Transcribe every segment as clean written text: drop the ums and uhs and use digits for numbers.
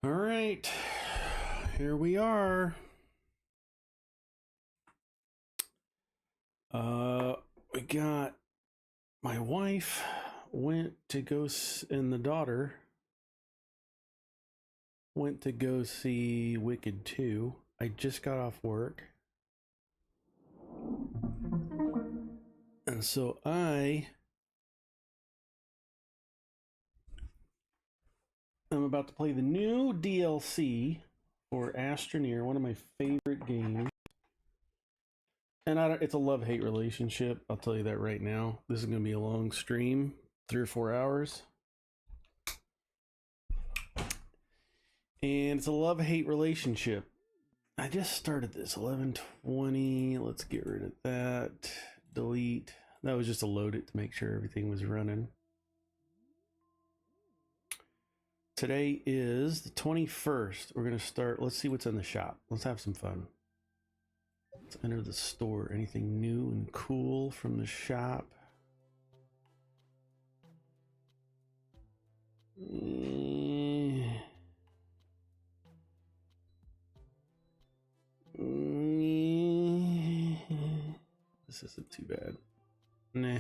All right, here we are. We got my wife went to go and the daughter went to go see Wicked 2. I just got off work. And so I'm about to play the new DLC for Astroneer, one of my favorite games. And it's a love-hate relationship, I'll tell you that right now. This is going to be a long stream, 3 or 4 hours. And it's a love-hate relationship. I just started this, 11:20. Let's get rid of that. Delete. That was just to load it to make sure everything was running. Today is the 21st. We're going to start. Let's see what's in the shop. Let's have some fun. Let's enter the store. Anything new and cool from the shop? This isn't too bad. Nah.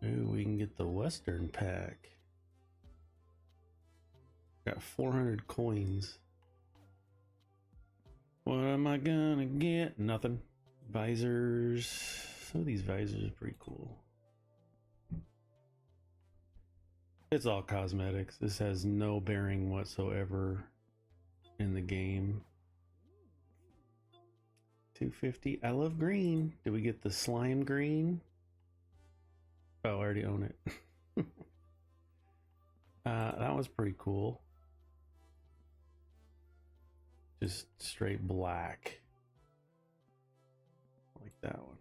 Ooh, we can get the Western pack. Got 400 coins. What am I gonna get? Nothing. Visors. Some of these visors are pretty cool. It's all cosmetics. This has no bearing whatsoever in the game. 250. I love green. Did we get the slime green? Oh, I already own it. That was pretty cool. Just straight black. Like that one.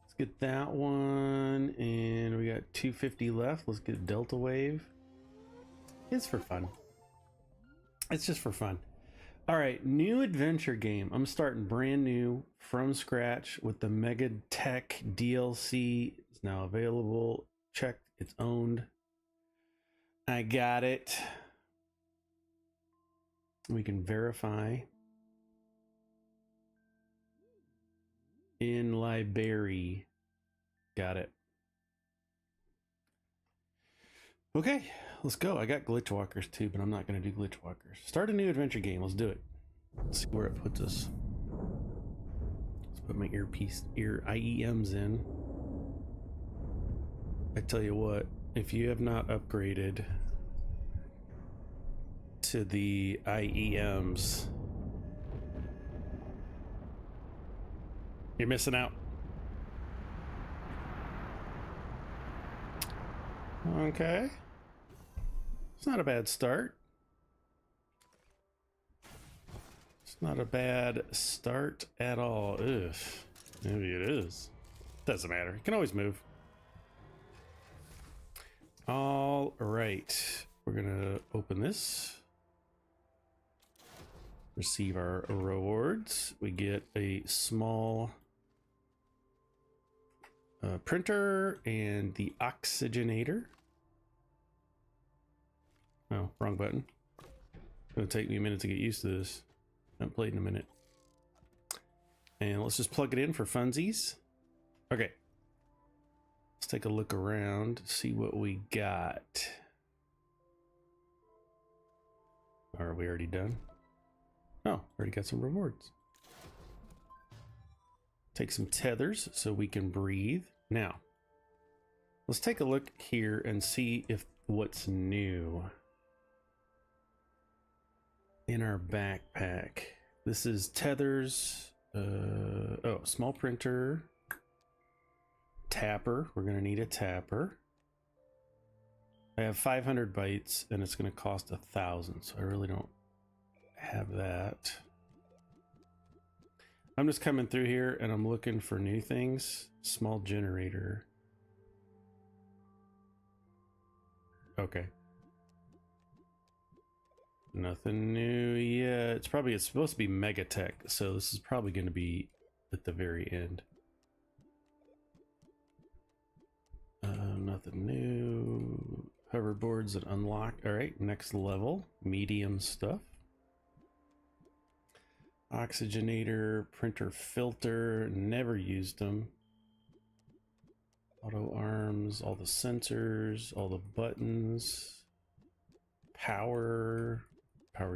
Let's get that one. And we got 250 left. Let's get Delta Wave. It's for fun. It's just for fun. All right, new adventure game. I'm starting brand new from scratch with the Megatech DLC. It's now available. Checked. It's owned. I got it. We can verify. In library. Got it. Okay, let's go. I got glitch walkers too, but I'm not going to do glitch walkers. Start a new adventure game. Let's do it. Let's see where it puts us. Let's put my ear IEMs in. I tell you what, if you have not upgraded to the IEMs, you're missing out. Okay. It's not a bad start. It's not a bad start at all. Ugh. Maybe it is. Doesn't matter. You can always move. All right. We're gonna open this. Receive our rewards. We get a small printer and the oxygenator. Oh, wrong button. It's gonna take me a minute to get used to this. I haven't played in a minute. And let's just plug it in for funsies. Okay. Let's take a look around, see what we got. Are we already done? Oh, already got some rewards. Take some tethers so we can breathe. Now, let's take a look here and see if what's new in our backpack. This is tethers. Oh, small printer. Tapper. We're going to need a tapper. I have 500 bytes and it's going to cost 1,000, so I really don't have that. I'm just coming through here and I'm looking for new things. Small generator. Okay. Nothing new yet. It's supposed to be Megatech, so this is probably going to be at the very end. Nothing new. Hoverboards and unlock. All right, next level. Medium stuff. Oxygenator, printer filter. Never used them. Auto arms, all the sensors, all the buttons. Power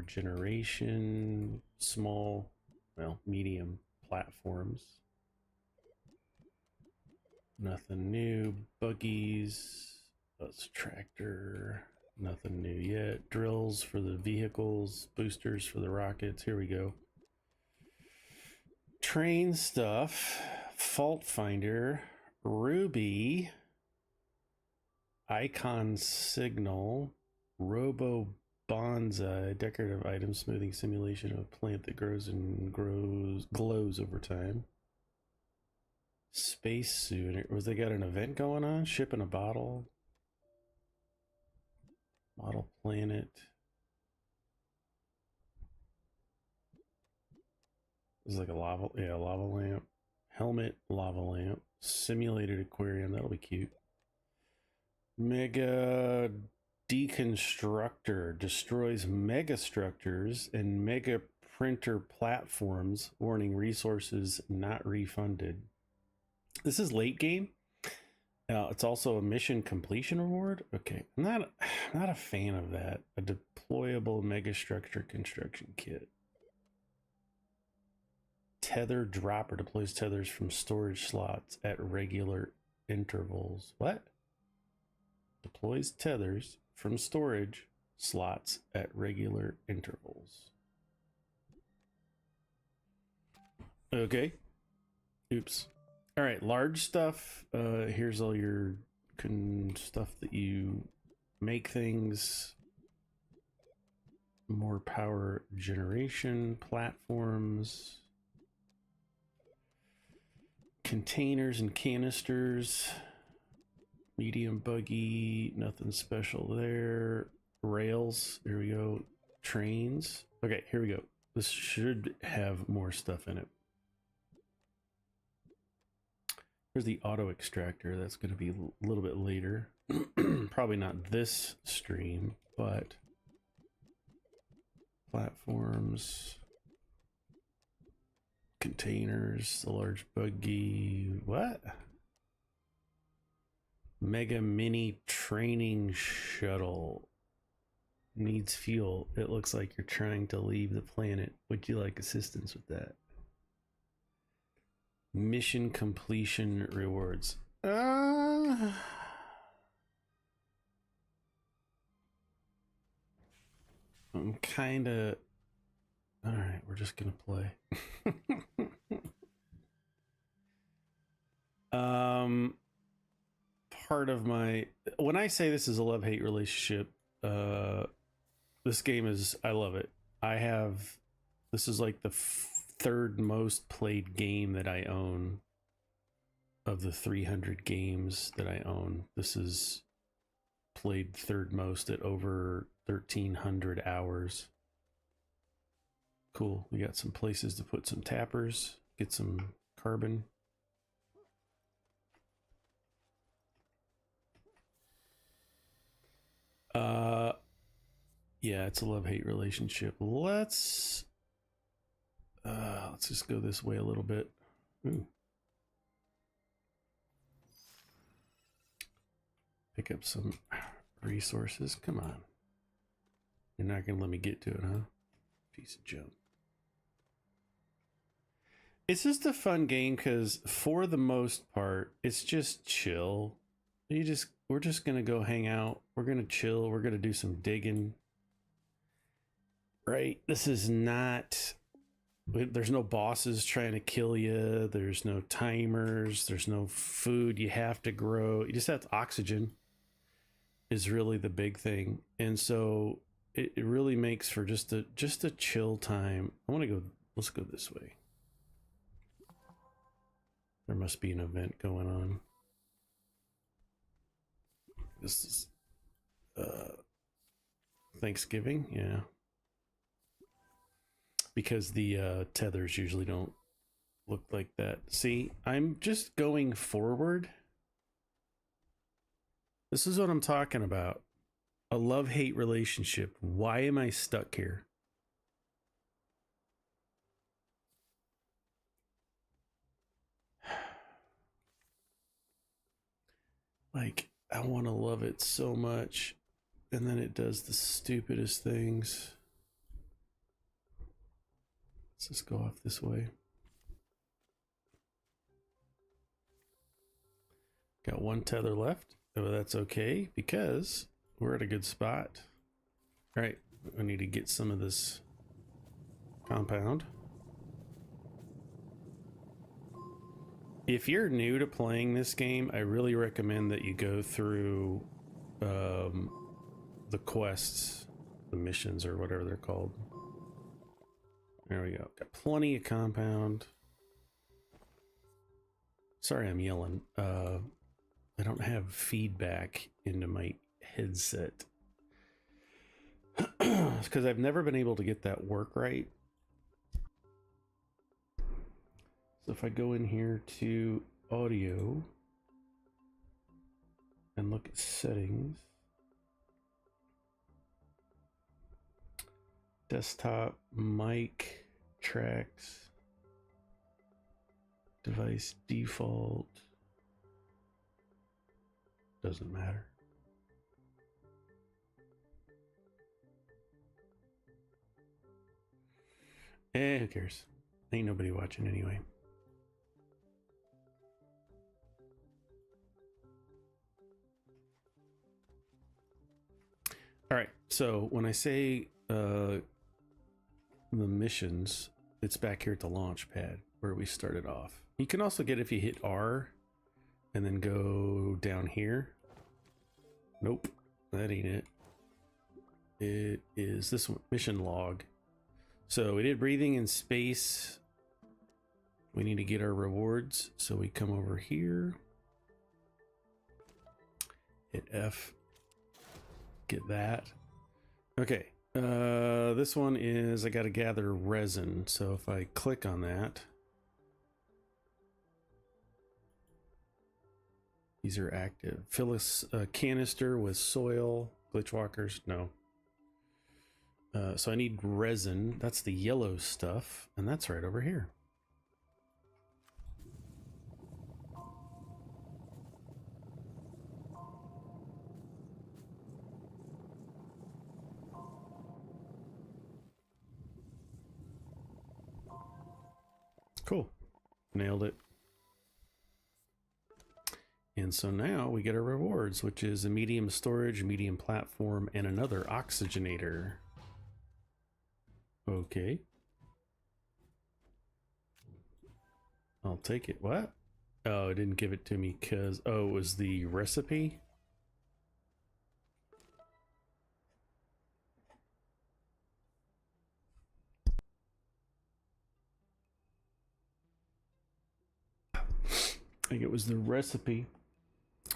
generation, small, well, medium platforms. Nothing new. Buggies, bus tractor, nothing new yet. Drills for the vehicles, boosters for the rockets. Here we go. Train stuff, fault finder, Ruby, icon signal, Robo Bonsai, decorative item, smoothing simulation of a plant that grows and glows over time. Space suit. Was they got an event going on? Ship in a bottle. Model planet. This is like a lava, yeah, lava lamp. Helmet, lava lamp. Simulated aquarium. That'll be cute. Mega Deconstructor destroys mega structures and mega printer platforms, warning resources not refunded. This is late game. It's also a mission completion reward. Okay, I'm not a fan of that. A deployable mega structure construction kit. Tether dropper deploys tethers from storage slots at regular intervals. What? Deploys tethers from storage slots at regular intervals. Okay. Oops. All right, large stuff. Here's all your stuff that you make things. More power generation platforms. Containers and canisters. Medium buggy, nothing special there. Rails, here we go. Trains. Okay, here we go. This should have more stuff in it. Here's the auto extractor. That's going to be a little bit later. Probably not this stream, but platforms, containers, the large buggy. What? Mega mini training shuttle needs fuel. It looks like you're trying to leave the planet. Would you like assistance with that? Mission completion rewards. I'm kind of... All right, we're just going to play. Part of my... When I say this is a love-hate relationship, this game is... I love it. I have... This is like the third most played game that I own. Of the 300 games that I own, this is played third most at over 1,300 hours. Cool. We got some places to put some tappers, get some carbon. Yeah, it's a love-hate relationship. Let's just go this way a little bit. Ooh. Pick up some resources. Come on. You're not going to let me get to it, huh? Piece of junk. It's just a fun game because for the most part, it's just chill. We're just going to go hang out. We're going to chill. We're going to do some digging. Right? This is not... There's no bosses trying to kill you. There's no timers. There's no food you have to grow. You just have oxygen is really the big thing. And so it really makes for just a chill time. I want to go, let's go this way. There must be an event going on. This is Thanksgiving, yeah. Because the tethers usually don't look like that. See, I'm just going forward. This is what I'm talking about. A love-hate relationship. Why am I stuck here? Like, I want to love it so much, and then it does the stupidest things. Let's just go off this way. Got one tether left. Oh, that's okay, because we're at a good spot. All right, I need to get some of this compound. If you're new to playing this game, I really recommend that you go through the quests, the missions, or whatever they're called. There we go. Got plenty of compound. Sorry, I'm yelling. I don't have feedback into my headset. It's because I've never been able to get that work right. So if I go in here to audio and look at settings, desktop, mic, tracks, device default, doesn't matter. Who cares? Ain't nobody watching anyway. All right, so when I say the missions, it's back here at the launch pad where we started off. You can also get if you hit R and then go down here. Nope, that ain't it. It is this one, mission log. So we did breathing in space. We need to get our rewards. So we come over here, hit F, get that. Okay, this one is I got to gather resin. So if I click on that, these are active. Fill a canister with soil. Glitch walkers, no. So I need resin. That's the yellow stuff, and that's right over here. Cool. Nailed it. And so now we get our rewards, which is a medium storage, medium platform, and another oxygenator. Okay. I'll take it. What? Oh, it didn't give it to me because, oh, it was the recipe? I think it was the recipe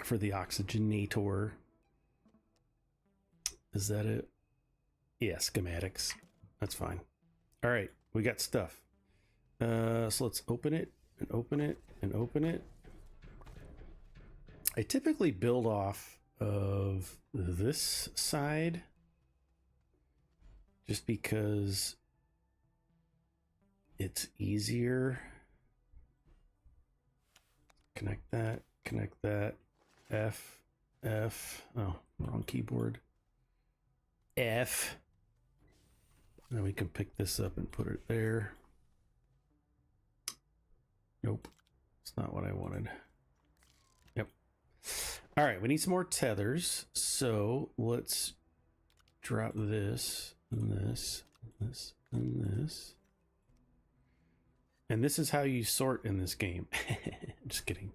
for the oxygenator. Is that it? Yeah, schematics. That's fine. All right, we got stuff. So let's open it and open it and open it. I typically build off of this side just because it's easier. Connect that, F, oh, wrong keyboard. F. Then we can pick this up and put it there. Nope, it's not what I wanted. Yep. All right, we need some more tethers. So let's drop this and this, and this, and this. And this is how you sort in this game. Just kidding.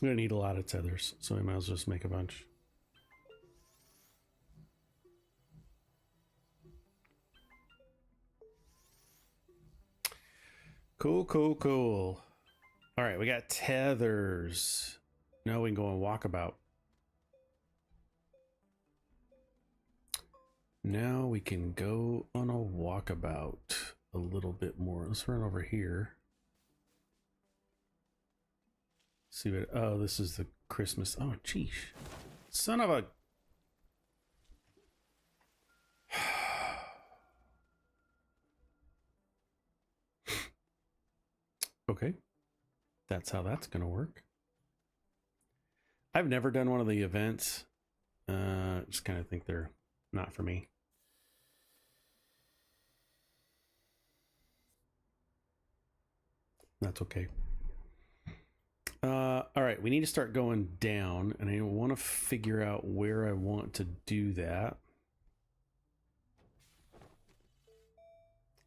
I'm gonna need a lot of tethers, so I might as well just make a bunch. Cool, cool, cool. All right, we got tethers. Now we can go on walkabout. Now we can go on a walkabout a little bit more. Let's run over here. See what? Oh, this is the Christmas. Oh, geez, son of a. Okay, that's how that's gonna work. I've never done one of the events. Just kind of think they're not for me. That's okay. All right, we need to start going down, and I want to figure out where I want to do that.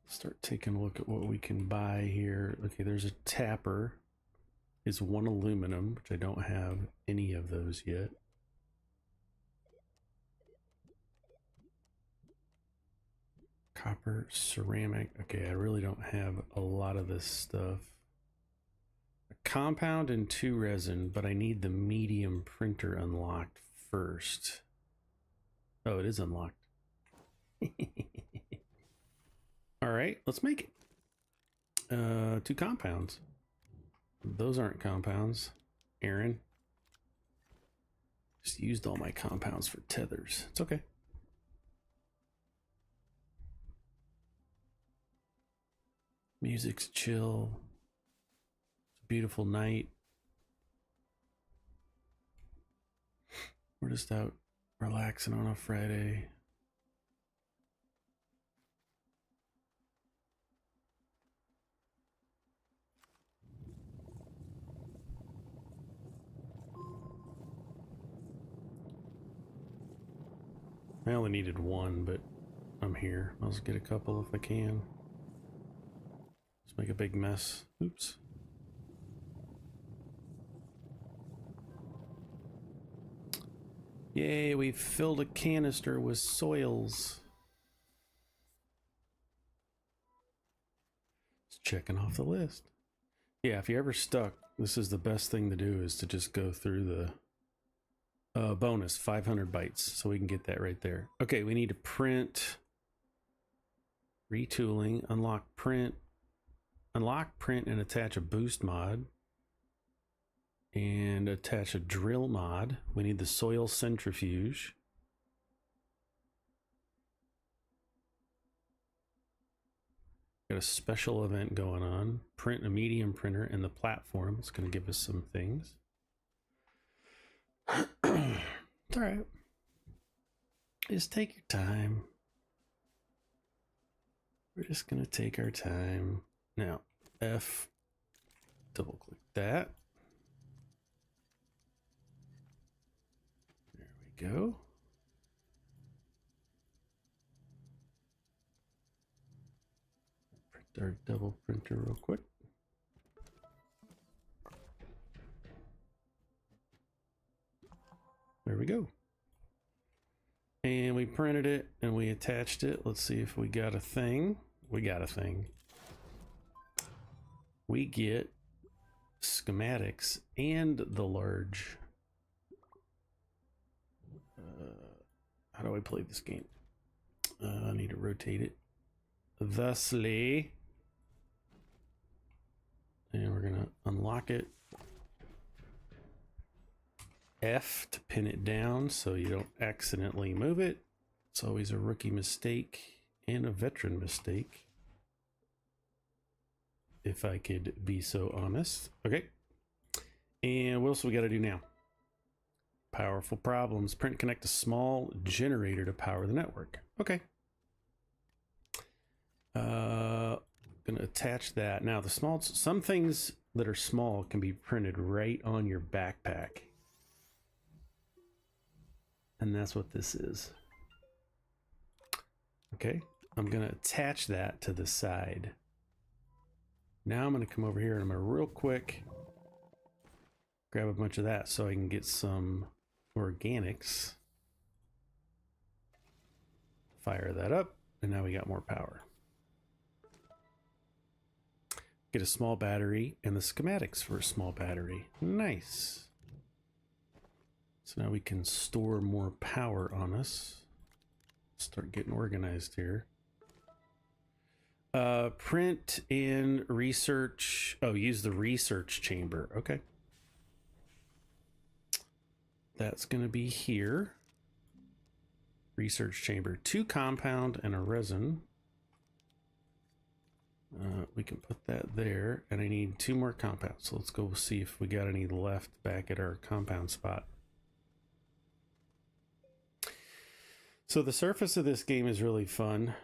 Start taking a look at what we can buy here. Okay, there's a tapper. Is one aluminum, which I don't have any of those yet. Copper, ceramic. Okay, I really don't have a lot of this stuff. A compound and 2 resin, but I need the medium printer unlocked first. Oh, it is unlocked. All right, let's make it. 2 compounds. Those aren't compounds, Aaron. Just used all my compounds for tethers. It's okay. Music's chill. It's a beautiful night. We're just out relaxing on a Friday. I only needed 1, but I'm here. I'll just get a couple if I can. Let's make a big mess. Oops. Yay, we filled a canister with soils. Just checking off the list. Yeah, if you're ever stuck, this is the best thing to do, is to just go through the bonus 500 bytes, so we can get that right there. Okay, we need to print, retooling, unlock, print, and attach a boost mod, and attach a drill mod. We need the soil centrifuge. Got a special event going on. Print a medium printer and the platform. It's going to give us some things. It's all right. Just take your time. We're just going to take our time. Now, F, double click that. There we go. Print our double printer real quick. There we go. And we printed it and we attached it. Let's see if we got a thing. We got a thing. We get schematics and the large. How do I play this game? I need to rotate it. Thusly. And we're going to unlock it. F to pin it down so you don't accidentally move it. It's always a rookie mistake and a veteran mistake, if I could be so honest. Okay. And what else we got to do now? Powerful problems. Print, connect a small generator to power the network. Okay. Gonna attach that. Now some things that are small can be printed right on your backpack. And that's what this is. Okay, I'm gonna attach that to the side. Now I'm gonna come over here and I'm gonna real quick grab a bunch of that so I can get some organics. Fire that up, and now we got more power. Get a small battery and the schematics for a small battery. Nice. So now we can store more power on us. Start getting organized here. Print and research. Oh, use the research chamber. Okay. that's going to be here. Research chamber, 2 compound and a resin. We can put that there, and I need 2 more compounds. So let's go see if we got any left back at our compound spot. So the surface of this game is really fun.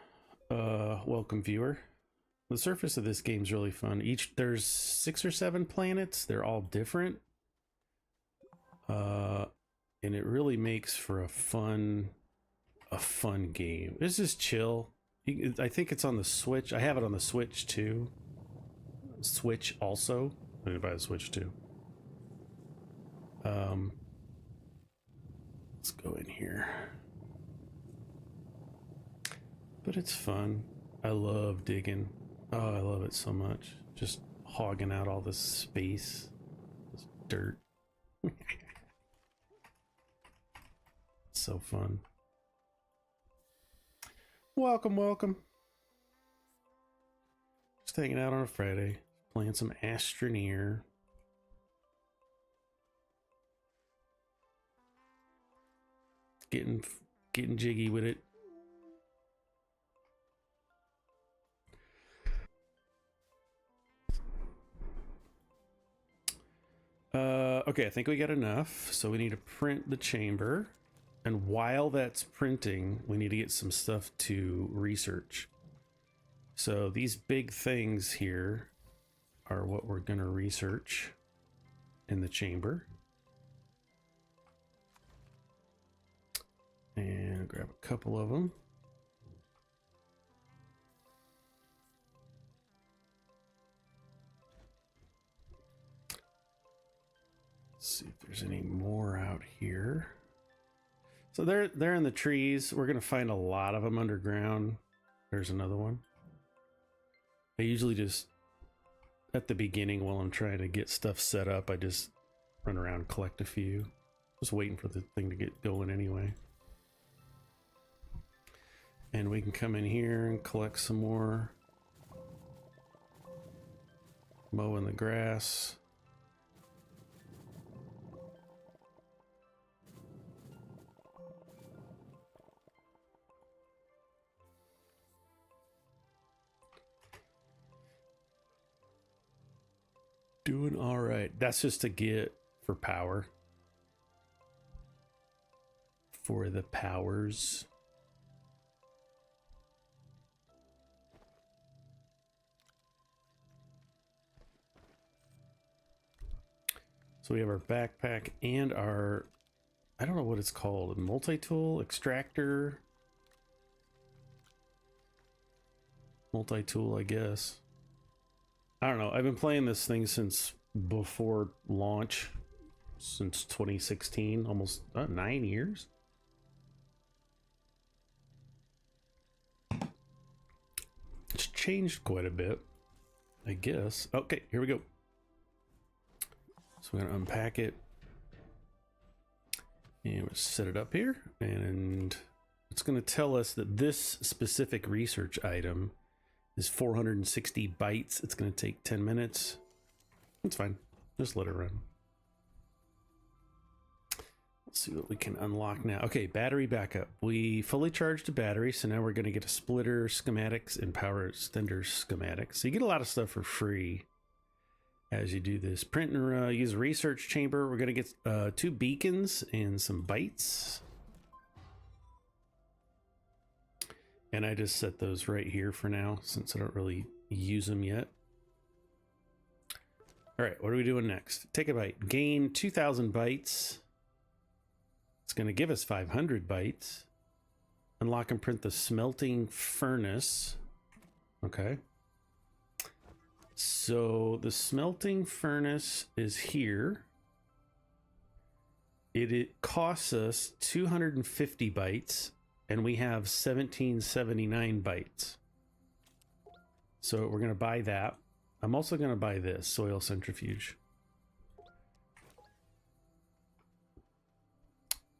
Welcome, viewer. The surface of this game is really fun. There's 6 or 7 planets. They're all different. And it really makes for a fun game. This is chill. I think it's on the Switch. I have it on the Switch too. Switch also. I need to buy the Switch too. Let's go in here. But it's fun. I love digging. Oh, I love it so much. Just hogging out all this space. This dirt. So fun. Welcome, welcome. Just hanging out on a Friday, playing some Astroneer. Getting jiggy with it. Okay, I think we got enough. So we need to print the chamber. And while that's printing, we need to get some stuff to research. So these big things here are what we're going to research in the chamber. And grab a couple of them. Let's see if there's any more out here. So they're in the trees. We're gonna find a lot of them underground. There's another one. I usually just, at the beginning while I'm trying to get stuff set up, I just run around and collect a few. Just waiting for the thing to get going anyway. And we can come in here and collect some more. Mowing the grass. Doing all right. That's just to get for power. For the powers. So we have our backpack and our, I don't know what it's called, a multi-tool, extractor. Multi-tool, I guess. I don't know. I've been playing this thing since before launch, since 2016, almost 9 years. It's changed quite a bit, I guess. Okay, here we go. So we're going to unpack it. And we'll set it up here. And it's going to tell us that this specific research item is 460 bytes. It's going to take 10 minutes. It's fine. Just let it run. Let's see what we can unlock now. Okay, battery backup. We fully charged the battery, so now we're going to get a splitter schematics and power extender schematics. So you get a lot of stuff for free as you do this. Print and use a research chamber. We're going to get 2 beacons and some bytes. And I just set those right here for now, since I don't really use them yet. All right, what are we doing next? Take a byte. Gain 2,000 bytes. It's going to give us 500 bytes. Unlock and print the smelting furnace. Okay. So the smelting furnace is here. It costs us 250 bytes. And we have 1779 bytes. So we're going to buy that. I'm also going to buy this soil centrifuge.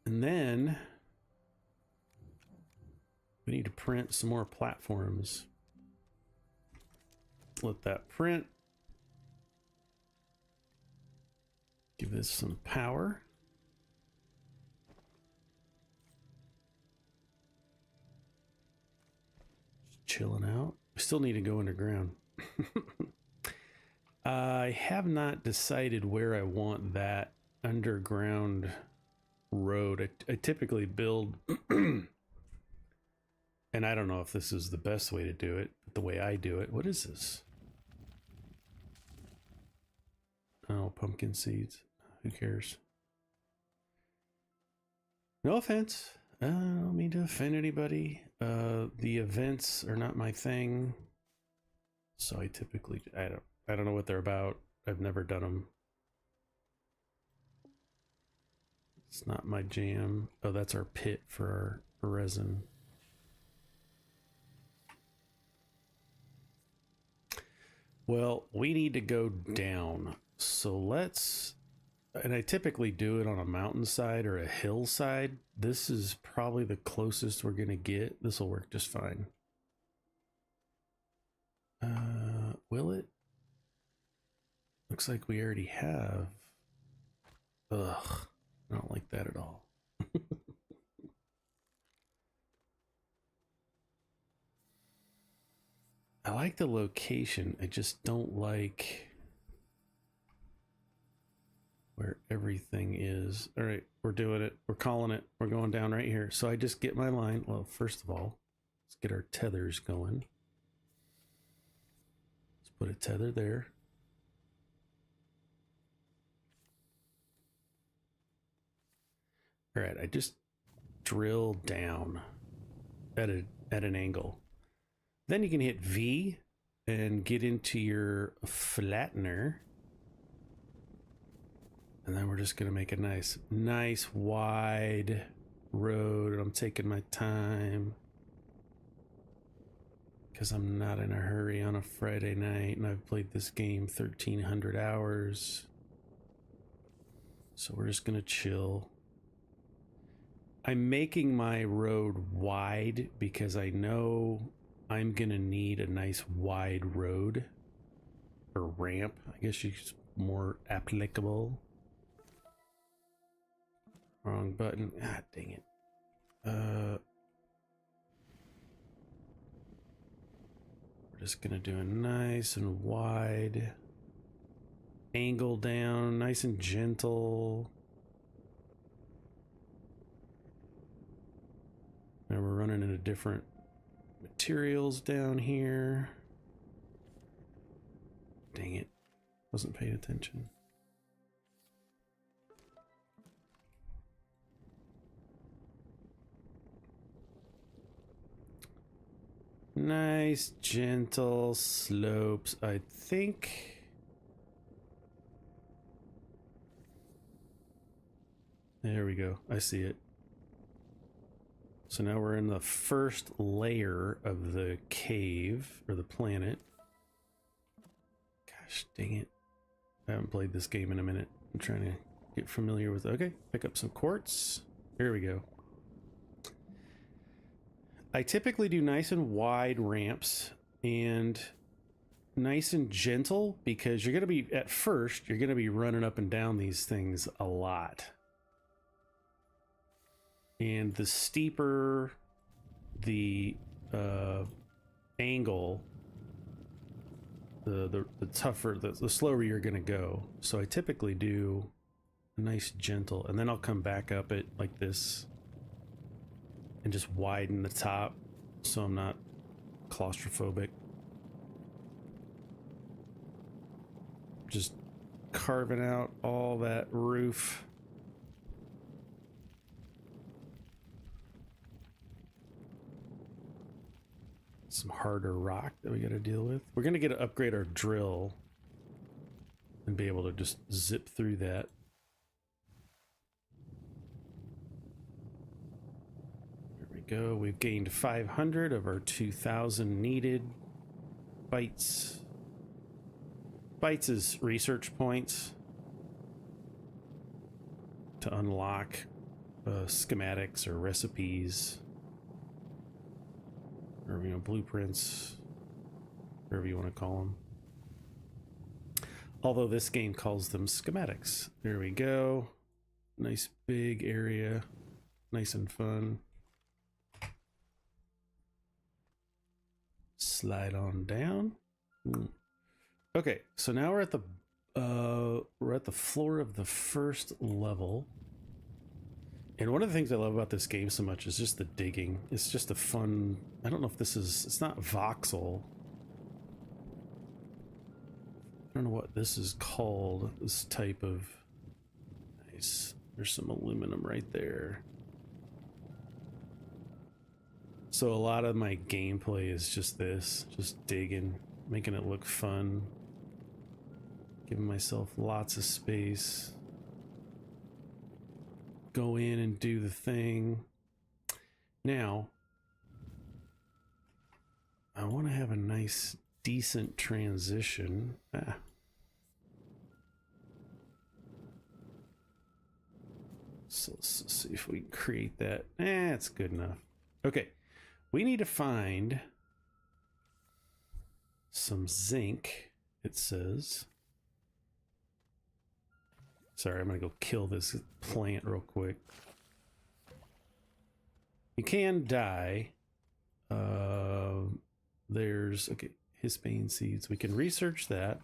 And then we need to print some more platforms. Let that print. Give this some power. chilling out. We still need to go underground. I have not decided where I want that underground road. I typically build, and I don't know if this is the best way to do it, but the way I do it. What is this? Oh, pumpkin seeds. Who cares? No offense. I don't mean to offend anybody. The events are not my thing, so I typically I don't know what they're about. I've never done them. It's not my jam. Oh, that's our pit for our resin. Well, we need to go down. So let's, and I typically do it on a mountainside or a hillside. This is probably the closest we're gonna get. This will work just fine. Will it? Looks like we already have. Ugh, I don't like that at all. I like the location. I just don't like where everything is. All right, we're doing it. We're calling it. We're going down right here. So I just get my line. Well, first of all, let's get our tethers going. Let's put a tether there. All right, I just drill down at an angle. Then you can hit V and get into your flattener. And then we're just gonna make a nice wide road. I'm taking my time because I'm not in a hurry on a Friday night, and I've played this game 1,300 hours. So we're just gonna chill. I'm making my road wide because I know I'm gonna need a nice wide road or ramp. I guess it's more applicable. Wrong button. Ah, dang it. We're just gonna do a nice and wide angle down, nice and gentle. Now we're running into different materials down here. Dang it. Wasn't paying attention. Nice, gentle slopes. I think there we go. I see it. So now we're in the first layer of the cave or the planet. Gosh, dang it. I haven't played this game in a minute. I'm trying to get familiar with it. Okay, pick up some quartz. Here we go. I typically do nice and wide ramps and nice and gentle because you're going to be, at first, you're going to be running up and down these things a lot. And the steeper the angle, the tougher, the slower you're going to go. So I typically do a nice gentle, and then I'll come back up it like this and just widen the top so I'm not claustrophobic. Just carving out all that roof. Some harder rock that we got to deal with. We're going to get to upgrade our drill and be able to just zip through that. There we go. We've gained 500 of our 2,000 needed bytes. Bytes is research points to unlock schematics or recipes. Or, you know, blueprints, whatever you want to call them. Although this game calls them schematics. There we go. Nice big area. Nice and fun. slide on down. Okay, so now we're at the floor of the first level. And one of the things I love about this game so much is just the digging. It's just a fun, I don't know if this is, it's not voxel. I don't know what this is called, this type of, nice. There's some aluminum right there. So a lot of my gameplay is just this, just digging, making it look fun. Giving myself lots of space. Go in and do the thing. Now, I want to have a nice, decent transition. So let's see if we can create that. It's good enough. Okay, we need to find some zinc, it says. Sorry, I'm gonna go kill this plant real quick. You can die. There's, okay, hispane seeds. We can research that.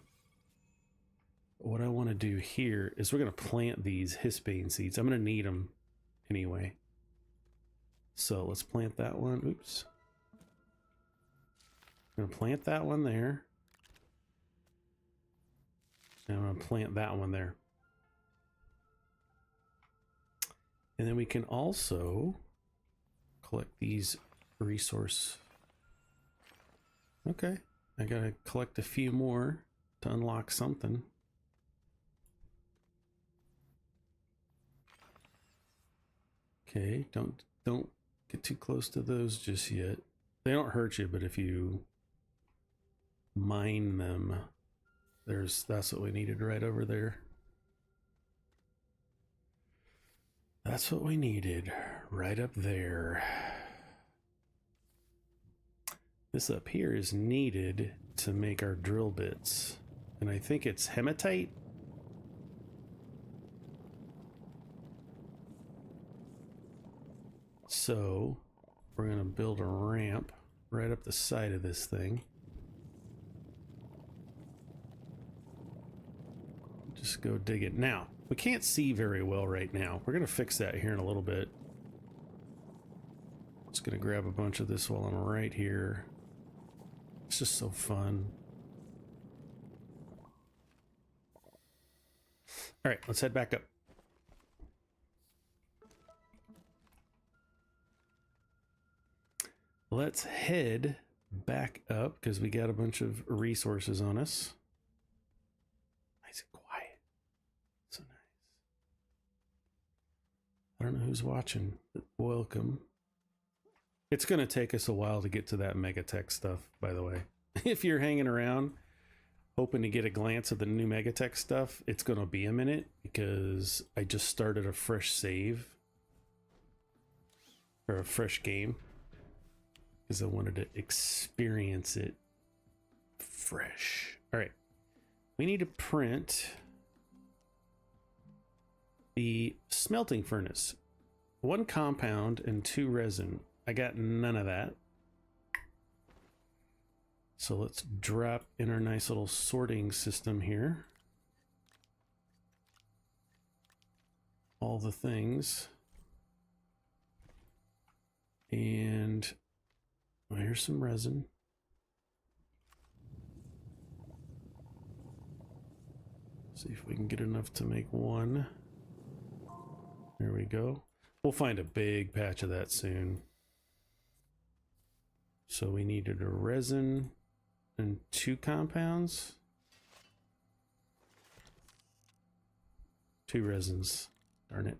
What I want to do here is we're gonna plant these hispane seeds. I'm gonna need them anyway. So let's plant that one. Oops. I'm gonna plant that one there. And I'm gonna plant that one there. And then we can also collect these resource. Okay, I gotta collect a few more to unlock something. Okay, don't get too close to those just yet. They don't hurt you, but if you mine them, that's what we needed right over there. That's what we needed right up there. This up here is needed to make our drill bits. And I think it's hematite. So we're going to build a ramp right up the side of this thing. Just go dig it. Now, we can't see very well right now. We're going to fix that here in a little bit. Just going to grab a bunch of this while I'm right here. It's just so fun. All right, let's head back up. Let's head back up because we got a bunch of resources on us. Nice and quiet. So nice. I don't know who's watching, but welcome. It's going to take us a while to get to that Megatech stuff, by the way. If you're hanging around hoping to get a glance at the new Megatech stuff, it's going to be a minute because I just started a fresh save or a fresh game because I wanted to experience it fresh. All right, we need to print the smelting furnace. 1 compound and 2 resin. I got none of that. So let's drop in our nice little sorting system here. All the things. And well, here's some resin. See if we can get enough to make 1. There we go. We'll find a big patch of that soon. So we needed a resin and 2 compounds. 2 resins. Darn it.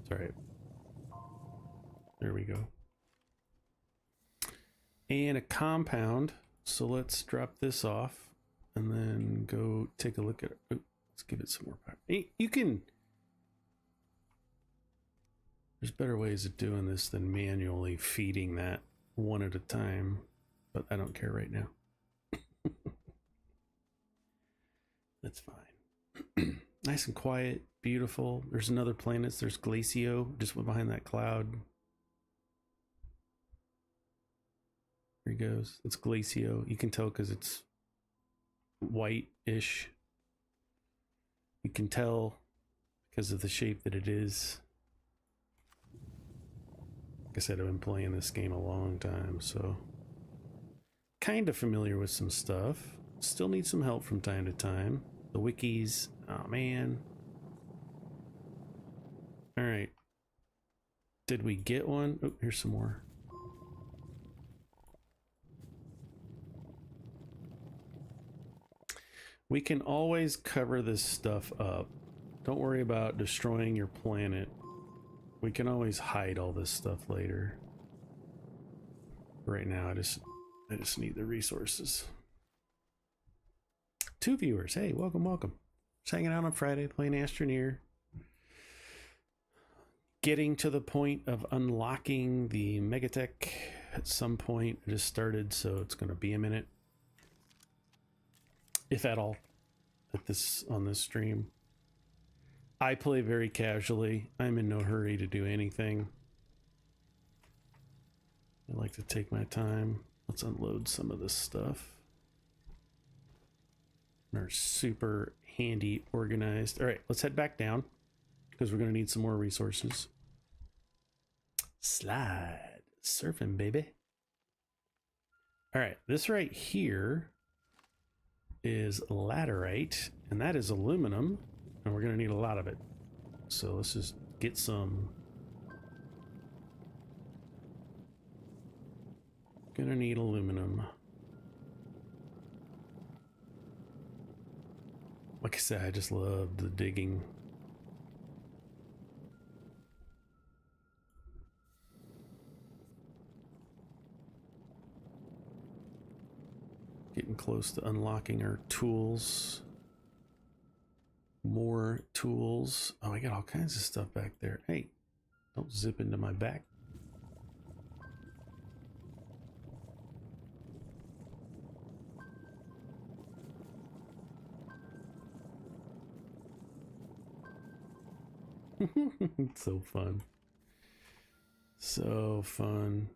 It's all right. There we go. And a compound. So let's drop this off and then go take a look at it. Oh, let's give it some more power. You can... There's better ways of doing this than manually feeding that one at a time, but I don't care right now. That's fine. Nice and quiet, beautiful. There's another planet. There's Glacio, just went behind that cloud. There he goes. It's Glacio. You can tell because it's white-ish. You can tell because of the shape that it is. Like I said, I've been playing this game a long time, so kind of familiar with some stuff. Still need some help from time to time. The wikis, oh man. All right. Did we get one? Oh, here's some more. We can always cover this stuff up. Don't worry about destroying your planet. We can always hide all this stuff later. Right now, I just need the resources. 2 viewers. Hey, welcome, welcome. Just hanging out on Friday, playing Astroneer. Getting to the point of unlocking the Megatech at some point. I just started, so it's going to be a minute. If at all, on this stream. I play very casually. I'm in no hurry to do anything. I like to take my time. Let's unload some of this stuff. They're super handy, organized. All right, let's head back down because we're going to need some more resources. Slide. Surfing, baby. All right, this right here is laterite, and that is aluminum, and we're going to need a lot of it. So let's just get some. Gonna need aluminum. Like I said, I just love the digging. Getting close to unlocking our tools. More tools. Oh, I got all kinds of stuff back there. Hey, don't zip into my back. So fun. So fun.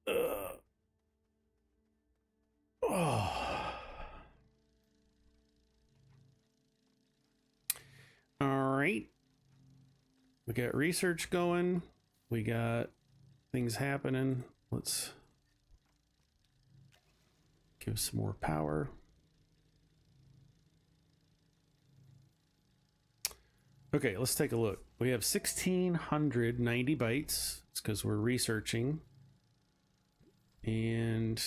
Oh. All right. We got research going. We got things happening. Let's give some more power. Okay, let's take a look. We have 1,690 bytes. It's because we're researching. And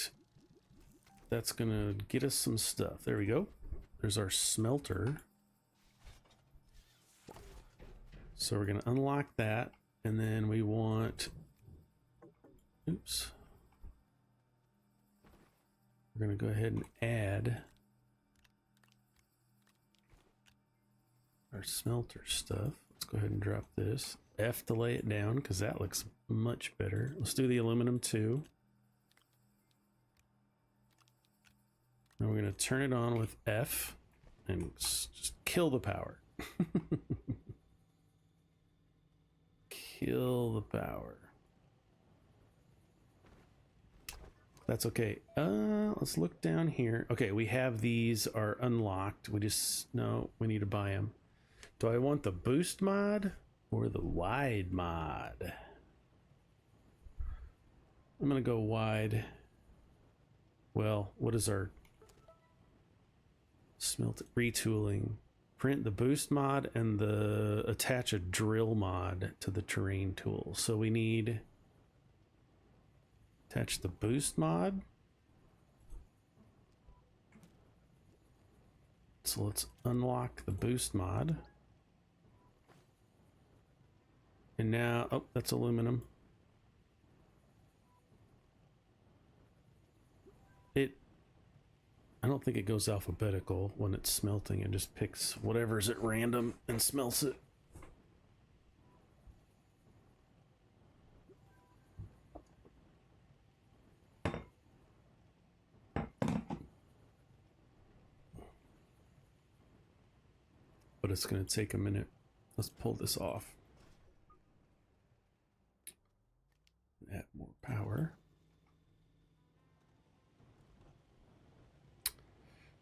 that's going to get us some stuff. There we go. There's our smelter. So we're going to unlock that. And then we want... Oops. We're going to go ahead and add our smelter stuff. Let's go ahead and drop this. F to lay it down because that looks much better. Let's do the aluminum too. And we're going to turn it on with F and just kill the power. Kill the power. That's okay. Let's look down here. Okay, we have these are unlocked. We need to buy them. Do I want the boost mod or the wide mod? I'm gonna go wide. Well, what is our smelt retooling? Print the boost mod and the attach a drill mod to the terrain tool. So we need attach the boost mod. So let's unlock the boost mod. And now, oh, that's aluminum. I don't think it goes alphabetical when it's smelting. It just picks whatever's at random and smelts it. but it's going to take a minute. Let's pull this off. Add more power.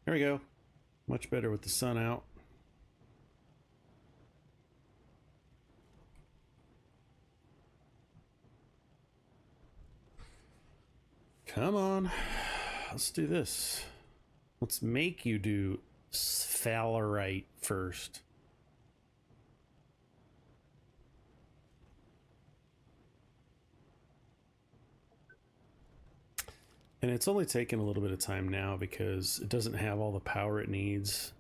There we go. Much better with the sun out. Come on. Let's do this. Let's make you do sphalerite first. And it's only taking a little bit of time now because it doesn't have all the power it needs.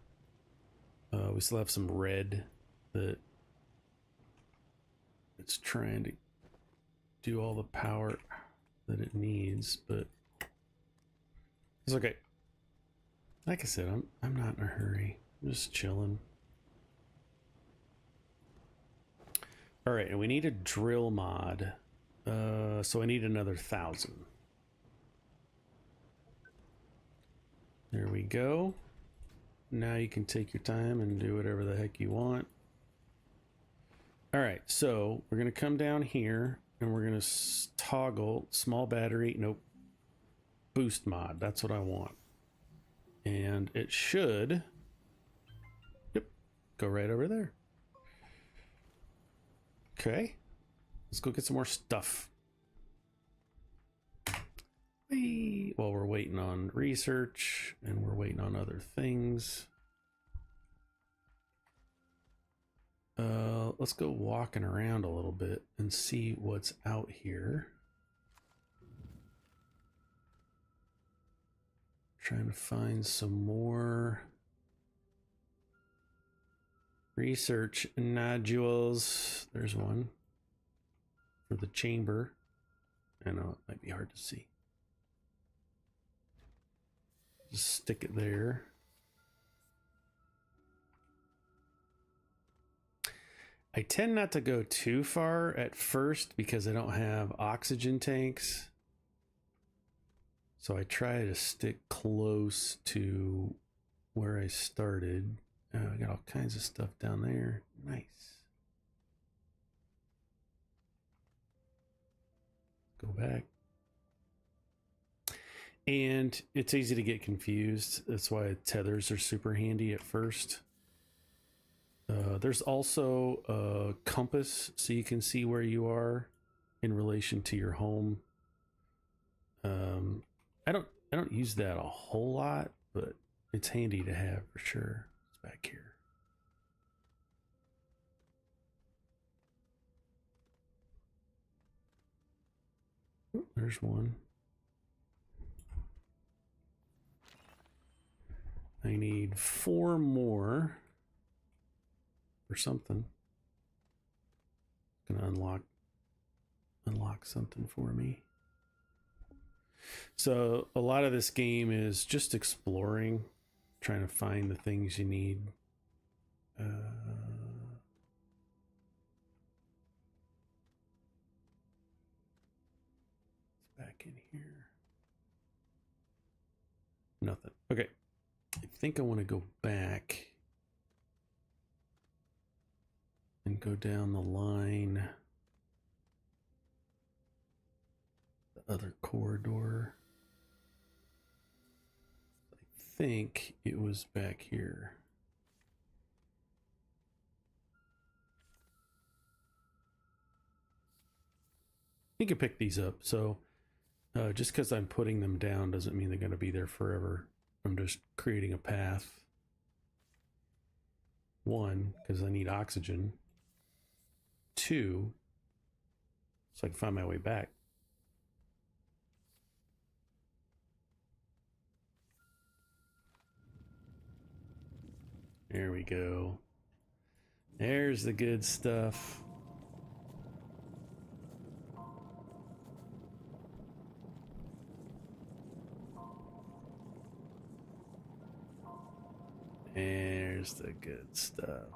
We still have some red that it's trying to do all the power that it needs, but it's okay. Like I said, I'm not in a hurry. I'm just chilling. All right, and we need a drill mod. So I need another 1,000. There we go. Now you can take your time and do whatever the heck you want. All right, so we're gonna come down here and we're gonna toggle small battery. Nope. Boost mod. That's what I want. And it should, yep, go right over there. Okay, let's go get some more stuff. Well, we're waiting on research and we're waiting on other things. Let's go walking around a little bit and see what's out here. Trying to find some more research nodules. There's one for the chamber. I know it might be hard to see. Just stick it there. I tend not to go too far at first because I don't have oxygen tanks. So I try to stick close to where I started. Oh, I got all kinds of stuff down there. Nice. Go back. And it's easy to get confused. That's why tethers are super handy at first. There's also a compass so you can see where you are in relation to your home. I don't use that a whole lot, but it's handy to have for sure. It's back here. Oh, there's one. I need 4 more or something. Gonna unlock something for me. So a lot of this game is just exploring, trying to find the things you need. It's back in here. Nothing. Okay. I think I want to go back and go down the line. The other corridor. I think it was back here. You can pick these up. So just because I'm putting them down doesn't mean they're going to be there forever. I'm just creating a path. 1, because I need oxygen. 2, so I can find my way back. There we go. There's the good stuff. There's the good stuff.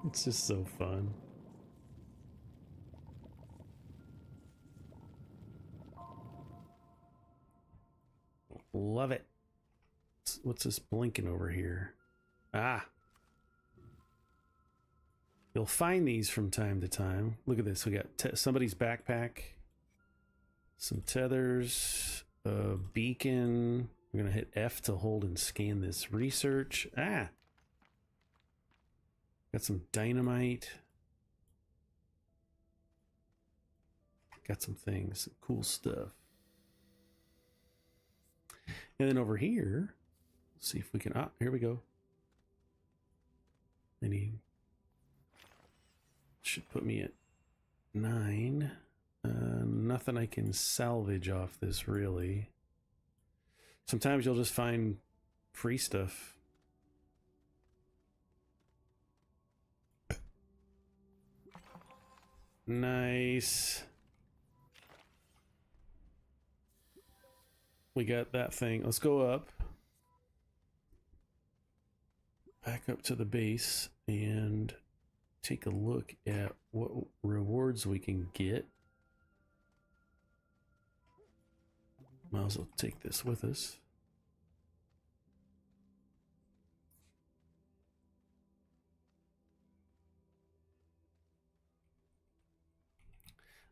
It's just so fun. Love it. What's this blinking over here? Ah. You'll find these from time to time. Look at this. We got somebody's backpack. Some tethers. A beacon. We're going to hit F to hold and scan this research. Ah. Got some dynamite. Got some things. Some cool stuff. And then over here, let's see if we can... Ah, here we go. Should put me at 9. Nothing I can salvage off this, really. Sometimes you'll just find free stuff. Nice. We got that thing. Let's go up. Back up to the base and take a look at what rewards we can get. Might as well take this with us.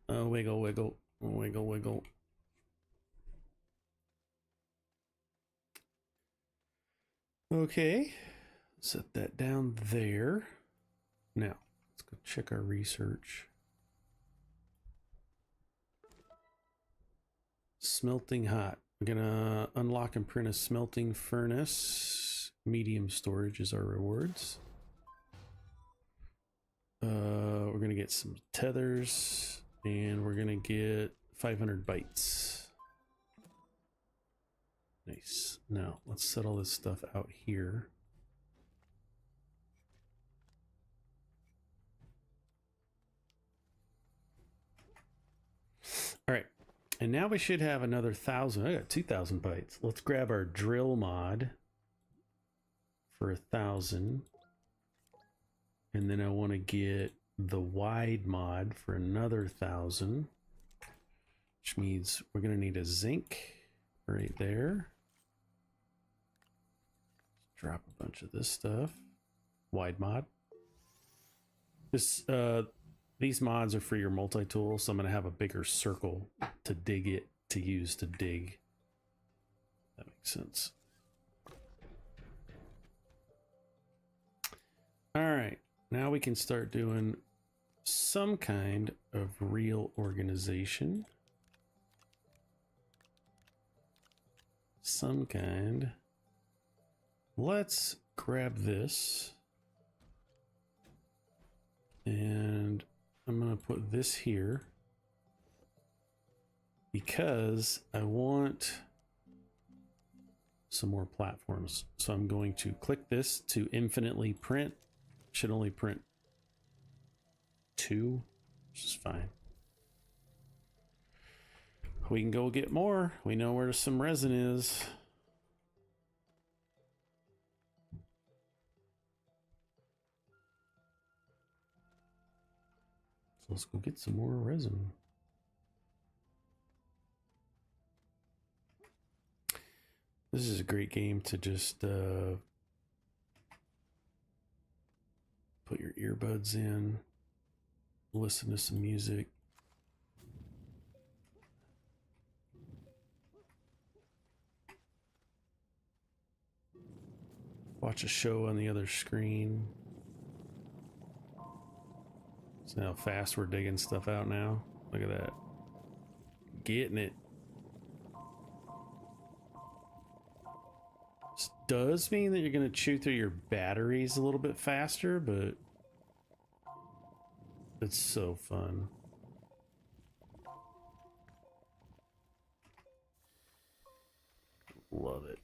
Wiggle, wiggle, wiggle, wiggle. Okay, set that down there. Now, let's go check our research. Smelting hot. We're gonna unlock and print a smelting furnace. Medium storage is our rewards. We're gonna get some tethers, and we're gonna get 500 bytes. Nice. Now, let's set all this stuff out here. All right. And now we should have another 1,000. I got 2,000 bytes. Let's grab our drill mod for 1,000. And then I want to get the wide mod for another 1,000. Which means we're going to need a zinc right there. Drop a bunch of this stuff. Wide mod. These mods are for your multi-tool, so I'm going to have a bigger circle to dig it, to use to dig. That makes sense. All right, now we can start doing some kind of real organization. Some kind. Let's grab this. And I'm going to put this here because I want some more platforms. So I'm going to click this to infinitely print. Should only print 2, which is fine. We can go get more. We know where some resin is. So let's go get some more resin. This is a great game to just put your earbuds in, listen to some music. Watch a show on the other screen. See how fast we're digging stuff out now? Look at that. Getting it. This does mean that you're going to chew through your batteries a little bit faster, but it's so fun. Love it.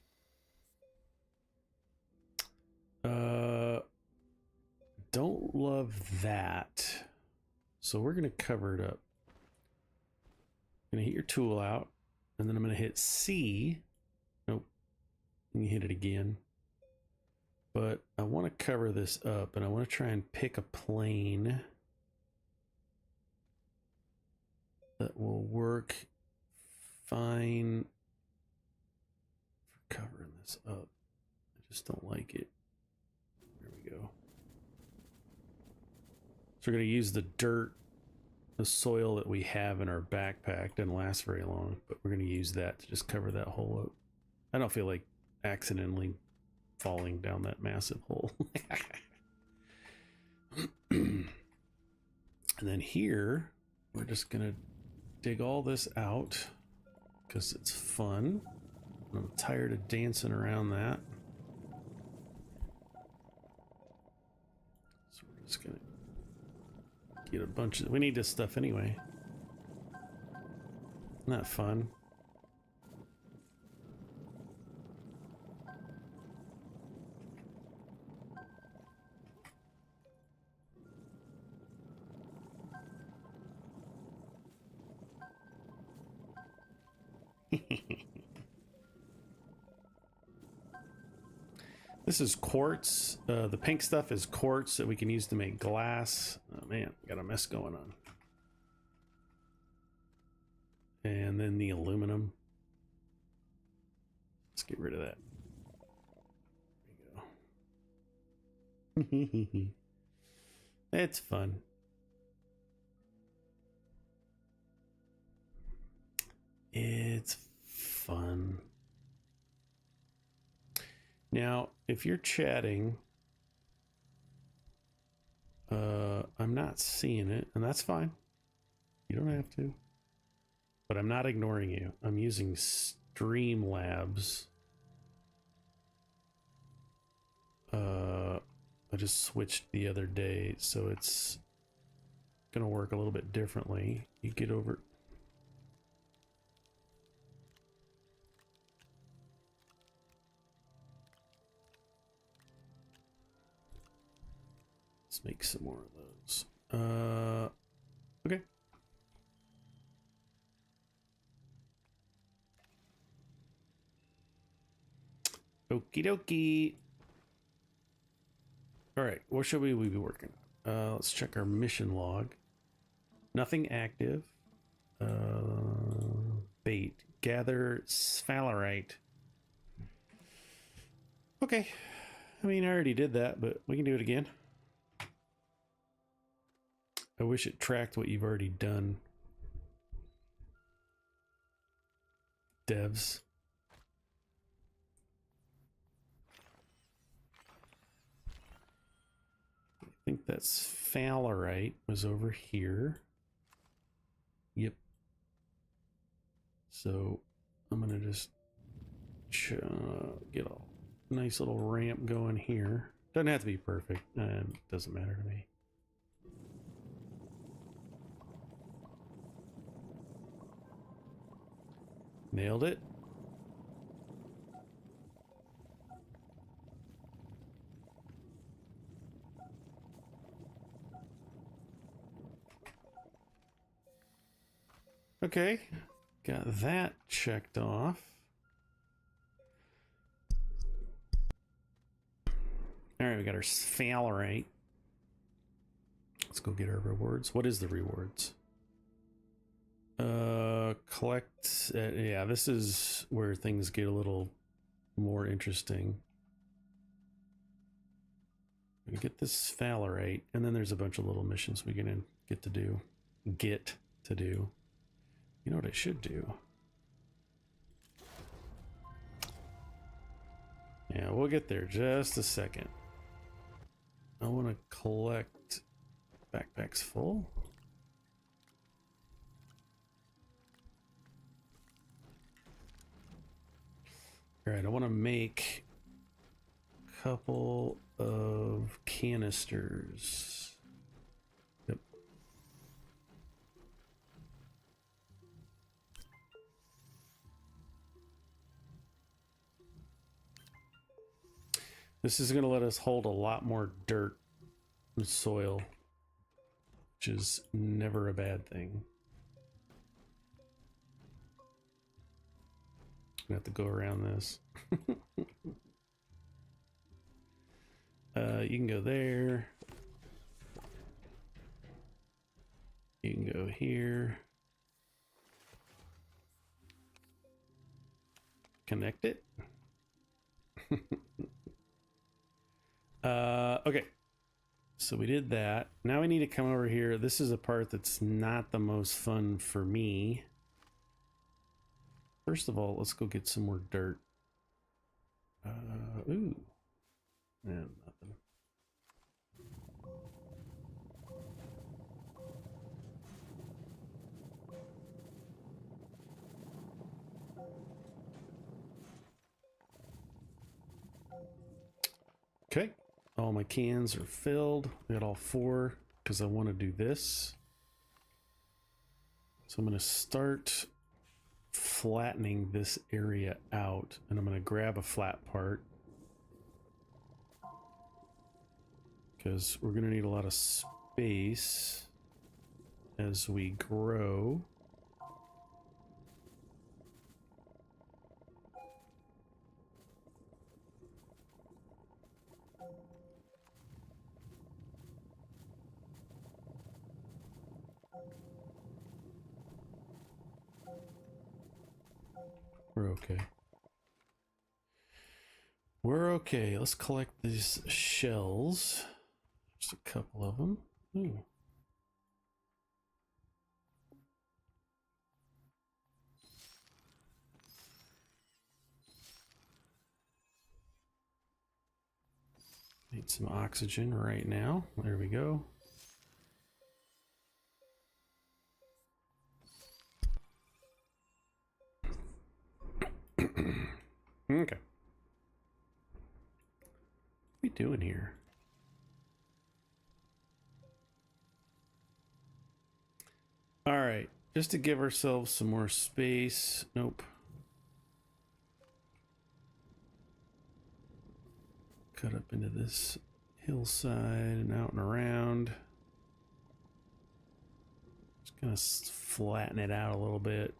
Don't love that. So we're going to cover it up. I'm going to hit your tool out, and then I'm going to hit C. Nope. And you hit it again. But I want to cover this up, and I want to try and pick a plane that will work fine this up. I just don't like it. There we go. So we're going to use the dirt, the soil that we have in our backpack. Doesn't last very long, but we're going to use that to just cover that hole up. I don't feel like accidentally falling down that massive hole. And then here, we're just going to dig all this out because it's fun. I'm tired of dancing around that. So we're just going to get a bunch of... We need this stuff anyway. Isn't that fun? This is quartz. The pink stuff is quartz that we can use to make glass. Oh man, got a mess going on. And then the aluminum. Let's get rid of that. There we go. It's fun. It's fun. Now, if you're chatting, I'm not seeing it, and that's fine. You don't have to. But I'm not ignoring you. I'm using Streamlabs. I just switched the other day, so it's gonna work a little bit differently. You get over... Let's make some more of those. Okay. Okie dokie. All right, what should we be working on? Let's check our mission log. Nothing active. Bait. Gather sphalerite. Okay. I mean, I already did that, but we can do it again. I wish it tracked what you've already done. Devs. I think that sphalerite was over here. Yep. So I'm gonna just get a nice little ramp going here. Doesn't have to be perfect. Doesn't matter to me. Nailed it. Okay, got that checked off. All right, we got our sphalerite. Let's go get our rewards. What is the rewards? Collect. Yeah, this is where things get a little more interesting. We get this sphalerite, and then there's a bunch of little missions we're gonna get to do. You know what I should do? Yeah, we'll get there. Just a second. I want to collect backpacks full. All right, I want to make a couple of canisters. Yep. This is going to let us hold a lot more dirt and soil, which is never a bad thing. I have to go around this. You can go there. You can go here. Connect it. Okay. So we did that. Now we need to come over here. This is a part that's not the most fun for me. First of all, let's go get some more dirt. Ooh. Yeah, nothing. Okay. All my cans are filled. I got all 4 because I want to do this. So I'm going to start flattening this area out, and I'm going to grab a flat part because we're going to need a lot of space as we grow. We're okay. We're okay. Let's collect these shells. Just a couple of them. Ooh. Need some oxygen right now. There we go. Okay. What are we doing here? All right, just to give ourselves some more space. Nope. Cut up into this hillside and out and around. Just gonna flatten it out a little bit.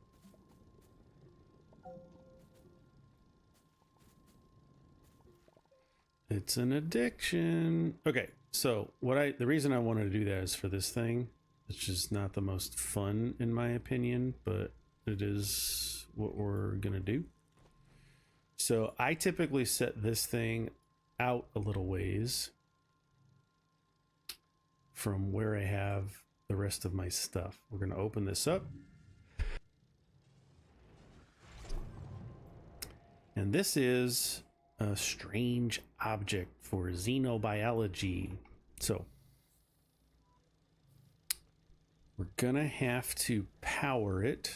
It's an addiction. Okay, so the reason I wanted to do that is for this thing. It's just not the most fun in my opinion, but it is what we're gonna do. So I typically set this thing out a little ways from where I have the rest of my stuff. We're gonna open this up. And this is a strange object for xenobiology. So we're gonna have to power it.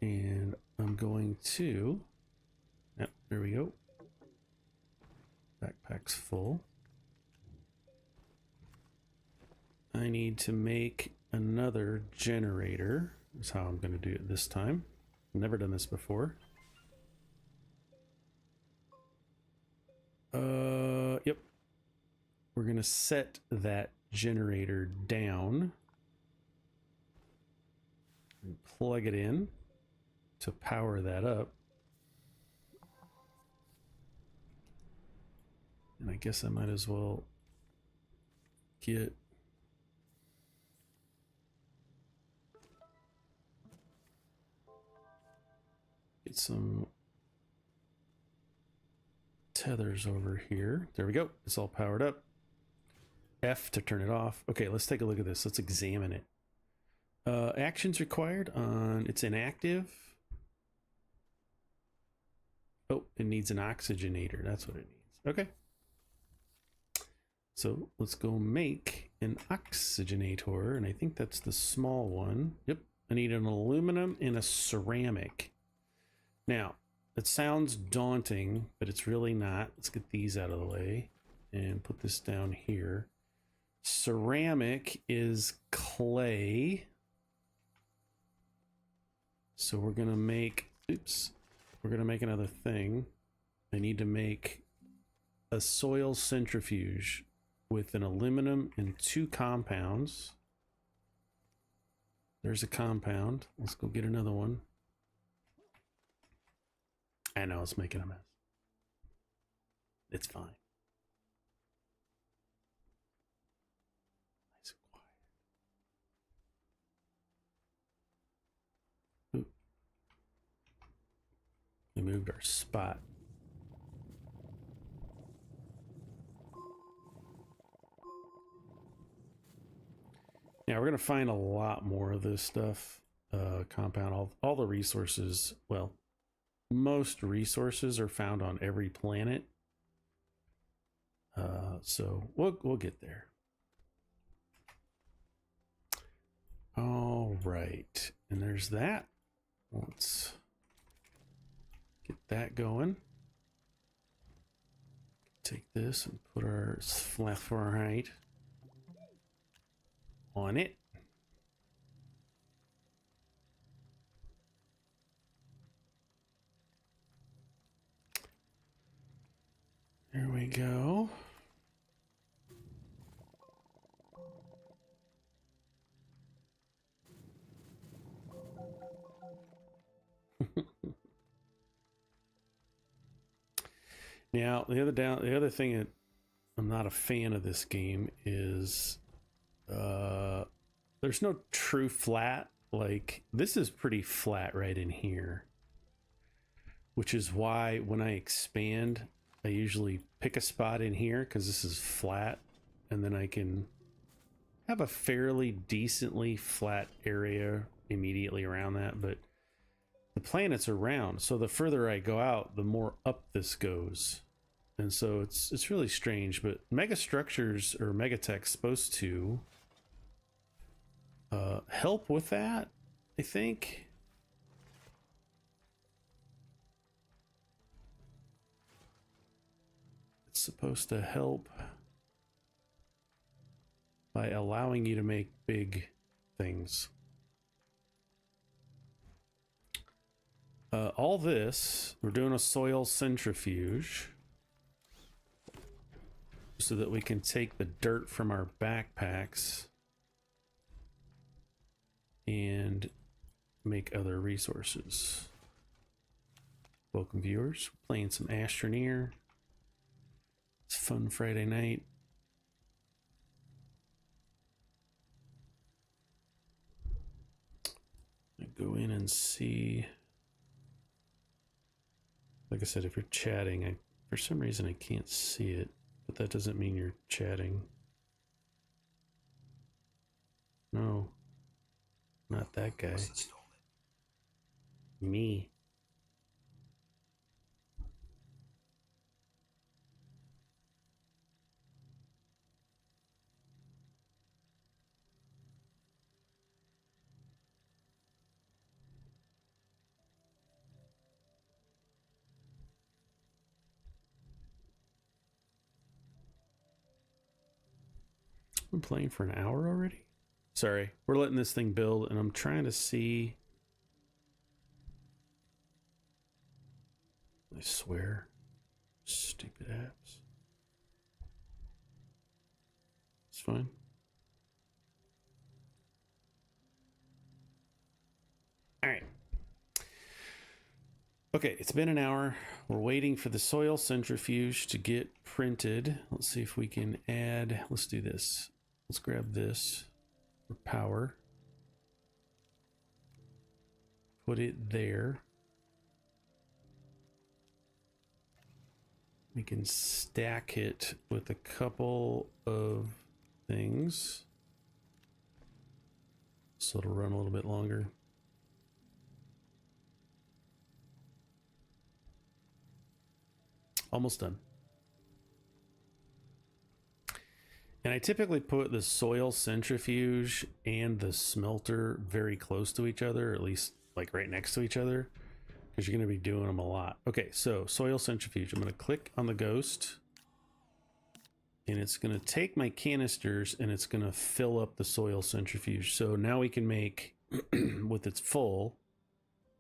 And I'm going to, yep, there we go. Backpack's full. I need to make another generator. That's how I'm going to do it this time. I've never done this before. Yep. We're going to set that generator down and plug it in to power that up. And I guess I might as well get some tethers over here. There we go. It's all powered up. F to turn it off. Okay, let's take a look at this. Let's examine it. Actions required on, it's inactive. Oh, it needs an oxygenator. That's what it needs. Okay. So let's go make an oxygenator. And I think that's the small one. Yep. I need an aluminum and a ceramic. Now, it sounds daunting, but it's really not. Let's get these out of the way and put this down here. Ceramic is clay. So we're going to make, we're going to make another thing. I need to make a soil centrifuge with an aluminum and 2 compounds. There's a compound. Let's go get another one. I know it's making a mess. It's fine. Nice and quiet. moved our spot. Now we're going to find a lot more of this stuff. Compound, all the resources, well, most resources are found on every planet. So we'll get there. All right, and there's that. Let's get that going. Take this and put our flaphorite on it. There we go. Now, the other thing that I'm not a fan of this game is there's no true flat. Like, this is pretty flat right in here, which is why when I expand, I usually pick a spot in here because this is flat, and then I can have a fairly decently flat area immediately around that. But the planets are round, so the further I go out, the more up this goes. And so it's really strange, but megastructures or Megatech's supposed to help with that, I think. It's supposed to help by allowing you to make big things. All this, we're doing a soil centrifuge so that we can take the dirt from our backpacks and make other resources. Welcome, viewers. We're playing some Astroneer. It's a fun Friday night. I go in and see. Like I said, if you're chatting, for some reason I can't see it, but that doesn't mean you're chatting. No, not that guy. Me. I'm playing for an hour already? Sorry, we're letting this thing build, and I'm trying to see. I swear. Stupid apps. It's fine. All right. Okay, it's been an hour. We're waiting for the soil centrifuge to get printed. Let's see if we can add. Let's do this. Let's grab this for power. Put it there. We can stack it with a couple of things, so it'll run a little bit longer. Almost done. And I typically put the soil centrifuge and the smelter very close to each other, or at least like right next to each other, because you're going to be doing them a lot. Okay, so soil centrifuge. I'm going to click on the ghost, and it's going to take my canisters and it's going to fill up the soil centrifuge. So now we can make, with its full,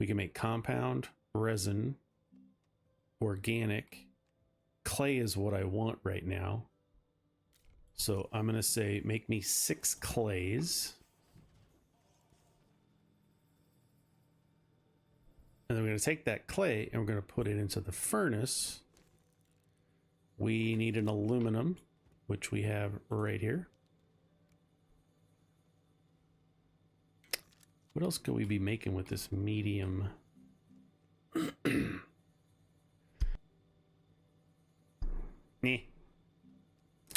we can make compound, resin, organic. Clay is what I want right now. So I'm going to say, make me 6 clays. And then we're going to take that clay and we're going to put it into the furnace. We need an aluminum, which we have right here. What else could we be making with this medium? Eh.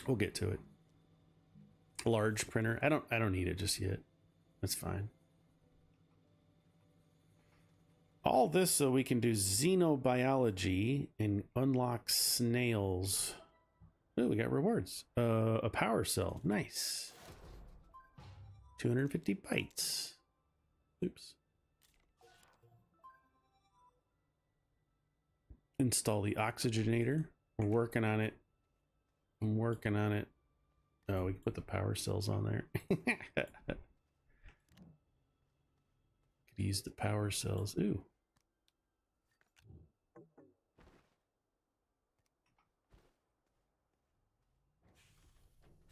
We'll get to it. Large printer. I don't need it just yet. That's fine. All this so we can do xenobiology and unlock snails. Oh, we got rewards. A power cell. Nice. 250 bytes. Oops. Install the oxygenator. We're working on it. I'm working on it. Oh, we can put the power cells on there. Could use the power cells. Ooh.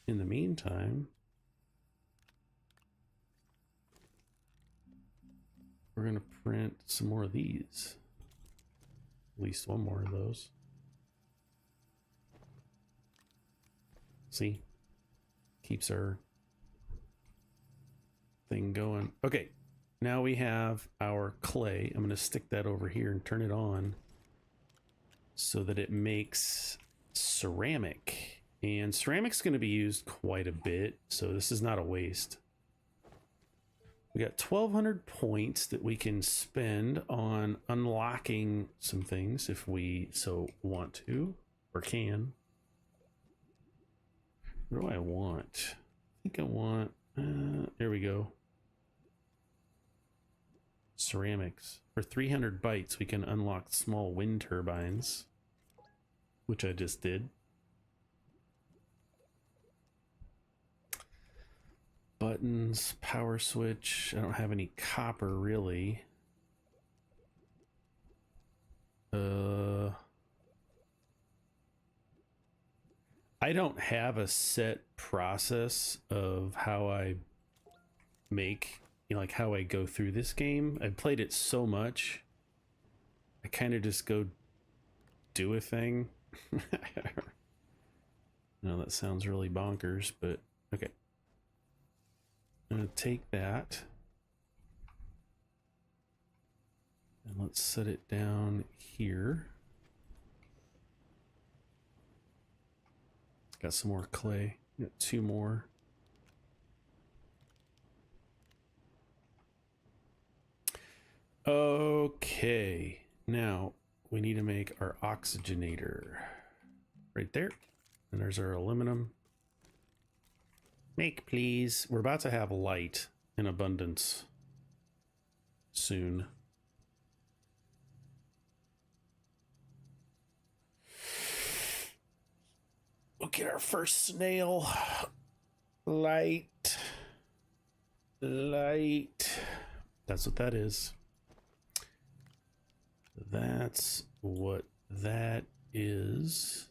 In the meantime, we're going to print some more of these. At least one more of those. See? Keeps our thing going. Okay. Now we have our clay. I'm going to stick that over here and turn it on so that it makes ceramic. And ceramic's going to be used quite a bit, so this is not a waste. We got 1,200 points that we can spend on unlocking some things if we so want to or can. What do I want? I think I want, there we go. Ceramics. For 300 bytes, we can unlock small wind turbines, which I just did. Buttons, power switch. I don't have any copper really. I don't have a set process of how I make, you know, like how I go through this game. I've played it so much. I kind of just go do a thing. No, that sounds really bonkers, but okay. I'm going to take that and let's set it down here. Got some more clay. Got 2 more. Okay, now we need to make our oxygenator right there. And there's our aluminum. Make, please. We're about to have light in abundance soon. We'll get our first snail. Light. Light. That's what that is. That's what that is.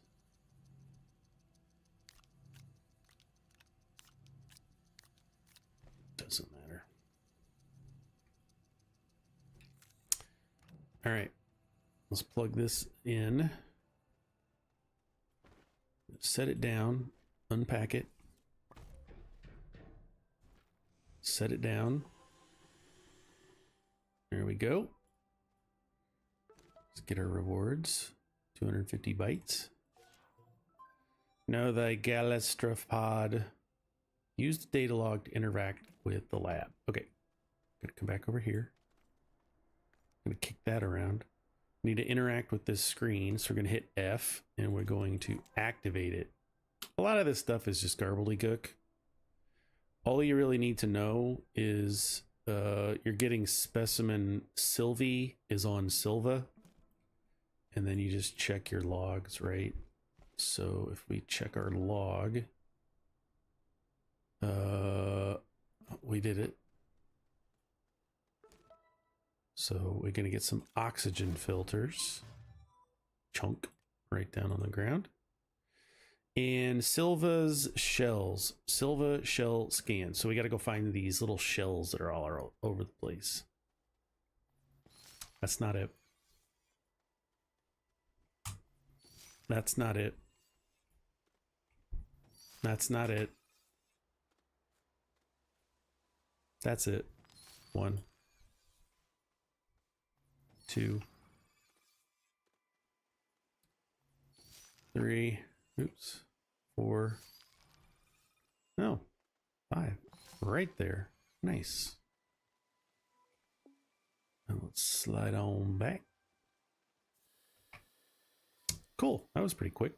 Doesn't matter. All right, let's plug this in. Set it down, unpack it. Set it down. There we go. Let's get our rewards. 250 bytes. Know thy galastropod. Use the data log to interact with the lab. Okay. Gonna come back over here. Gonna kick that around. Need to interact with this screen, so we're gonna hit F and we're going to activate it. A lot of this stuff is just gobbledygook. All you really need to know is you're getting specimen Sylvie is on Silva, and then you just check your logs, right? So if we check our log, we did it. So we're going to get some oxygen filters. Chunk right down on the ground. And Silva's shells. Silva shell scan. So we got to go find these little shells that are all over the place. That's not it. That's not it. That's not it. That's it. 1, 2, 3. Oops. 4. No. 5. Right there. Nice. And let's slide on back. Cool. That was pretty quick.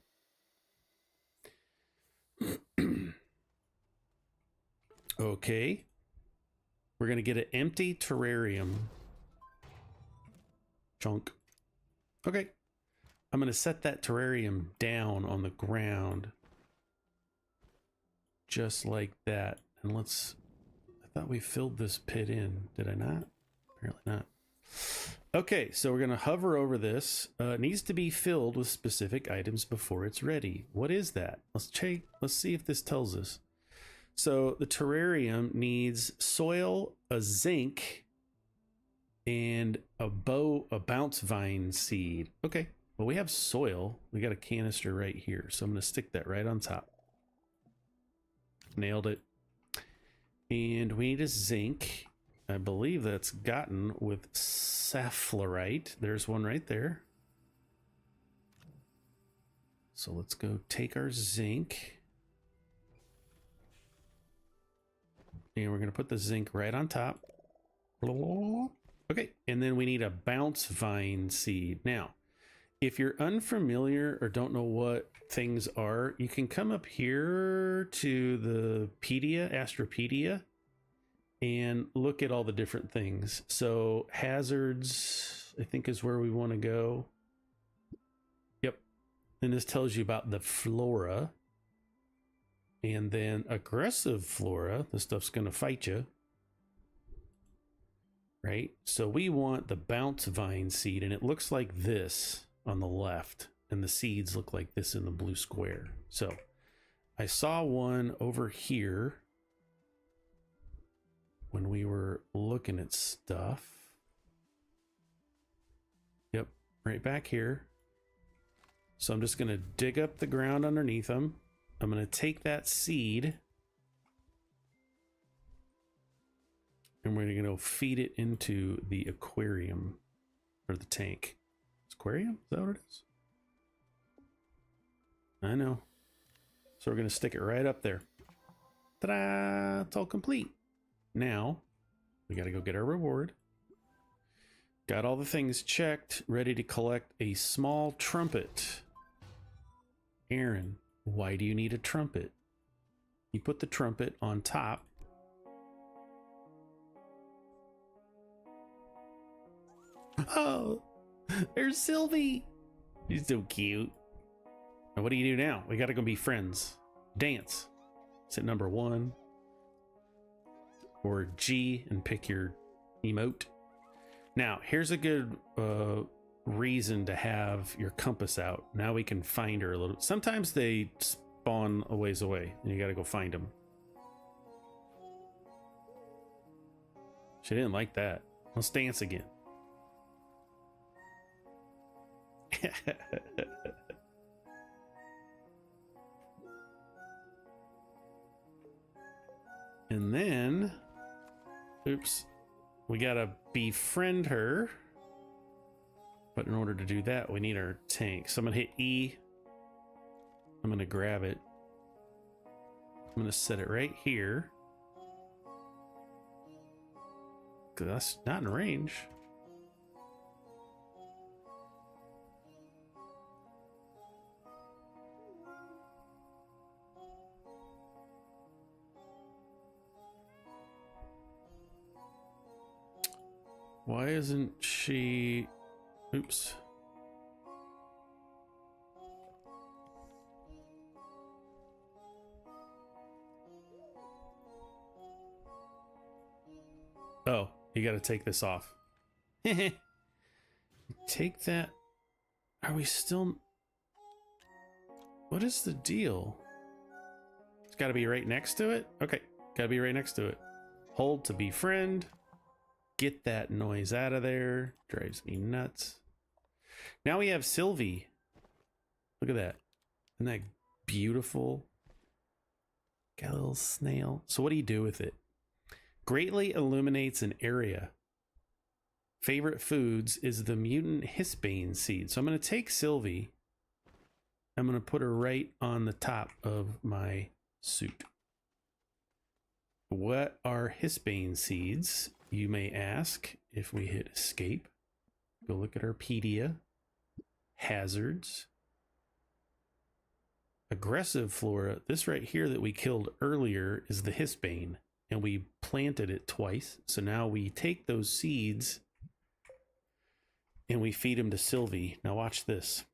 Okay. We're going to get an empty terrarium. Chunk. Okay. I'm going to set that terrarium down on the ground. Just like that. And let's... I thought we filled this pit in. Did I not? Apparently not. Okay, so we're going to hover over this. It needs to be filled with specific items before it's ready. What is that? Let's check. Let's see if this tells us. So the terrarium needs soil, a zinc, and a bounce vine seed. Okay, well, we have soil. We got a canister right here. So I'm going to stick that right on top. Nailed it. And we need a zinc. I believe that's gotten with sapphirite. There's one right there. So let's go take our zinc. And we're going to put the zinc right on top. Okay, and then we need a bounce vine seed. Now, if you're unfamiliar or don't know what things are, you can come up here to the Astropedia, and look at all the different things. So hazards, I think, is where we want to go. Yep. And this tells you about the flora. And then aggressive flora, the stuff's going to fight you. Right? So we want the bounce vine seed, and it looks like this on the left. And the seeds look like this in the blue square. So I saw one over here when we were looking at stuff. Yep, right back here. So I'm just going to dig up the ground underneath them. I'm going to take that seed and we're going to go feed it into the aquarium or the tank. Aquarium? Is that what it is? I know. So we're going to stick it right up there. Ta-da! It's all complete. Now, we got to go get our reward. Got all the things checked, ready to collect a small trumpet. Aaron, why do you need a trumpet? You put the trumpet on top. Oh, there's Sylvie. She's so cute. Now, what do you do now? We got to go be friends. Dance. Sit number 1. Or G and pick your emote. Now, here's a good reason to have your compass out. Now we can find her a little. Sometimes they spawn a ways away and you got to go find them. She didn't like that. Let's dance again. And then, oops, we gotta befriend her. But in order to do that, we need our tank. So I'm gonna hit E. I'm gonna grab it. I'm gonna set it right here. 'Cause that's not in range. Why isn't she... Oops. Oh, you got to take this off. Take that. Are we still... What is the deal? It's got to be right next to it? Okay, got to be right next to it. Hold to befriend. Get that noise out of there. Drives me nuts. Now we have Sylvie. Look at that. Isn't that beautiful? Got a little snail. So what do you do with it? Greatly illuminates an area. Favorite foods is the mutant hispane seed. So I'm going to take Sylvie. I'm going to put her right on the top of my suit. What are Hisbane seeds, you may ask? If we hit escape, go look at our pedia. Hazards. Aggressive flora. This right here that we killed earlier is the Hisbane, and we planted it twice. So now we take those seeds and we feed them to Sylvie. Now watch this.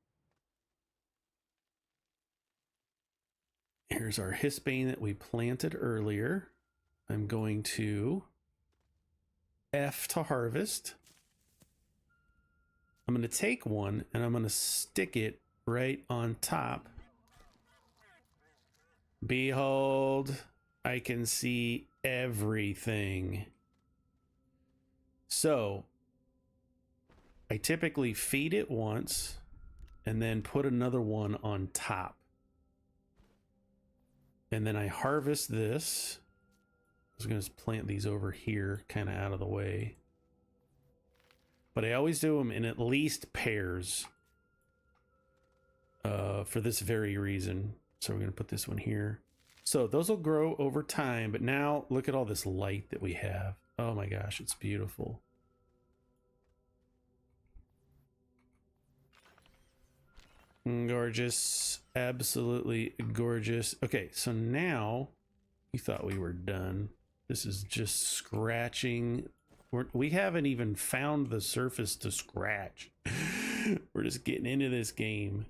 Here's our Hisbane that we planted earlier. I'm going to F to harvest. I'm going to take one and I'm going to stick it right on top. Behold, I can see everything. So I typically feed it once and then put another one on top. And then I harvest this. I was going to plant these over here, kind of out of the way. But I always do them in at least pairs for this very reason. So we're going to put this one here. So those will grow over time. But now look at all this light that we have. Oh my gosh, it's beautiful. Gorgeous. Absolutely gorgeous. Okay, so now you thought we were done. This is just scratching. We haven't even found the surface to scratch. We're just getting into this game.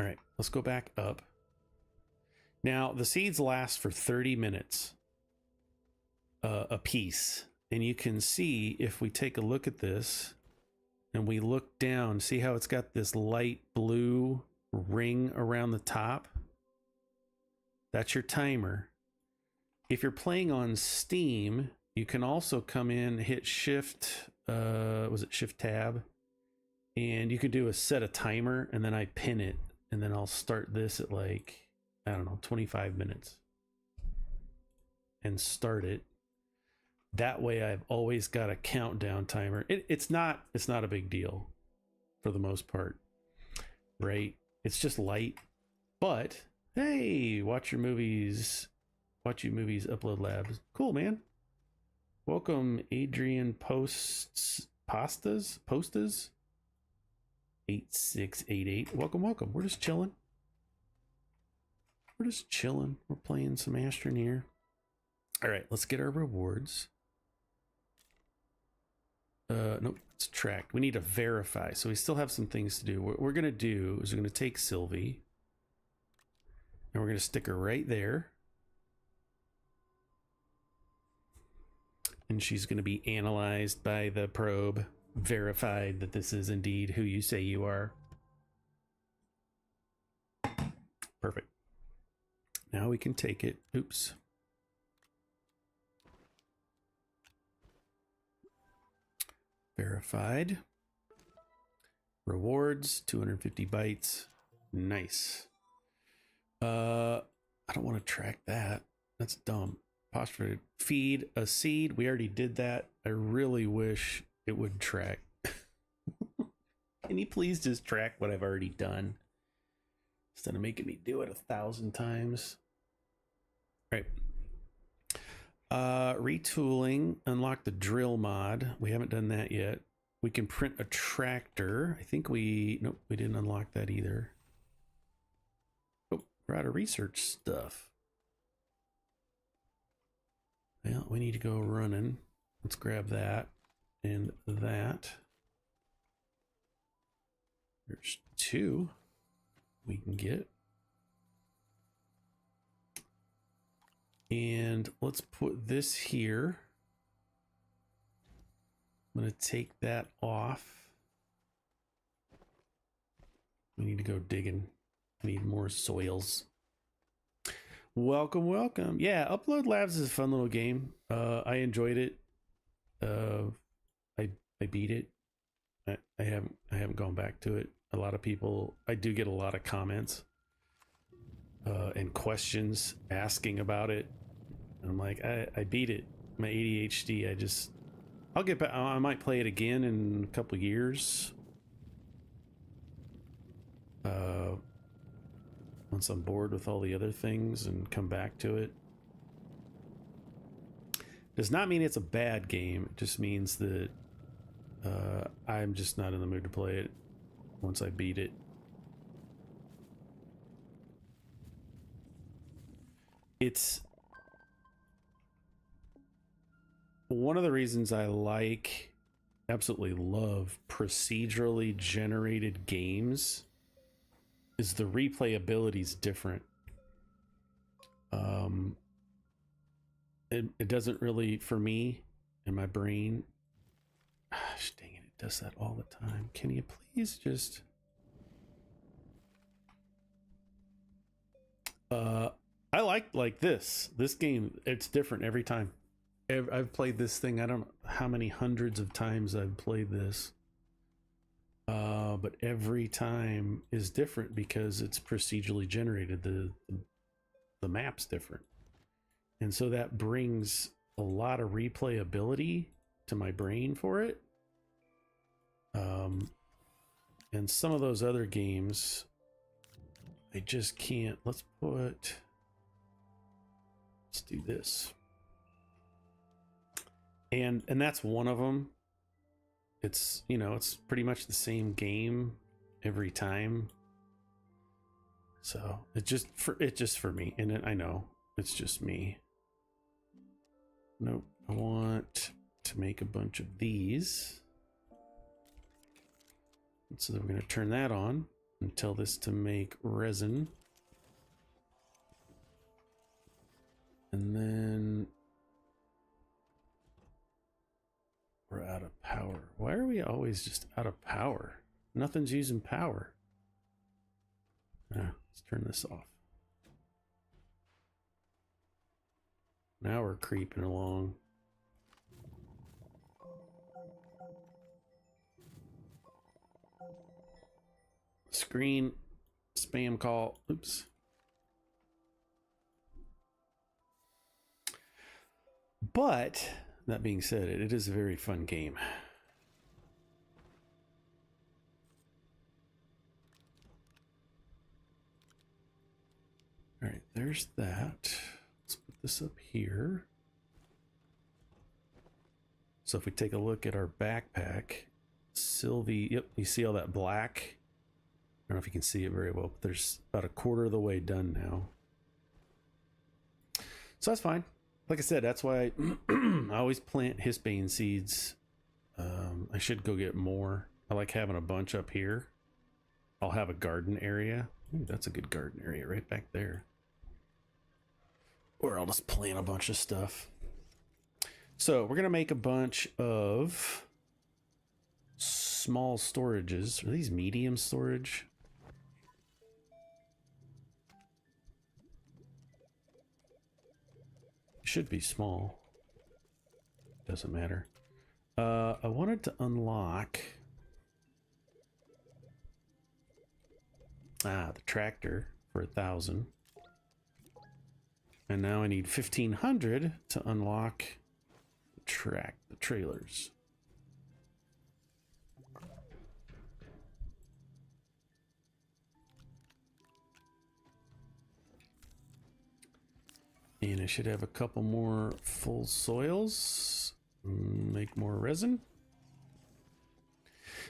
All right, let's go back up. Now, the seeds last for 30 minutes a piece. And you can see, if we take a look at this and we look down, see how it's got this light blue ring around the top? That's your timer. If you're playing on Steam, you can also come in, hit Shift, was it Shift Tab? And you can do a set a timer, and then I pin it, and then I'll start this at like, I don't know, 25 minutes. And start it. That way I've always got a countdown timer. It's not a big deal for the most part, right? It's just light, but hey, watch your movies, upload labs. Cool, man. Welcome, Adrian Postas 8688. Welcome. We're just chilling. We're playing some Astroneer. All right, let's get our rewards. Nope, it's tracked. We need to verify, so we still have some things to do. What we're gonna do is we're gonna take Sylvie and we're gonna stick her right there, and she's gonna be analyzed by the probe, verified that this is indeed who you say you are. Perfect. Now we can take it. Oops. Verified. Rewards, 250 bytes. Nice. I don't want to track that. That's dumb. Apostrophe. Feed a seed. We already did that. I really wish it would track. Can you please just track what I've already done instead of making me do it 1,000 times? All right. Retooling, unlock the drill mod. We haven't done that yet. We can print a tractor. I think nope, we didn't unlock that either. Oh, we're out of research stuff. Well, we need to go running. Let's grab that and that. There's 2 we can get. And let's put this here. I'm going to take that off. We need to go digging. We need more soils. Welcome. Yeah, Upload Labs is a fun little game. I enjoyed it. I beat it. I haven't gone back to it. A lot of people, I do get a lot of comments and questions asking about it. And I'm like, I beat it. My ADHD, I'll get back. I might play it again in a couple years. once I'm bored with all the other things and come back to it. Does not mean it's a bad game. It just means that I'm just not in the mood to play it once I beat it. It's one of the reasons I absolutely love procedurally generated games is the replayability is different. It doesn't really, for me, in my brain, gosh dang it, it does that all the time. Can you please just... I like this game. It's different every time. I've played this thing, I don't know how many hundreds of times I've played this. But every time is different because it's procedurally generated. The map's different. And so that brings a lot of replayability to my brain for it. And some of those other games, I just can't. Let's do this. And that's one of them. It's, you know, it's pretty much the same game every time. So it's just for me. And I know it's just me. Nope. I want to make a bunch of these. So then we're going to turn that on and tell this to make resin. And then we're out of power. Why are we always just out of power? Nothing's using power. Let's turn this off. Now we're creeping along. Screen spam call. Oops. But that being said, it is a very fun game. All right, there's that. Let's put this up here. So if we take a look at our backpack, Sylvie, yep, you see all that black? I don't know if you can see it very well, but there's about a quarter of the way done now. So that's fine. Like I said, that's why I always plant hispane seeds. I should go get more. I like having a bunch up here. I'll have a garden area. Ooh, that's a good garden area right back there. Or I'll just plant a bunch of stuff. So we're going to make a bunch of small storages. Are these medium storage? Should be small. Doesn't matter. I wanted to unlock the tractor for 1,000. And now I need 1,500 to unlock the trailers. And I should have a couple more full soils. Make more resin.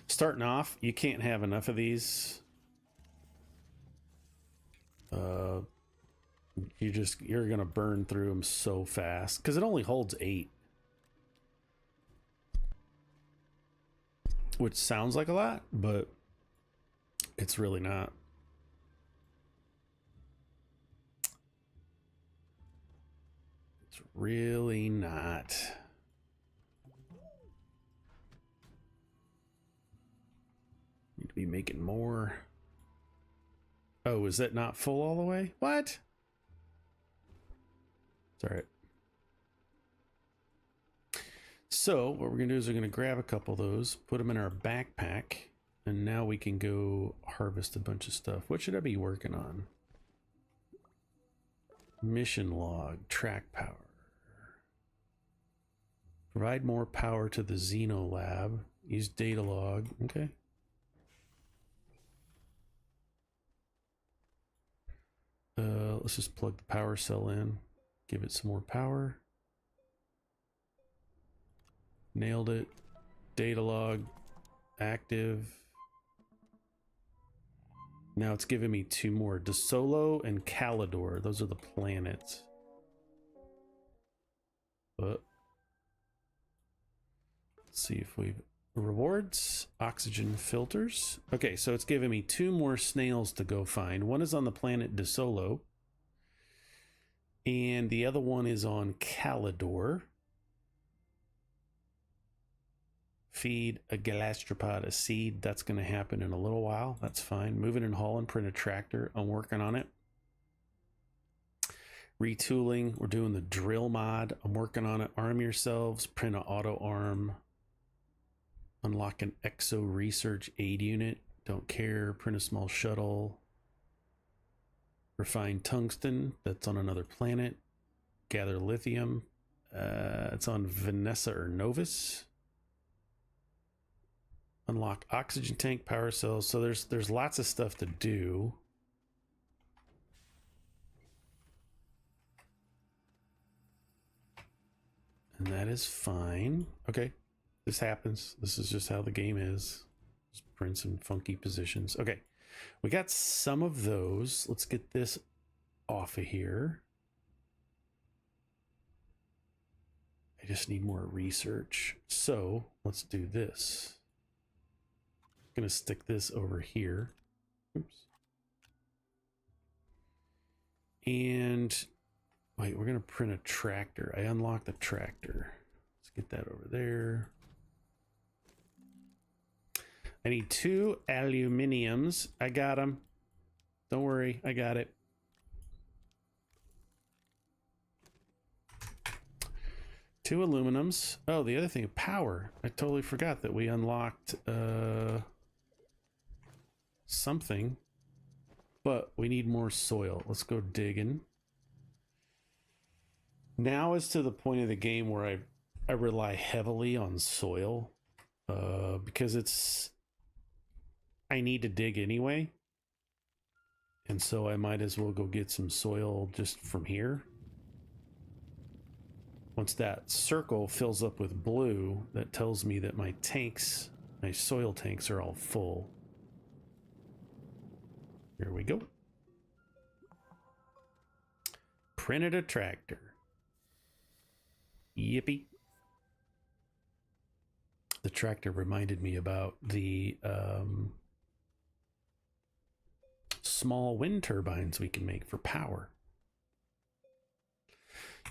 Starting off, you can't have enough of these. You're gonna burn through them so fast because it only holds 8, which sounds like a lot, but it's really not. It's really not. Need to be making more. Oh, is that not full all the way? What? It's all right. So what we're gonna do is we're gonna grab a couple of those, put them in our backpack, and now we can go harvest a bunch of stuff. What should I be working on? Mission log, track power. Provide more power to the Xeno lab. Use data log. Okay. Let's just plug the power cell in, give it some more power. Nailed it. Data log active. Now it's giving me 2 more, DeSolo and Calidor. Those are the planets. But let's see if we rewards, oxygen filters. Okay, so it's giving me 2 more snails to go find. One is on the planet DeSolo, and the other one is on Calidor. Feed a gastropod a seed. That's going to happen in a little while. That's fine. Moving and hauling, print a tractor. I'm working on it. Retooling. We're doing the drill mod. I'm working on it. Arm yourselves. Print an auto arm. Unlock an exo research aid unit. Don't care. Print a small shuttle. Refine tungsten. That's on another planet. Gather lithium. It's on Vanessa or Novus. Unlock oxygen tank, power cells. So there's lots of stuff to do. And that is fine. Okay, this happens. This is just how the game is. Just prints in funky positions. Okay, we got some of those. Let's get this off of here. I just need more research. So let's do this. Gonna stick this over here. Oops. And wait, we're gonna print a tractor. I unlocked the tractor. Let's get that over there. I need 2 aluminiums. I got them. Don't worry, I got it. Two aluminums. Oh, the other thing, power. I totally forgot that we unlocked something, but we need more soil. Let's go digging. Now is to the point of the game where I rely heavily on soil because I need to dig anyway, and so I might as well go get some soil just from here. Once that circle fills up with blue, that tells me that my tanks, my soil tanks, are all full. Here we go. Printed a tractor. Yippee. The tractor reminded me about the small wind turbines we can make for power.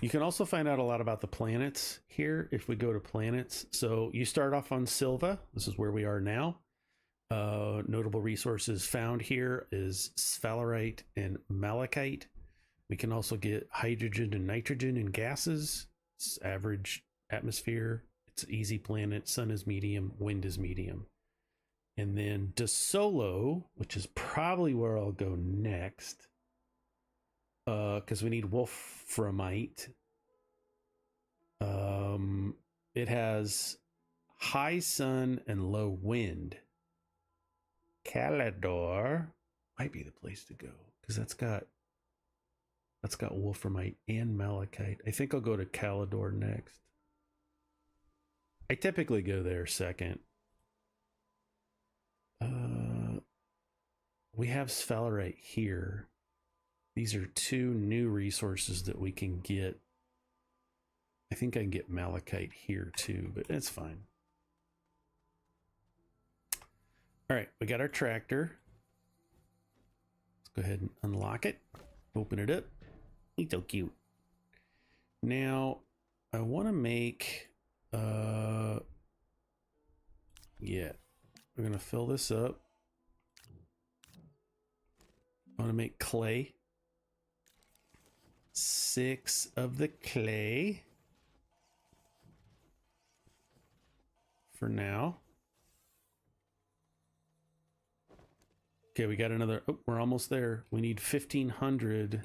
You can also find out a lot about the planets here if we go to planets. So you start off on Silva. This is where we are now. Notable resources found here is sphalerite and malachite. We can also get hydrogen and nitrogen in gases. It's average atmosphere. It's easy planet. Sun is medium. Wind is medium. And then DeSolo, which is probably where I'll go next. Because we need wolframite. It has high sun and low wind. Calidor might be the place to go because that's got wolframite and malachite. I think I'll go to Calidor next. I typically go there second. We have sphalerite here. These are 2 new resources that we can get. I think I can get malachite here too, but it's fine. All right, we got our tractor. Let's go ahead and unlock it. Open it up. It's so cute. Now, I want to make... yeah. We're going to fill this up. I want to make clay. 6 of the clay. For now. Okay, we got another. Oh, we're almost there. We need 1,500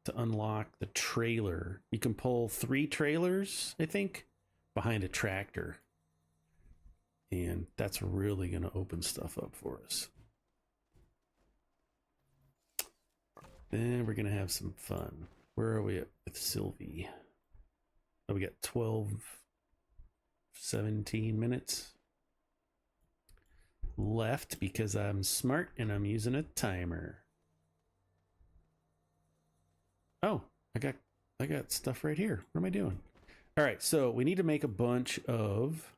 to unlock the trailer. You can pull 3 trailers, I think, behind a tractor. And that's really going to open stuff up for us. Then we're gonna have some fun. Where are we at with Sylvie? Oh, we got 12, 17 minutes left because I'm smart and I'm using a timer. Oh, I got stuff right here. What am I doing? All right, so we need to make a bunch of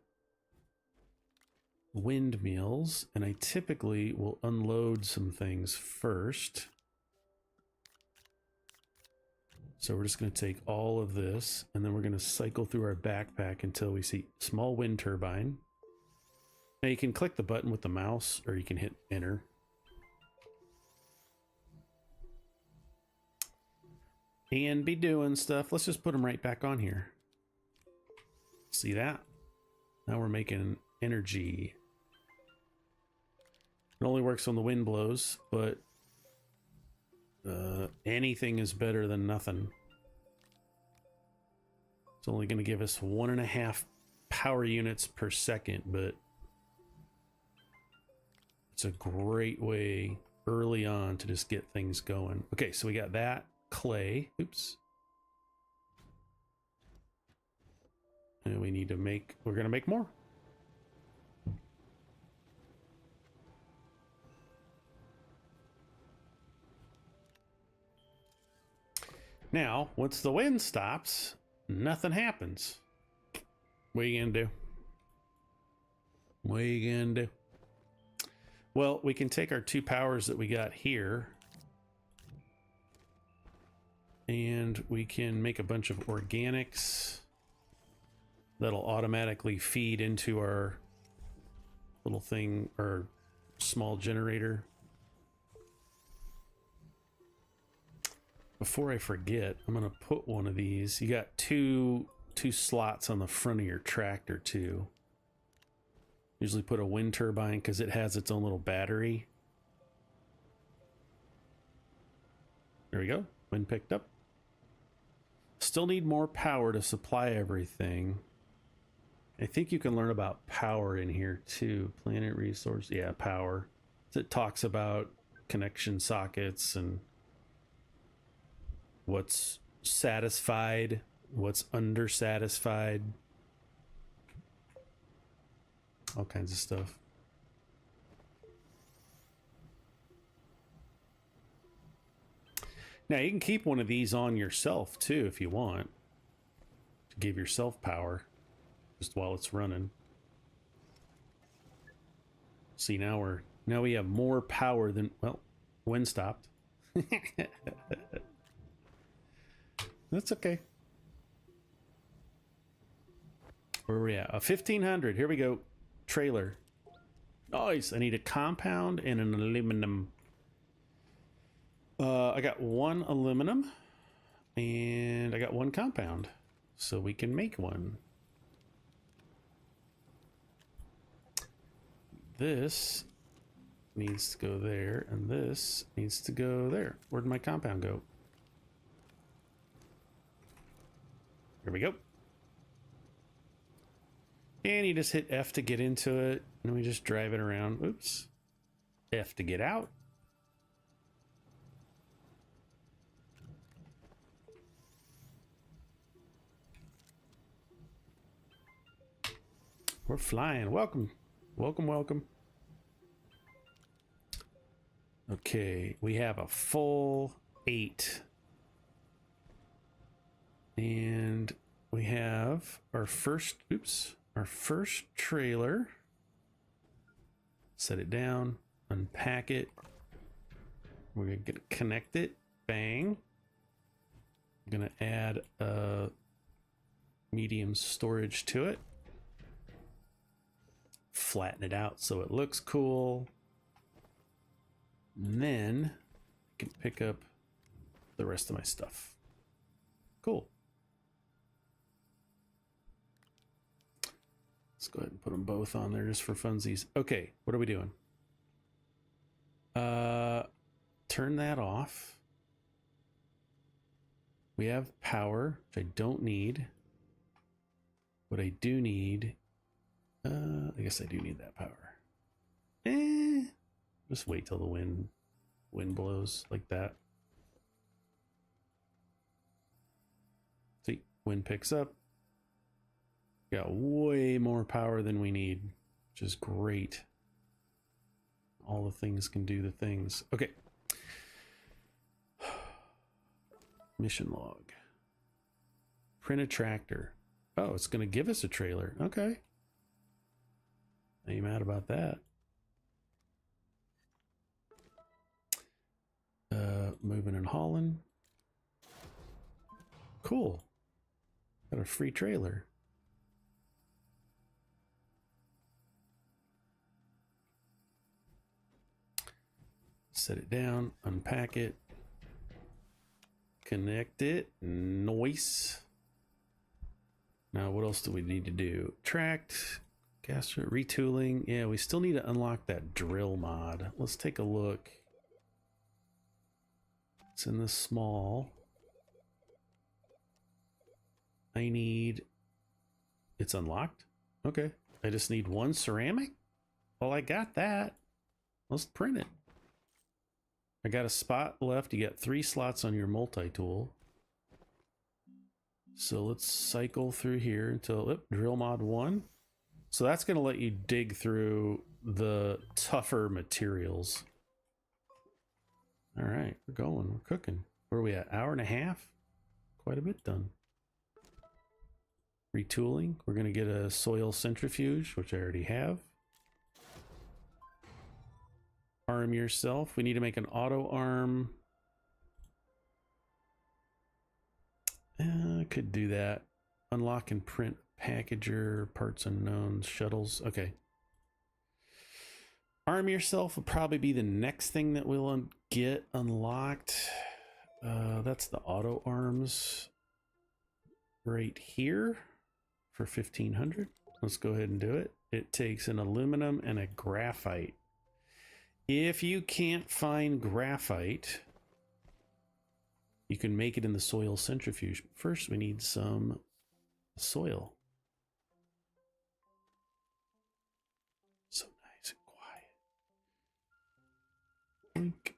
windmills, and I typically will unload some things first. So we're just going to take all of this, and then we're going to cycle through our backpack until we see small wind turbine. Now you can click the button with the mouse, or you can hit enter. And be doing stuff. Let's just put them right back on here. See that? Now we're making energy. It only works when the wind blows, but anything is better than nothing. It's only going to give us 1.5 power units per second, but it's a great way early on to just get things going. Okay, so we got that clay. Oops. And we need to make, we're going to make more. Now, once the wind stops, nothing happens. What are you going to do? What are you going to do? Well, we can take our 2 powers that we got here, and we can make a bunch of organics that'll automatically feed into our little thing, or small generator. Before I forget, I'm going to put one of these. You got two slots on the front of your tractor too. Usually put a wind turbine because it has its own little battery. There we go. Wind picked up. Still need more power to supply everything. I think you can learn about power in here too. Planet resource. Yeah, power. It talks about connection sockets and what's satisfied, what's undersatisfied. All kinds of stuff. Now you can keep one of these on yourself too if you want, to give yourself power just while it's running. See, now we have more power than, well, wind stopped. That's okay. Where are we at? 1500. Here we go. Trailer. Nice. I need a compound and an aluminum. I got 1 aluminum and I got 1 compound, so we can make one. This needs to go there, and this needs to go there. Where'd my compound go? Here we go. And you just hit F to get into it, and we just drive it around. Oops. F to get out. We're flying. Welcome. Welcome, welcome. Okay, we have a full 8. And we have our first, our first trailer. Set it down, unpack it. We're gonna connect it. Bang. I'm gonna add a medium storage to it. Flatten it out so it looks cool. And then I can pick up the rest of my stuff. Cool. Let's go ahead and put them both on there just for funsies. Okay, what are we doing? Turn that off. We have power, which I don't need. What I do need, I guess I do need that power. Just wait till the wind blows like that. Wind picks up. Got way more power than we need, which is great. All the things can do the things. Okay. Mission log. Print a tractor. Oh, it's going to give us a trailer. Okay. Ain't mad about that. Moving and hauling. Cool. Got a free trailer. Set it down, unpack it, connect it. Nice. Now, what else do we need to do? Tracked, gas retooling. Yeah, we still need to unlock that drill mod. Let's take a look. It's in the small. I need. It's unlocked. Okay. I just need one ceramic. Well, I got that. Let's print it. I got a spot left. You got 3 slots on your multi-tool. So let's cycle through here until drill mod 1. So that's going to let you dig through the tougher materials. All right, we're going. We're cooking. Where are we at? Hour and a half? Quite a bit done. Retooling. We're going to get a soil centrifuge, which I already have. Arm yourself. We need to make an auto arm. Could do that. Unlock and print packager, parts unknown, shuttles. Okay. Arm yourself will probably be the next thing that we'll get unlocked. That's the auto arms right here for 1500. Let's go ahead and do it. It takes an aluminum and a graphite. If you can't find graphite, you can make it in the soil centrifuge. First, we need some soil. So nice and quiet. Blink.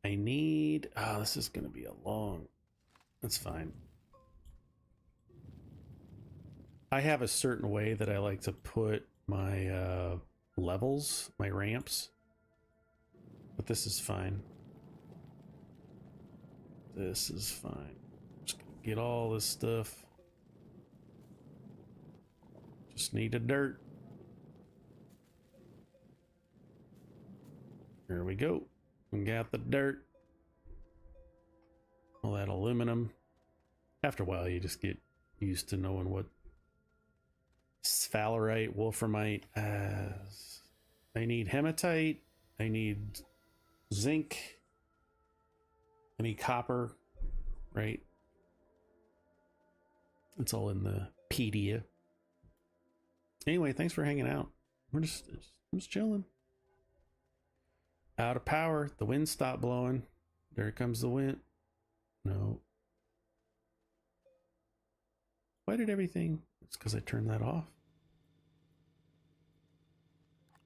I need, this is going to be a long, that's fine. I have a certain way that I like to put my levels, my ramps, but this is fine. This is fine. Just gonna get all this stuff. Just need the dirt. There we go. We got the dirt. All that aluminum. After a while, you just get used to knowing what sphalerite, wolframite. I need hematite. I need zinc. I need copper, right? It's all in the pedia. Anyway, thanks for hanging out. I'm just chilling. Out of power. The wind stopped blowing. There comes the wind. No. Why did everything? It's because I turned that off.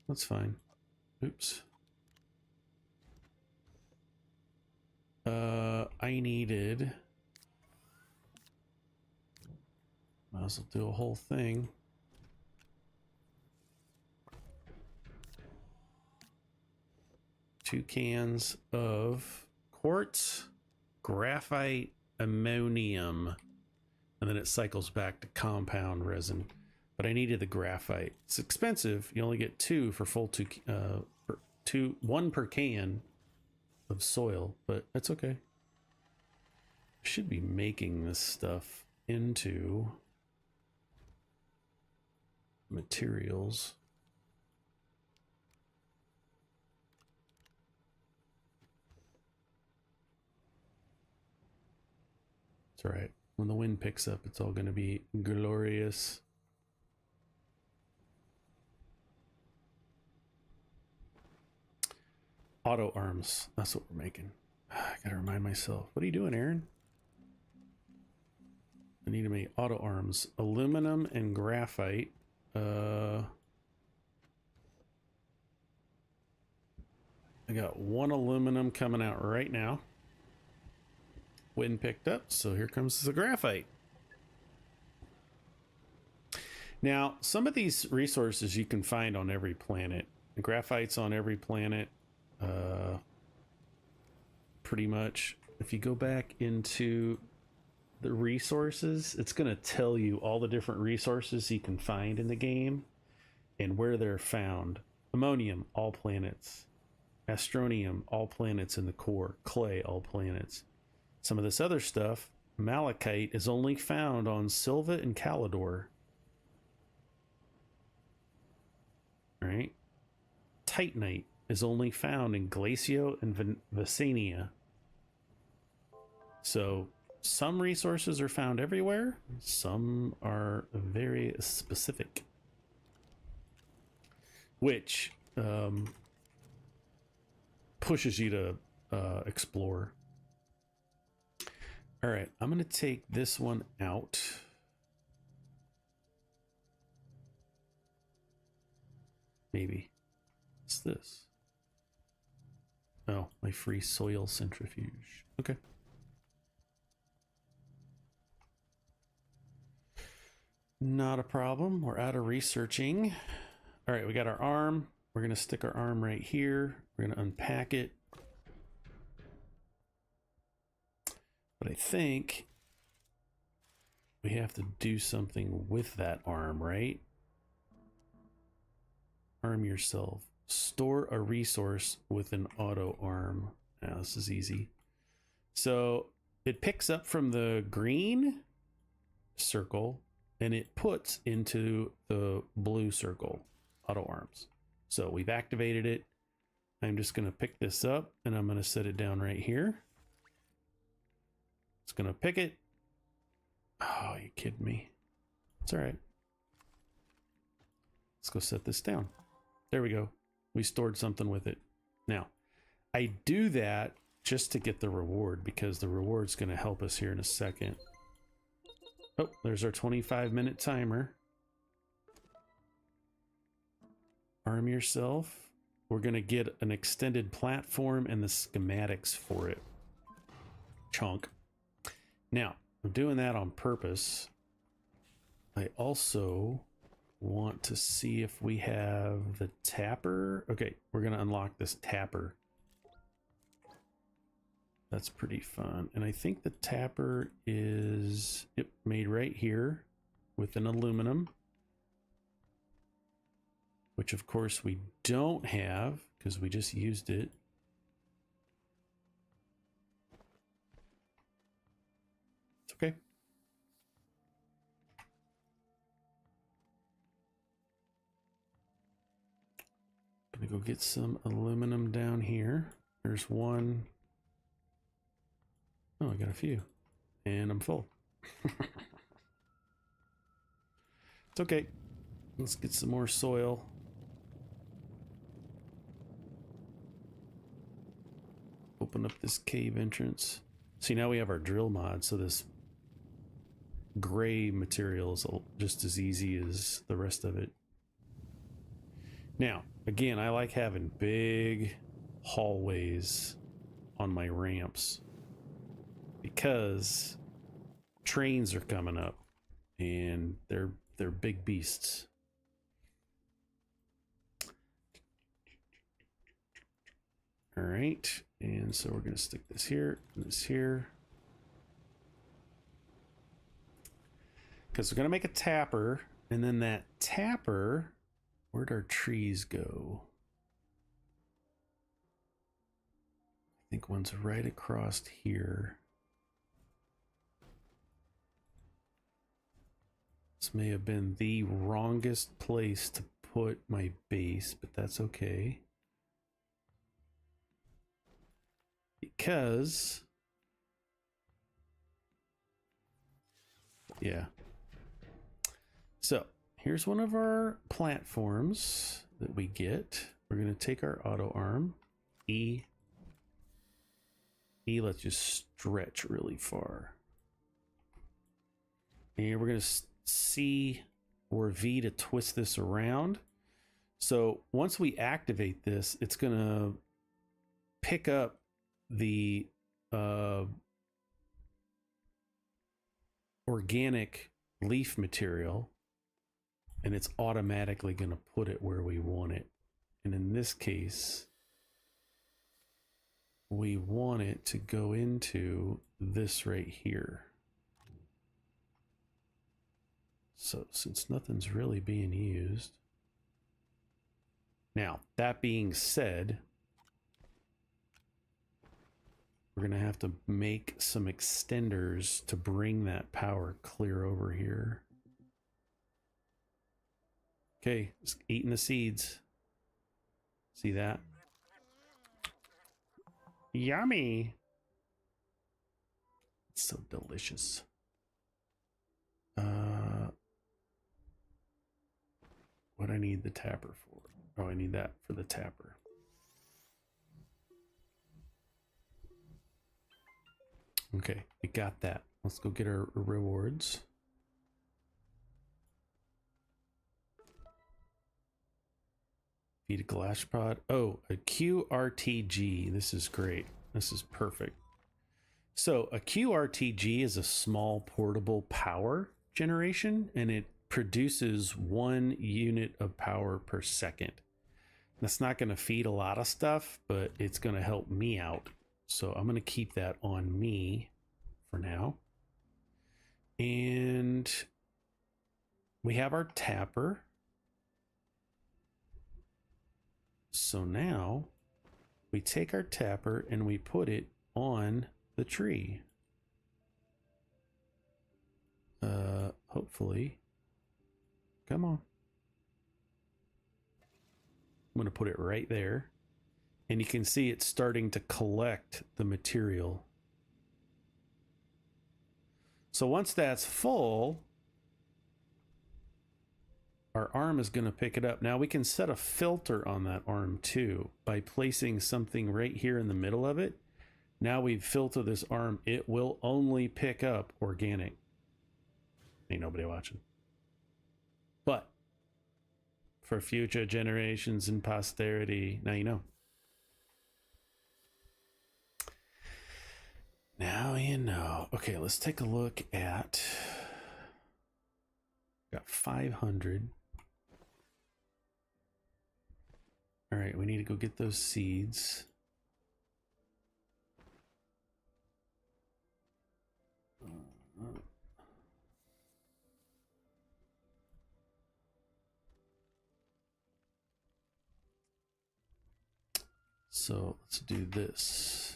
That's fine. Oops. I needed. Might as well do a whole thing. Two cans of quartz, graphite, ammonium, and then it cycles back to compound resin. But I needed the graphite. It's expensive. You only get 2 for full 1 per can of soil, but that's okay. I should be making this stuff into materials. It's all right. When the wind picks up, it's all going to be glorious. Auto arms. That's what we're making. I gotta remind myself. What are you doing, Aaron? I need to make auto arms. Aluminum and graphite. I got 1 aluminum coming out right now. Wind picked up, so here comes the graphite. Now, some of these resources you can find on every planet. The graphite's on every planet, pretty much. If you go back into the resources, it's going to tell you all the different resources you can find in the game and where they're found. Ammonium, all planets. Astronium, all planets in the core. Clay, all planets. Some of this other stuff, malachite, is only found on Silva and Calidor. Right? Titanite is only found in Glacio and Visania. So some resources are found everywhere. Some are very specific, which pushes you to explore. All right, I'm going to take this one out. Maybe. What's this? Oh, my free soil centrifuge. Okay. Not a problem. We're out of researching. All right, we got our arm. We're going to stick our arm right here. We're going to unpack it. But I think we have to do something with that arm, right? Arm yourself. Store a resource with an auto arm. Now, this is easy. So it picks up from the green circle and it puts into the blue circle, auto arms. So we've activated it. I'm just going to pick this up and I'm going to set it down right here. It's going to pick it. Oh, you kidding me? It's all right. Let's go set this down. There we go. We stored something with it. Now, I do that just to get the reward because the reward's going to help us here in a second. Oh, there's our 25-minute timer. Arm yourself. We're going to get an extended platform and the schematics for it. Chunk. Now, I'm doing that on purpose. I also want to see if we have the tapper. Okay, we're going to unlock this tapper. That's pretty fun. And I think the tapper is made right here with an aluminum, which of course we don't have because we just used it. It's okay. Gonna go get some aluminum down here. There's one. Oh, I got a few. And I'm full. It's okay. Let's get some more soil. Open up this cave entrance. See, now we have our drill mod, so this gray material is just as easy as the rest of it. Now, again, I like having big hallways on my ramps because trains are coming up and they're big beasts. All right, and so we're going to stick this here and this here because we're going to make a tapper, and then that tapper, where'd our trees go? I think one's right across here. This may have been the wrongest place to put my base, but that's okay. Because, yeah. So here's one of our platforms that we get. We're going to take our auto arm, E. Let's just stretch really far. And we're going to C or V to twist this around. So once we activate this, it's going to pick up the organic leaf material, and it's automatically going to put it where we want it. And in this case, we want it to go into this right here. So since nothing's really being used. Now, that being said, we're going to have to make some extenders to bring that power clear over here. Okay, it's eating the seeds. See that? Yummy. It's so delicious. What I need the tapper for? Oh, I need that for the tapper. Okay, we got that. Let's go get our rewards. Feed a glass pod. Oh, a QRTG. This is great. This is perfect. So a QRTG is a small portable power generation, and it produces 1 unit of power per second. That's not going to feed a lot of stuff, but it's going to help me out. So I'm going to keep that on me for now. And we have our tapper. So now we take our tapper and we put it on the tree. Hopefully. Come on. I'm going to put it right there. And you can see it's starting to collect the material. So once that's full, our arm is going to pick it up. Now we can set a filter on that arm too by placing something right here in the middle of it. Now we filter this arm. It will only pick up organic. Ain't nobody watching. But for future generations and posterity, now you know. Now you know. Okay, let's take a look at... Got 500. All right, we need to go get those seeds. So let's do this.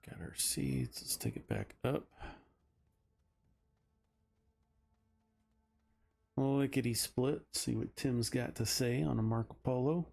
Got our seeds. Let's take it back up. Lickety split. See what Tim's got to say on a Marco Polo.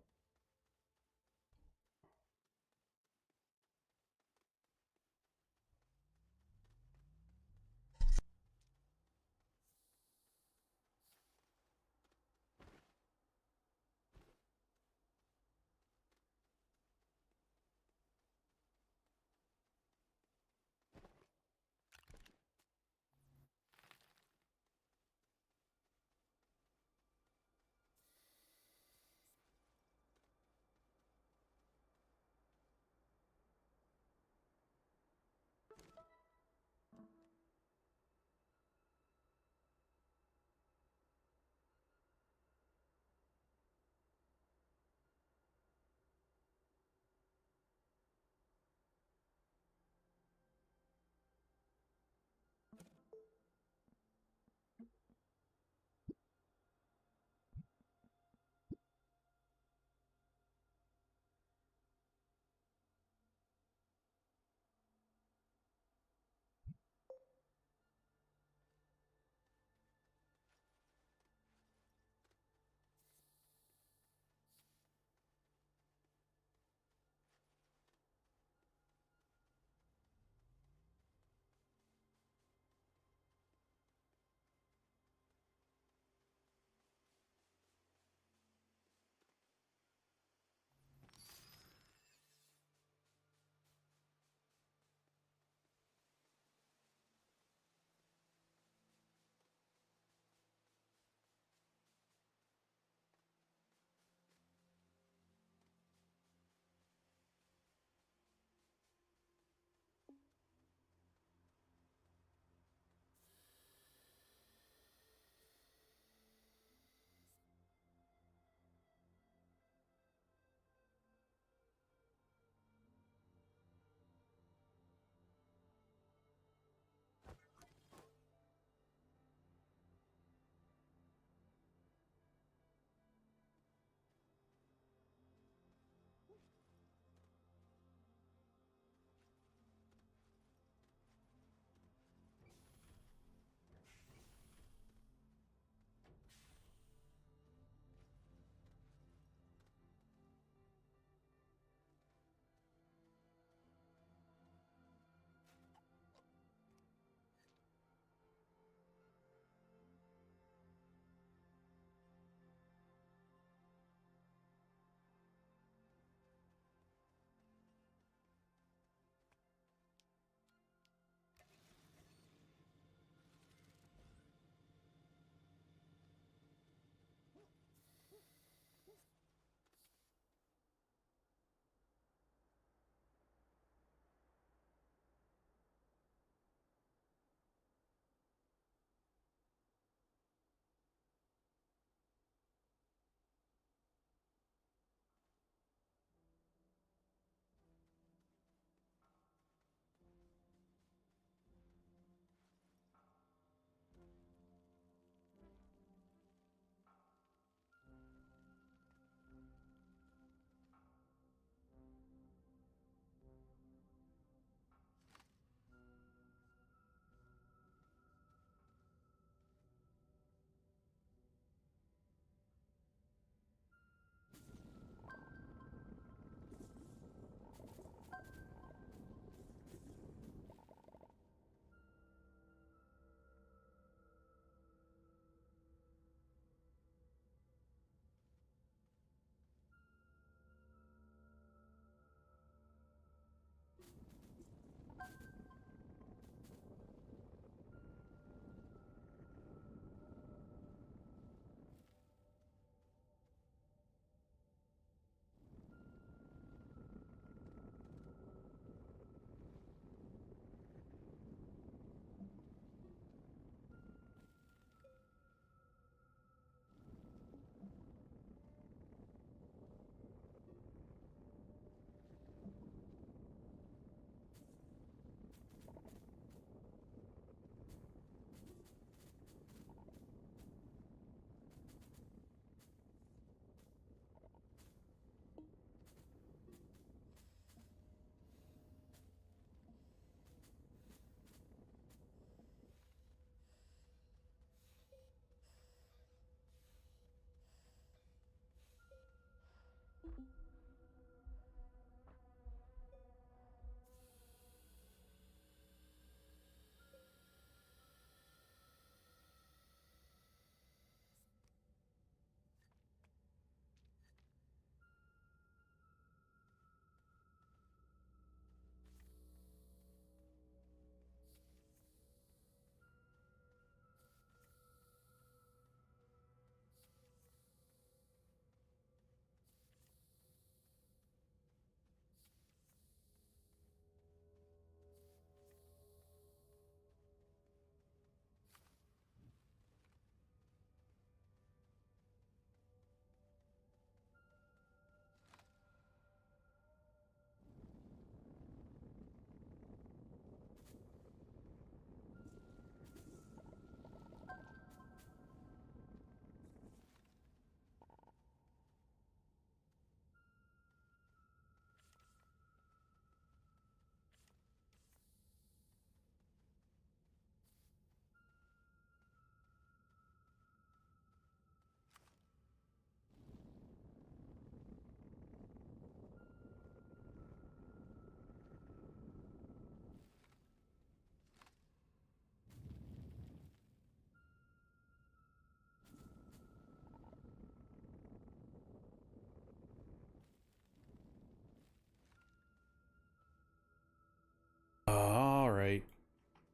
All right.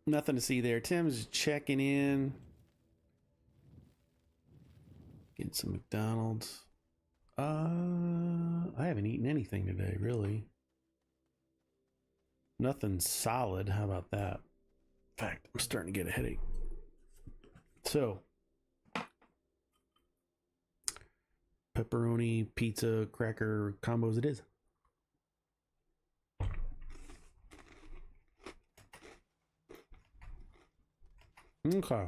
Nothing to see there. Tim's checking in. Getting some McDonald's. I haven't eaten anything today, really. Nothing solid. How about that? In fact, I'm starting to get a headache. So, pepperoni, pizza, cracker combos it is. Okay.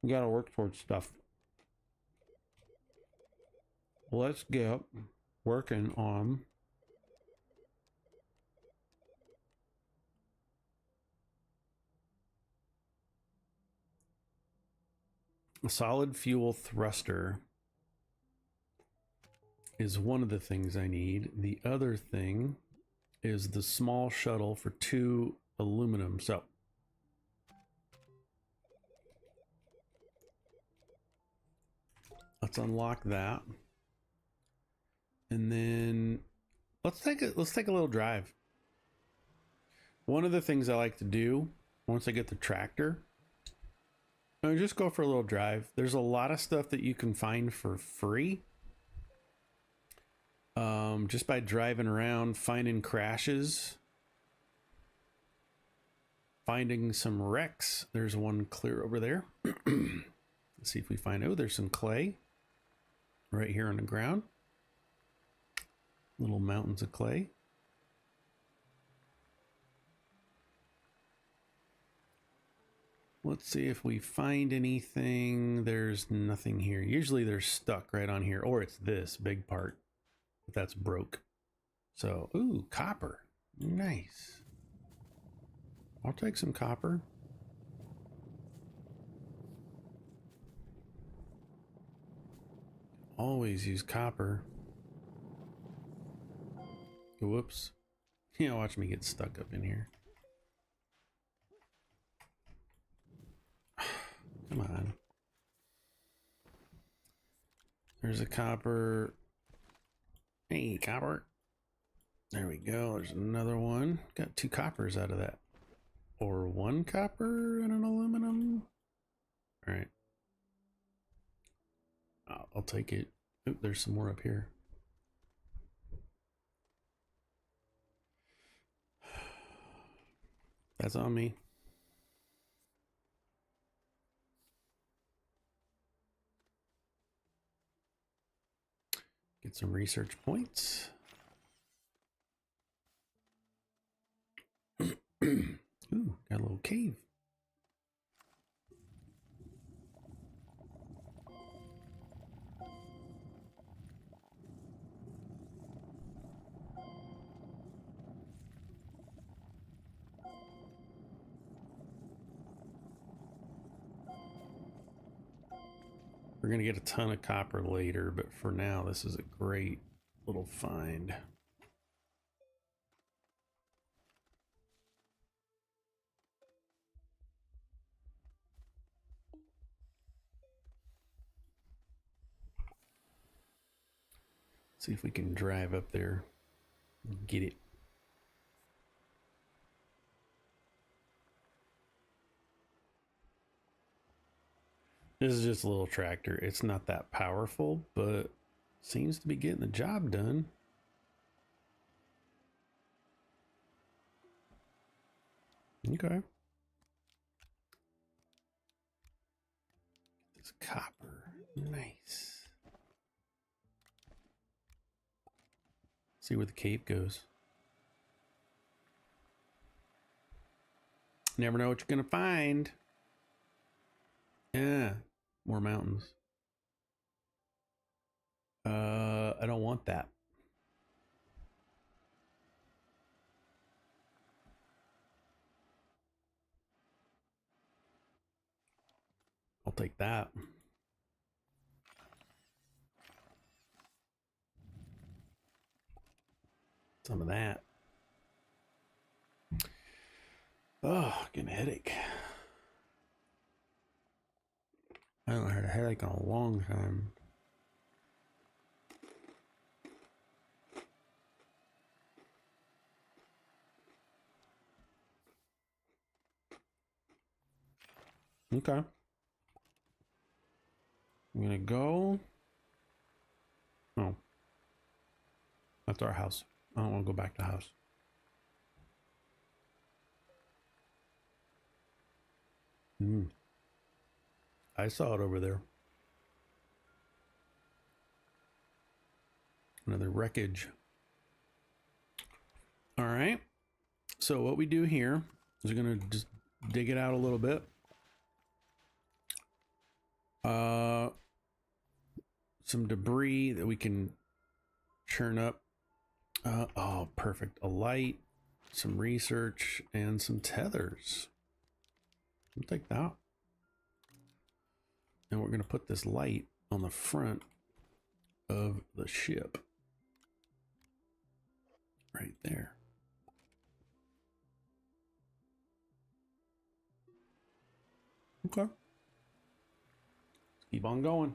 We gotta work towards stuff. Let's get working on a solid fuel thruster is one of the things I need. The other thing is the small shuttle for 2 aluminum. So let's unlock that. And then let's take a little drive. One of the things I like to do once I get the tractor, I just go for a little drive. There's a lot of stuff that you can find for free. Just by driving around, finding crashes, finding some wrecks. There's one clear over there. Let's see if we find, oh, there's some clay right here on the ground. Little mountains of clay. Let's see if we find anything. There's nothing here. Usually they're stuck right on here, or it's this big part, but that's broke. So, ooh, copper. Nice. I'll take some copper. Always use copper. Whoops. Yeah, watch me get stuck up in here. Come on. There's a copper. Hey, copper. There we go. There's another one. Got 2 coppers out of that. Or 1 copper and an aluminum. All right. I'll take it. Oop, there's some more up here. That's on me. Get some research points. Ooh, got a little cave. We're gonna get a ton of copper later, but for now, this is a great little find. See if we can drive up there and get it. This is just a little tractor. It's not that powerful, but seems to be getting the job done. Okay. This copper. Nice. See where the cave goes. Never know what you're gonna find. Yeah, more mountains. I don't want that. I'll take that. Some of that. Oh, getting a headache. I haven't had a headache in a long time. Okay. I'm gonna go. Oh. That's our house. I don't want to go back to the house. I saw it over there. Another wreckage. All right. So what we do here is we're going to just dig it out a little bit. Some debris that we can churn up. Oh, perfect. A light, some research, and some tethers. I'll take that. And we're going to put this light on the front of the ship. Right there. Okay. Let's keep on going.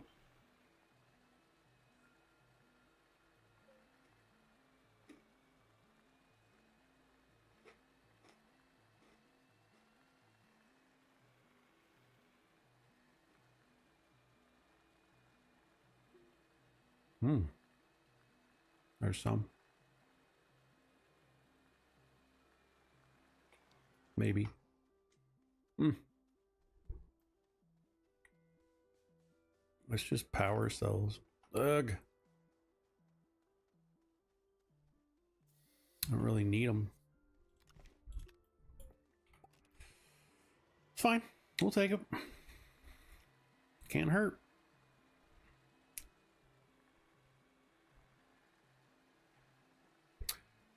There's some. Maybe. It's just power cells. Ugh. I don't really need them. It's fine. We'll take it. Can't hurt.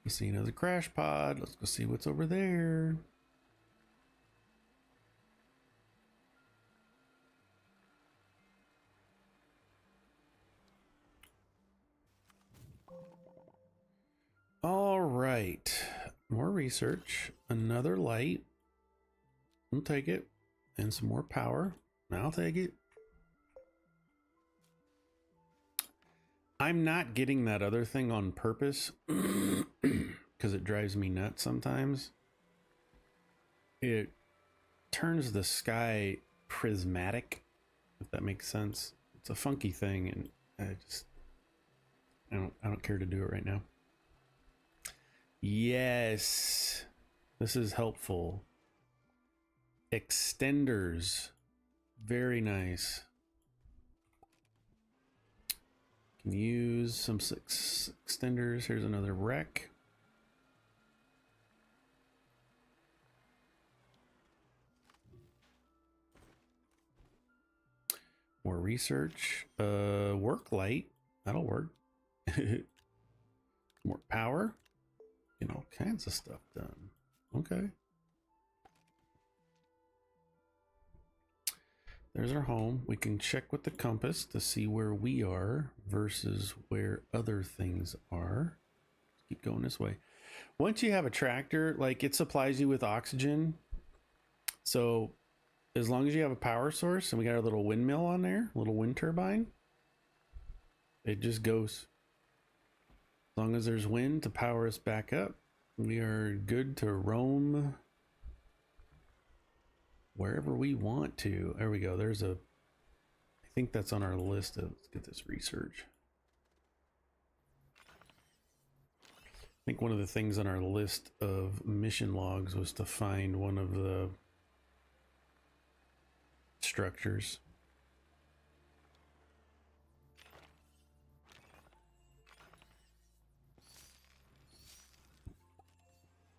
I see another crash pod. Let's go see what's over there. All right. More research. Another light. I'll take it. And some more power. I'll take it. I'm not getting that other thing on purpose because it drives me nuts sometimes. It turns the sky prismatic, if that makes sense. It's a funky thing, and I don't care to do it right now. Yes, this is helpful. Extenders, very nice. Can use some extenders. Here's another wreck. More research. Work light. That'll work. More power. Get all kinds of stuff done. Okay. there's our home. We can check with the compass to see where we are versus where other things are. Keep going this way. Once you have a tractor, like, it supplies you with oxygen. So as long as you have a power source, and we got our little windmill on there, little wind turbine, it just goes. As long as there's wind to power us back up, we are good to roam wherever we want to. There we go. There's a, I think that's on our list of, let's get this research. I think one of the things on our list of mission logs was to find one of the structures.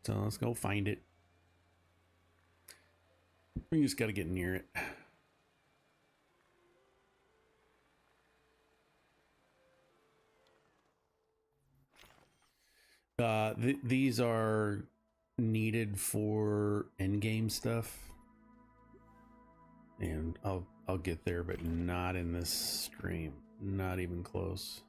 So let's go find it. We just got to get near it. These are needed for endgame stuff, and I'll get there, but not in this stream. Not even close.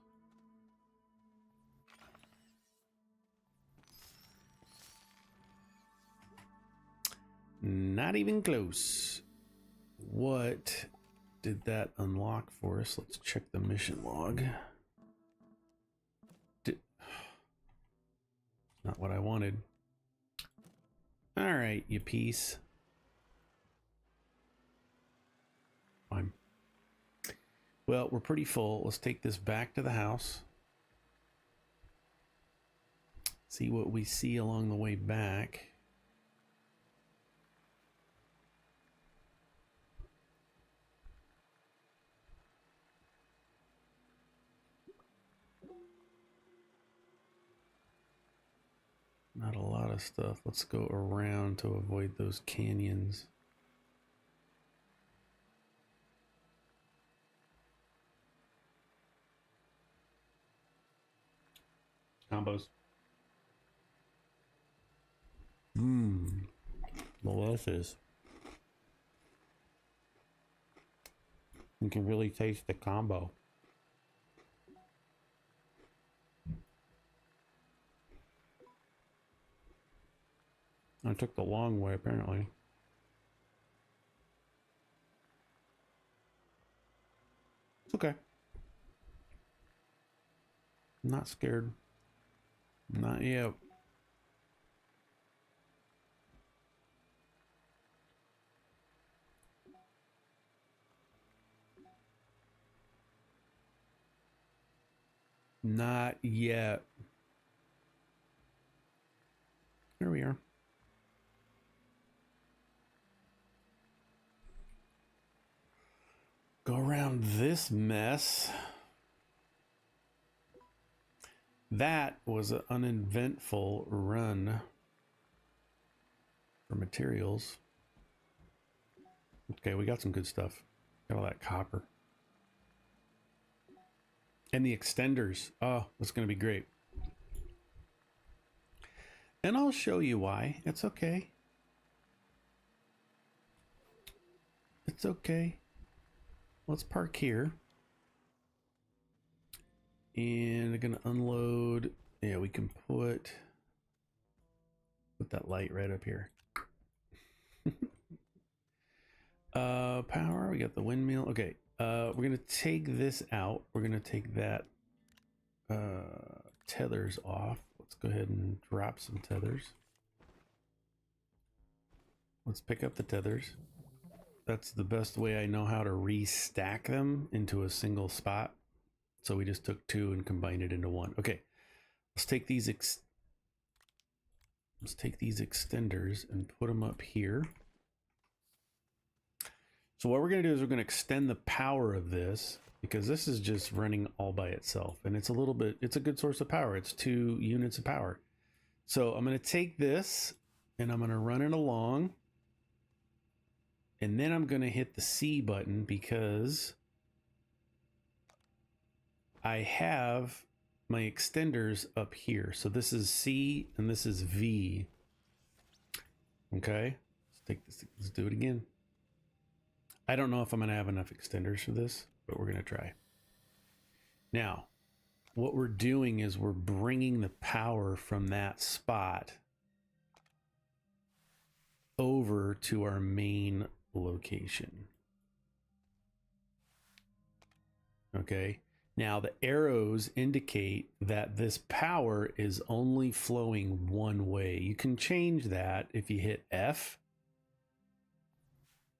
Not even close. What did that unlock for us? Let's check the mission log. Not what I wanted. All right, you piece. Fine. Well, we're pretty full. Let's take this back to the house. See what we see along the way back. Not a lot of stuff. Let's go around to avoid those canyons. Combos. Delicious. You can really taste the combo. I took the long way, apparently. It's okay. I'm not scared. Not yet. Not yet. Here we are. Go around this mess. That was an uneventful run for materials. Okay, we got some good stuff. Got all that copper. And the extenders. Oh, that's going to be great. And I'll show you why. It's okay. It's okay. Let's park here. And I'm gonna unload. Yeah, we can put that light right up here. Power, we got the windmill. Okay, we're gonna take this out. We're gonna take that tethers off. Let's go ahead and drop some tethers. Let's pick up the tethers. That's the best way I know how to restack them into a single spot. So we just took two and combined it into one. Okay, let's take these extenders and put them up here. So what we're going to do is we're going to extend the power of this, because this is just running all by itself, and it's a good source of power. It's 2 units of power. So I'm going to take this and I'm going to run it along, and then I'm going to hit the C button because I have my extenders up here. So this is C and this is V. Okay, let's take this. Let's do it again. I don't know if I'm going to have enough extenders for this, but we're going to try. Now, what we're doing is we're bringing the power from that spot over to our main location. Okay. Now the arrows indicate that this power is only flowing one way. You can change that if you hit F.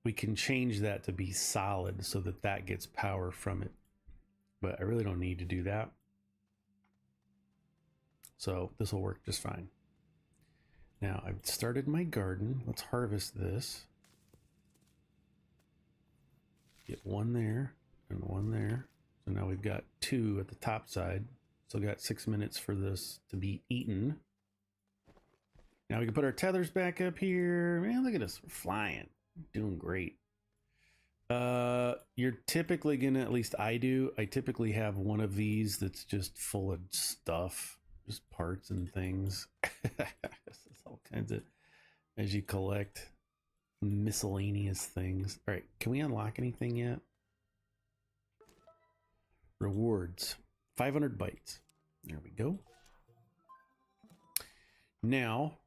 We can change that to be solid so that that gets power from it. But I really don't need to do that. So this will work just fine. Now I've started my garden. Let's harvest this. Get one there and one there. So now we've got 2 at the top side. Still got 6 minutes for this to be eaten. Now we can put our tethers back up here. Man, look at us. We're flying. Doing great. You're typically gonna, at least I do, I typically have one of these that's just full of stuff. Just parts and things. All kinds of, as you collect miscellaneous things. All right, can we unlock anything yet? Rewards, 500 bytes. There we go. Now,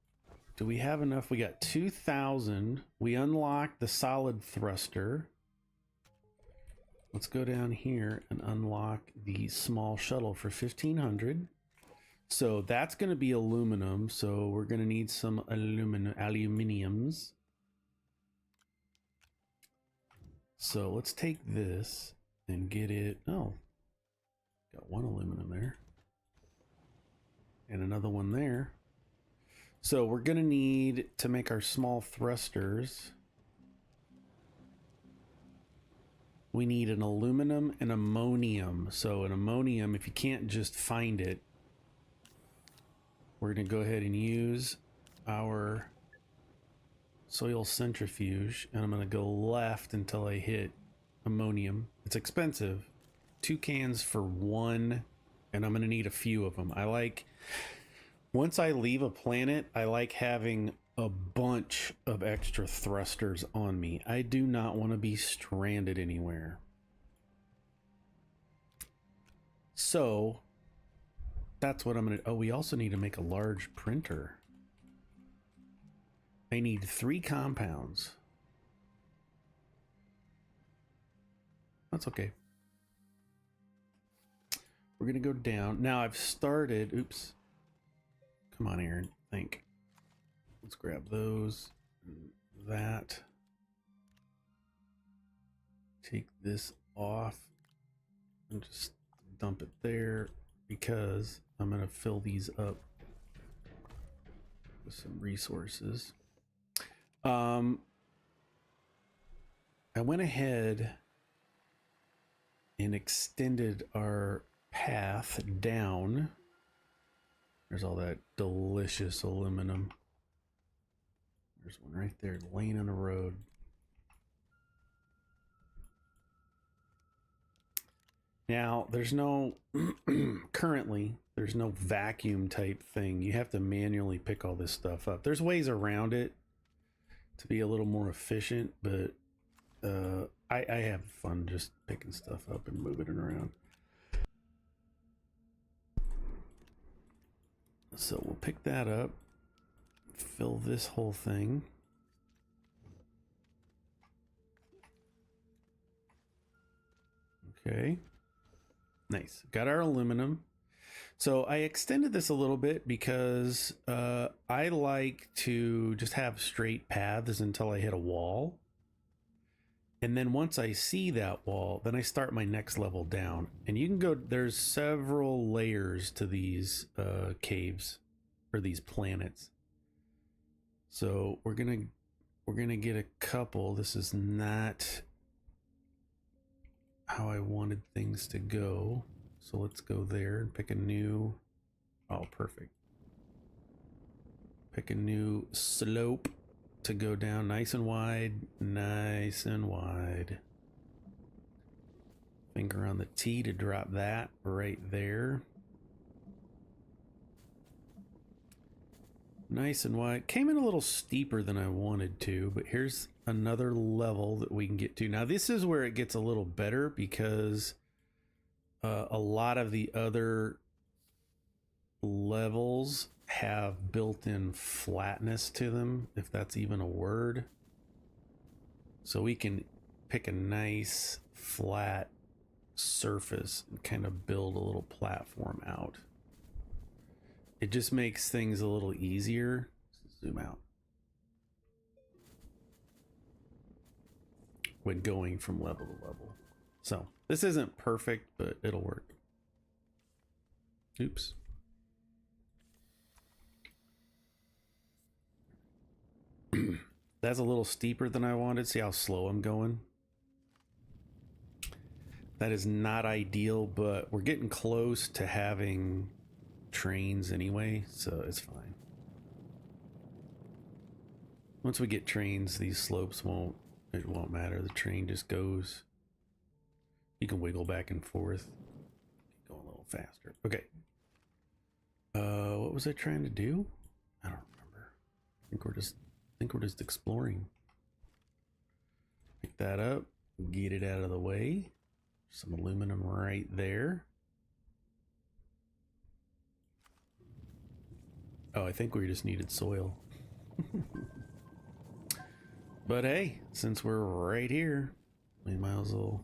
do we have enough? We got 2,000. We unlocked the solid thruster. Let's go down here and unlock the small shuttle for 1,500. So that's going to be aluminum. So we're going to need some aluminiums. So let's take this and get it. Oh, got one aluminum there. And another one there. So we're going to need to make our small thrusters. We need an aluminum and ammonium. So an ammonium, if you can't just find it, we're going to go ahead and use our soil centrifuge. And I'm going to go left until I hit ammonium. It's expensive. 2 cans for 1. And I'm going to need a few of them. Once I leave a planet, I like having a bunch of extra thrusters on me. I do not want to be stranded anywhere. So that's what I'm going to... Oh, we also need to make a large printer. I need 3 compounds. That's okay. We're going to go down. Now I've started... Oops. Come on, Aaron. Think. Let's grab those. That. Take this off. And just dump it there because I'm going to fill these up with some resources. I went ahead and extended our path down. There's all that delicious aluminum. There's one right there laying in the road. Now, there's no, currently, there's no vacuum type thing. You have to manually pick all this stuff up. There's ways around it to be a little more efficient, but I have fun just picking stuff up and moving it around. So we'll pick that up, fill this whole thing. Okay, nice. Got our aluminum. So I extended this a little bit because I like to just have straight paths until I hit a wall. And then once I see that wall, then I start my next level down. And you can go, there's several layers to these caves or these planets. So we're gonna get a couple. This is not how I wanted things to go. So let's go there and pick a new, oh, perfect. Pick a new slope to go down nice and wide, nice and wide. Finger on the T to drop that right there. Nice and wide. Came in a little steeper than I wanted to, but here's another level that we can get to. Now this is where it gets a little better because a lot of the other levels have built-in flatness to them, if that's even a word. So we can pick a nice flat surface and kind of build a little platform out. It just makes things a little easier. Zoom out. When going from level to level. So this isn't perfect, but it'll work. Oops. That's a little steeper than I wanted. See how slow I'm going? That is not ideal, but we're getting close to having trains anyway, so it's fine. Once we get trains, these slopes won't matter. The train just goes. You can wiggle back and forth. Go a little faster. Okay. What was I trying to do? I don't remember. I think we're just exploring. Pick that up, get it out of the way. Some aluminum right there. Oh, I think we just needed soil. But hey, since we're right here, we might as well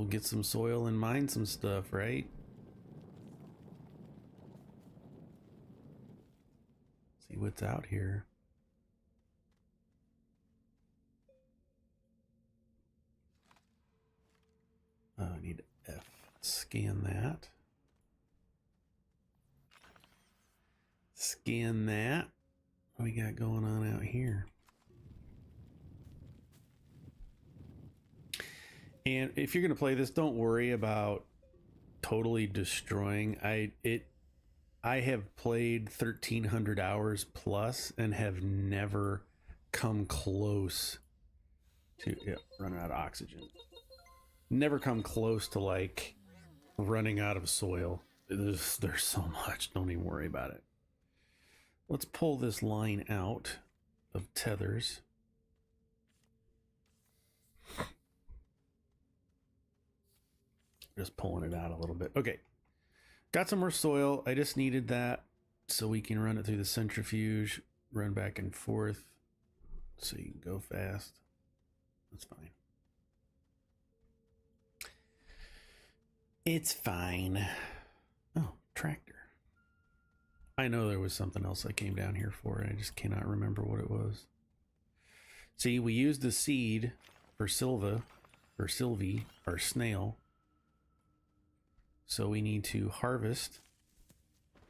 get some soil and mine some stuff, right? See what's out here. Oh, I need F. Scan that. Scan that. What we got going on out here? And if you're going to play this, don't worry about totally destroying. I have played 1,300 hours plus and have never come close to running out of oxygen. Never come close to like running out of soil. There's so much. Don't even worry about it. Let's pull this line out of tethers. Just pulling it out a little bit. Okay. Got some more soil. I just needed that so we can run it through the centrifuge, run back and forth so you can go fast. That's fine. It's fine. Oh, tractor. I know there was something else I came down here for, and I just cannot remember what it was. See, we used the seed for Sylvie, our snail. So we need to harvest,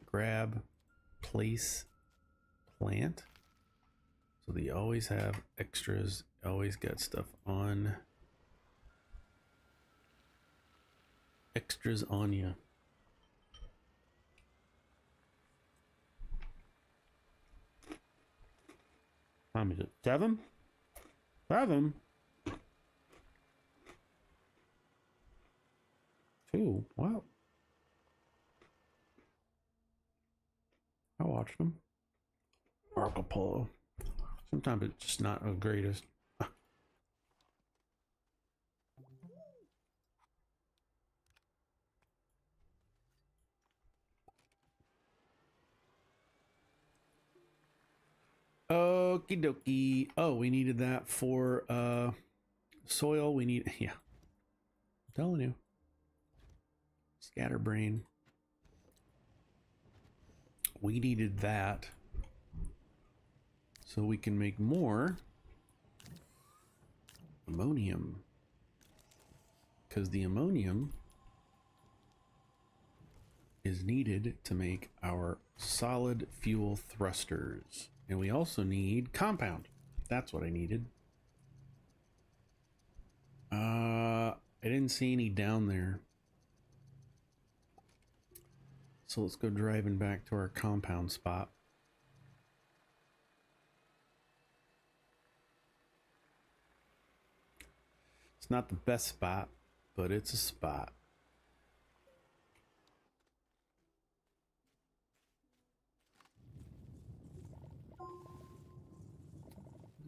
grab, place, plant. So they always have extras, always got stuff on. Extras on you. How many is it? 7? 7? 2? Wow. I watched them. Marco Polo. Sometimes it's just not the greatest. Okie dokie. Oh, we needed that for soil. We need, yeah. I'm telling you. Scatterbrain. We needed that so we can make more ammonium. Because the ammonium is needed to make our solid fuel thrusters. And we also need compound. That's what I needed. I didn't see any down there. So let's go driving back to our compound spot. It's not the best spot, but it's a spot.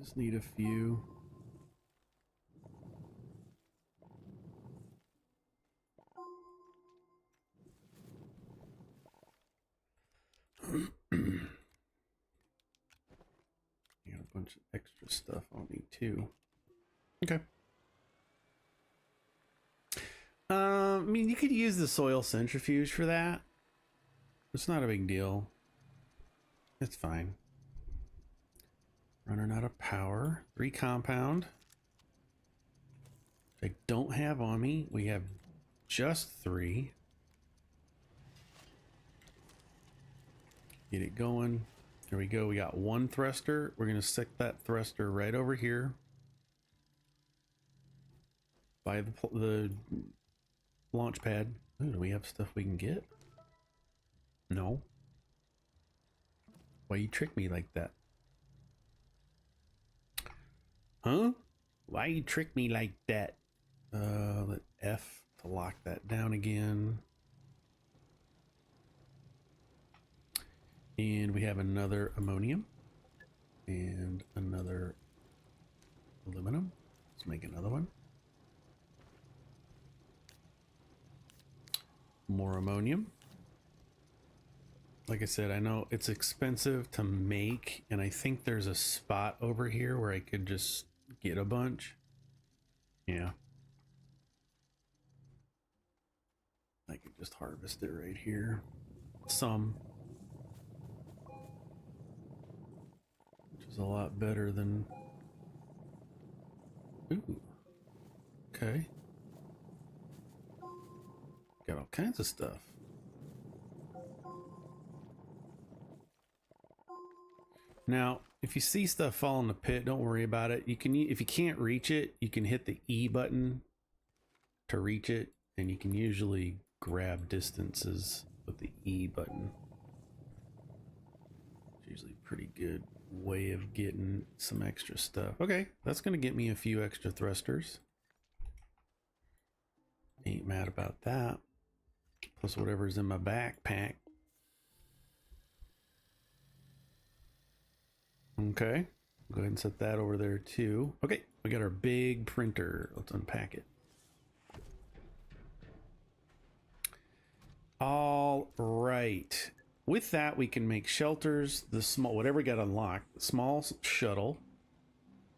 Just need a few. Got a bunch of extra stuff on me too. Okay. I mean, you could use the soil centrifuge for that. It's not a big deal. It's fine. Running out of power. 3 compound. I don't have on me. We have just 3. Get it going. There we go. We got 1 thruster. We're going to stick that thruster right over here by the launch pad. Ooh, do we have stuff we can get? No. Why you trick me like that? Huh? Why you trick me like that? Let F to lock that down again. And we have another ammonium and another aluminum. Let's make another one. More ammonium. Like I said, I know it's expensive to make, and I think there's a spot over here where I could just get a bunch. Yeah. I could just harvest it right here. Some. Which is a lot better than... Ooh. Okay. Got all kinds of stuff. Now, if you see stuff fall in the pit, don't worry about it. You can, if you can't reach it, you can hit the E button to reach it, and you can usually grab distances with the E button. It's usually a pretty good way of getting some extra stuff. Okay, that's going to get me a few extra thrusters. Ain't mad about that. Plus whatever's in my backpack. Okay, go ahead and set that over there too. Okay, we got our big printer. Let's unpack it. All right. With that, we can make shelters, the small, whatever got unlocked, the small shuttle.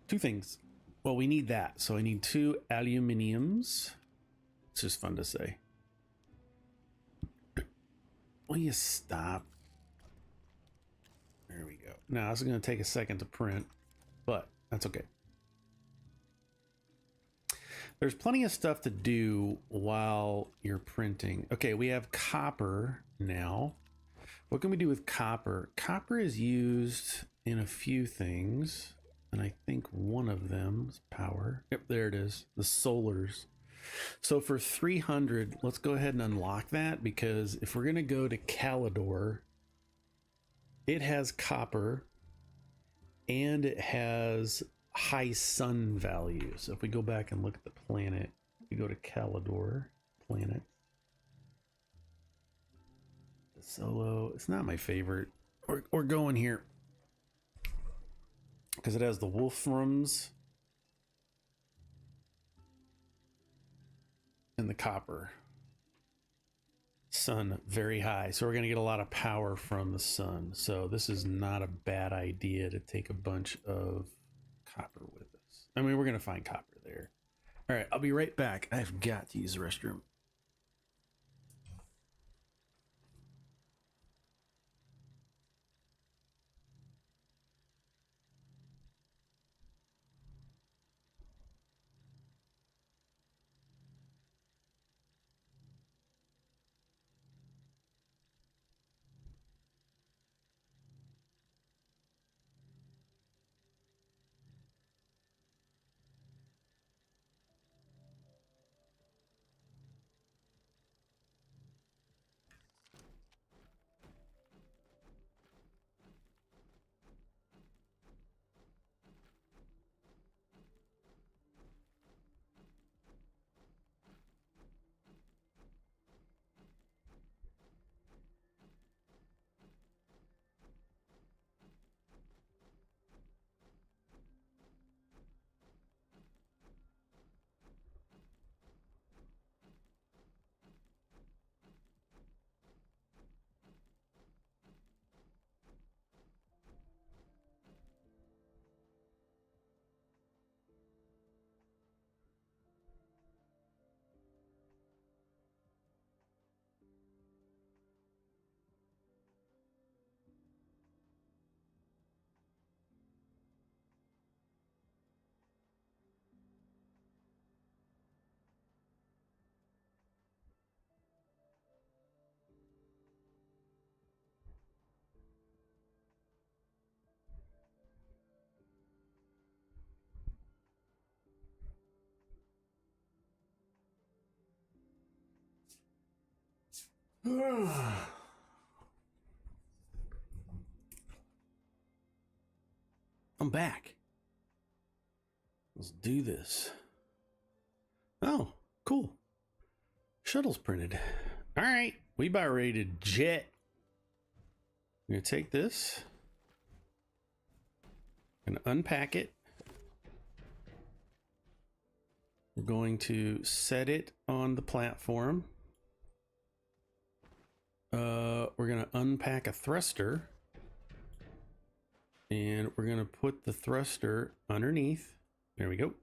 2 things. Well, we need that. So I need 2 aluminiums. It's just fun to say. Will you stop? There we go. Now, this is going to take a second to print, but that's okay. There's plenty of stuff to do while you're printing. Okay, we have copper now. What can we do with copper? Copper is used in a few things, and I think one of them is power. Yep, there it is, the solars. So for 300, let's go ahead and unlock that, because if we're going to go to Calidor, it has copper and it has high sun value. So if we go back and look at the planet, we go to Calidor planet. The Solo, it's not my favorite. We're going here because it has the wolframs and the copper. Sun very high, so we're going to get a lot of power from the sun. So this is not a bad idea to take a bunch of copper with us. I mean, we're going to find copper there. All right, I'll be right back. I've got to use the restroom. I'm back. Let's do this. Oh, cool. Shuttle's printed. All right, we about ready to jet. I'm gonna take this and unpack it. We're going to set it on the platform. We're gonna unpack a thruster, and we're gonna put the thruster underneath. There we go.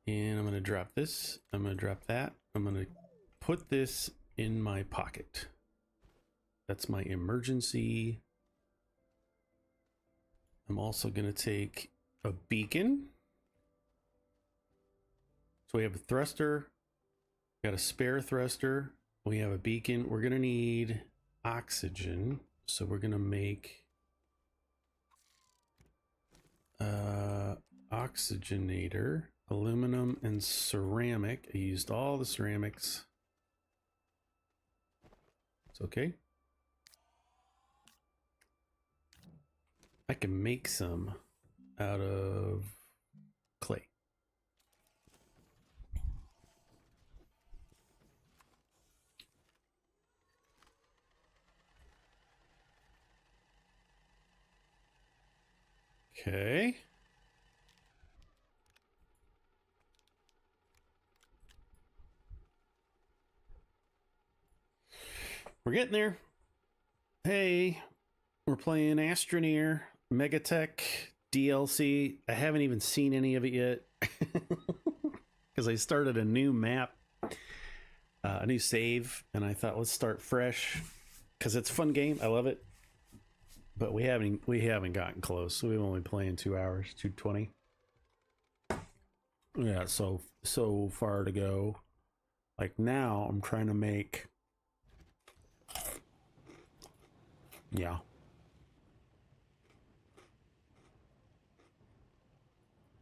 And I'm gonna drop this. I'm gonna drop that. I'm gonna put this in my pocket. That's my emergency. I'm also gonna take a beacon. So we have a thruster, got a spare thruster, we have a beacon. We're gonna need oxygen, so we're gonna make oxygenator, aluminum and ceramic. I used all the ceramics. It's okay. I can make some out of clay. Okay. We're getting there. Hey, we're playing Astroneer, Megatech, DLC. I haven't even seen any of it yet because I started a new map, a new save, and I thought let's start fresh because it's a fun game. I love it. But we haven't gotten close. So we've only playing 2 hours, 2:20. Yeah, so far to go. Like now I'm trying to make, yeah.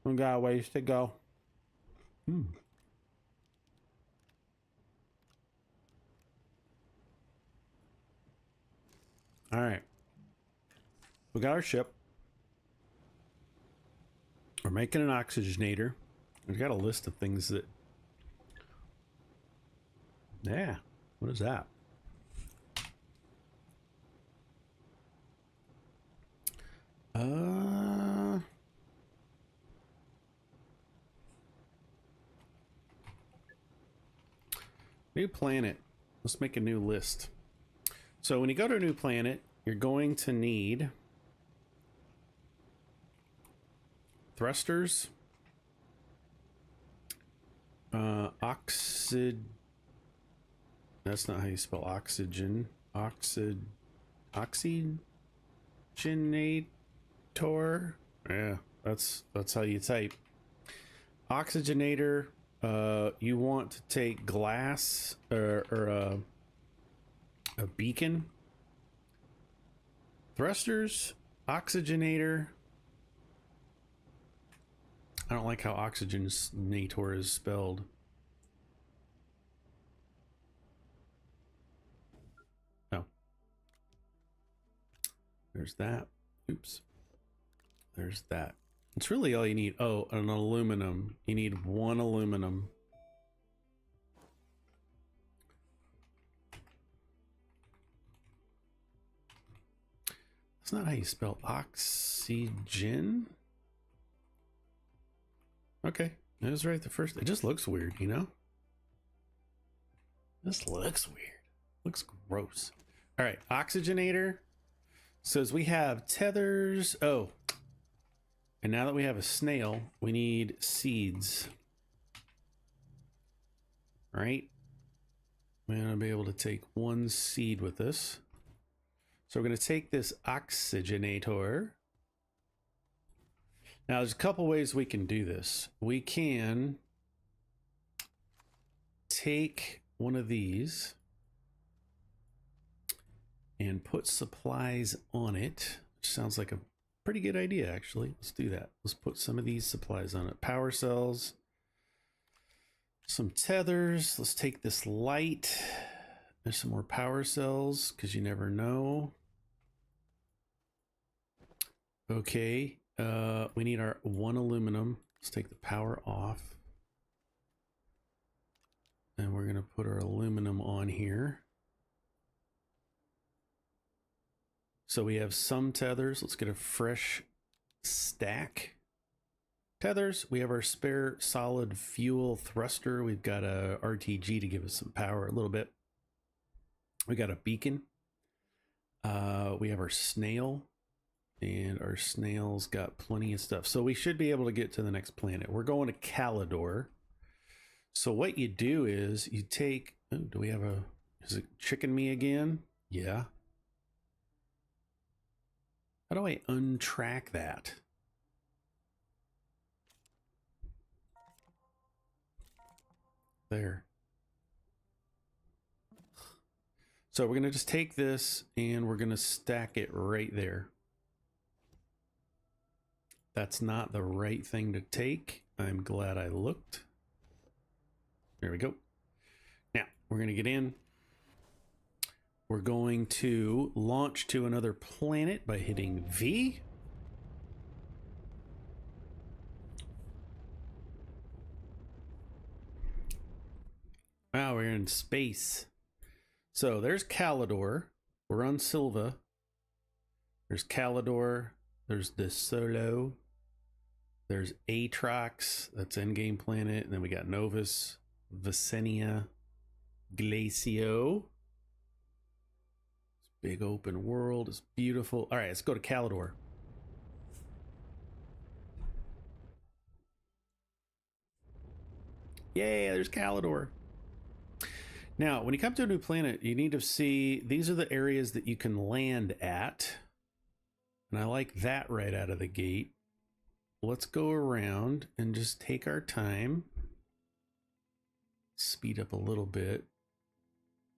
We got a ways to go. All right. We got our ship. We're making an oxygenator. We've got a list of things that... Yeah. What is that? New planet. Let's make a new list. So when you go to a new planet, you're going to need thrusters, that's not how you spell oxygen. Oxygenator. Yeah, that's how you type. Oxygenator. You want to take glass or a beacon. Thrusters, oxygenator. I don't like how oxygenator is spelled. Oh. There's that. Oops. There's that. It's really all you need. Oh, an aluminum. You need 1 aluminum. That's not how you spell oxygen. Okay, that was right the first. It just looks weird, you know? This looks weird. Looks gross. All right, oxygenator says we have tethers. Oh, and now that we have a snail, we need seeds. All right, we're gonna be able to take 1 seed with us. So we're gonna take this oxygenator. Now, there's a couple ways we can do this. We can take one of these and put supplies on it, which sounds like a pretty good idea, actually. Let's do that. Let's put some of these supplies on it. Power cells, some tethers. Let's take this light. There's some more power cells because you never know. Okay, we need our 1 aluminum. Let's take the power off. And we're gonna put our aluminum on here. So we have some tethers. Let's get a fresh stack. Tethers, we have our spare solid fuel thruster. We've got a RTG to give us some power a little bit. We got a beacon. We have our snail, and our snail's got plenty of stuff. So we should be able to get to the next planet. We're going to Calidor. So what you do is you take, oh, do we have a, is it chicken me again? Yeah. How do I untrack that? There. So we're going to just take this and we're going to stack it right there. That's not the right thing to take. I'm glad I looked. There we go. Now we're going to get in. We're going to launch to another planet by hitting V. Wow, we're in space. So there's Calidor. We're on Silva. There's Calidor. There's the Solo. There's Atrox. That's endgame planet. And then we got Novus, Vicenia, Glacio. Big open world. It's beautiful. All right, let's go to Calidor. Yay, there's Calidor. Now, when you come to a new planet, you need to see, these are the areas that you can land at. And I like that right out of the gate. Let's go around and just take our time. Speed up a little bit.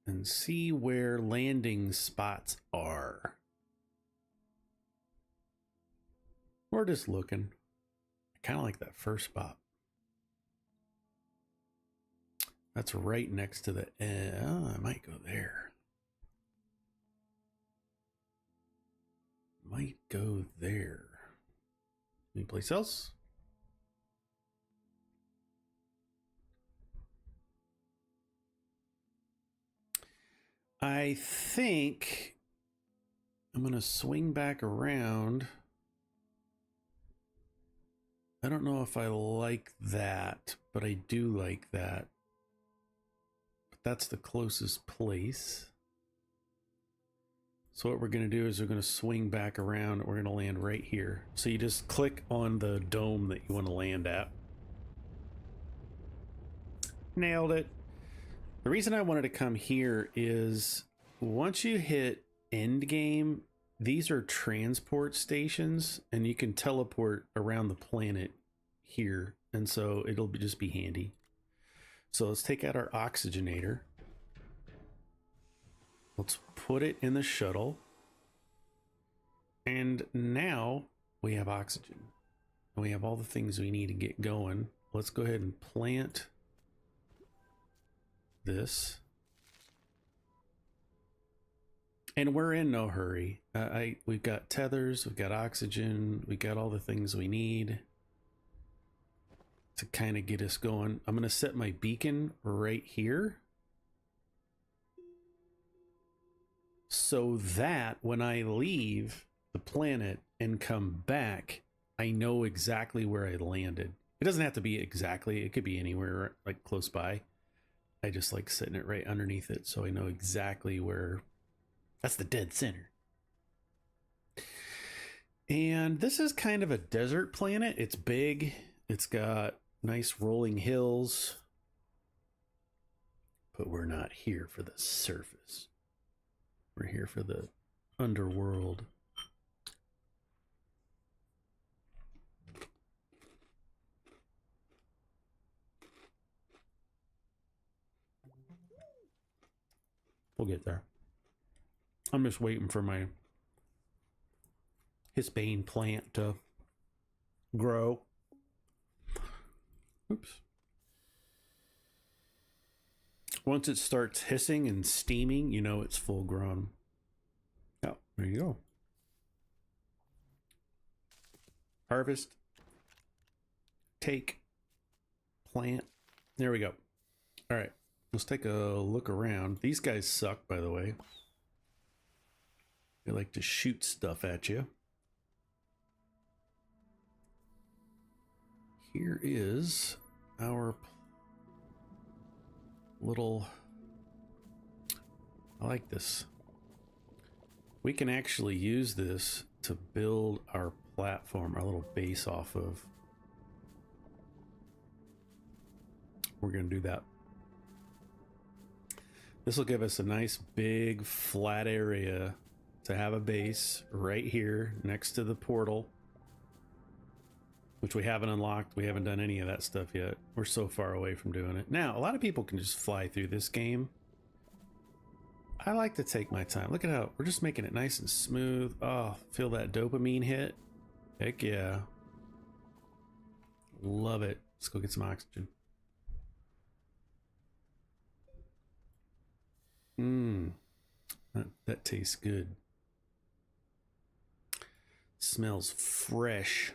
And see where landing spots are. We're just looking. I kind of like that first spot. That's right next to the, I might go there. Might go there. Any place else? I think I'm going to swing back around. I don't know if I like that, but I do like that. But that's the closest place. So what we're going to do is we're going to swing back around. We're going to land right here. So you just click on the dome that you want to land at. Nailed it. The reason I wanted to come here is once you hit end game, these are transport stations and you can teleport around the planet here. And so it'll just be handy. So let's take out our oxygenator. Let's put it in the shuttle. And now we have oxygen. And we have all the things we need to get going. Let's go ahead and plant this. And we're in no hurry. We've got tethers, we've got oxygen, we got all the things we need to kind of get us going. I'm going to set my beacon right here, so that when I leave the planet and come back, I know exactly where I landed. It doesn't have to be exactly, it could be anywhere like close by. I just like setting it right underneath it so I know exactly where. That's the dead center. And this is kind of a desert planet. It's big. It's got nice rolling hills. But we're not here for the surface. We're here for the underworld. We'll get there. I'm just waiting for my Hispane plant to grow. Oops. Once it starts hissing and steaming, you know it's full grown. Oh, there you go. Harvest. Take. Plant. There we go. All right. Let's take a look around. These guys suck, by the way. They like to shoot stuff at you. Here is our little... I like this. We can actually use this to build our platform, our little base off of. We're going to do that. This will give us a nice big flat area to have a base right here next to the portal, which we haven't unlocked. We haven't done any of that stuff yet. We're so far away from doing it. Now, a lot of people can just fly through this game. I like to take my time. Look at how we're just making it nice and smooth. Oh, feel that dopamine hit. Heck yeah. Love it. Let's go get some oxygen. That tastes good. Smells fresh.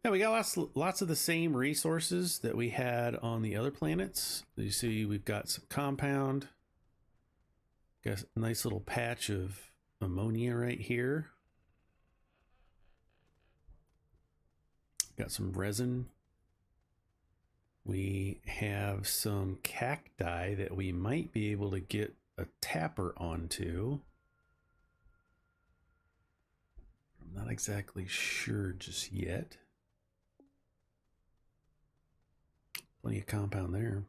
Yeah, we got lots of the same resources that we had on the other planets. You see, we've got some compound. Got a nice little patch of ammonia right here. Got some resin. We have some cacti that we might be able to get a tapper onto. I'm not exactly sure just yet. Plenty of compound there.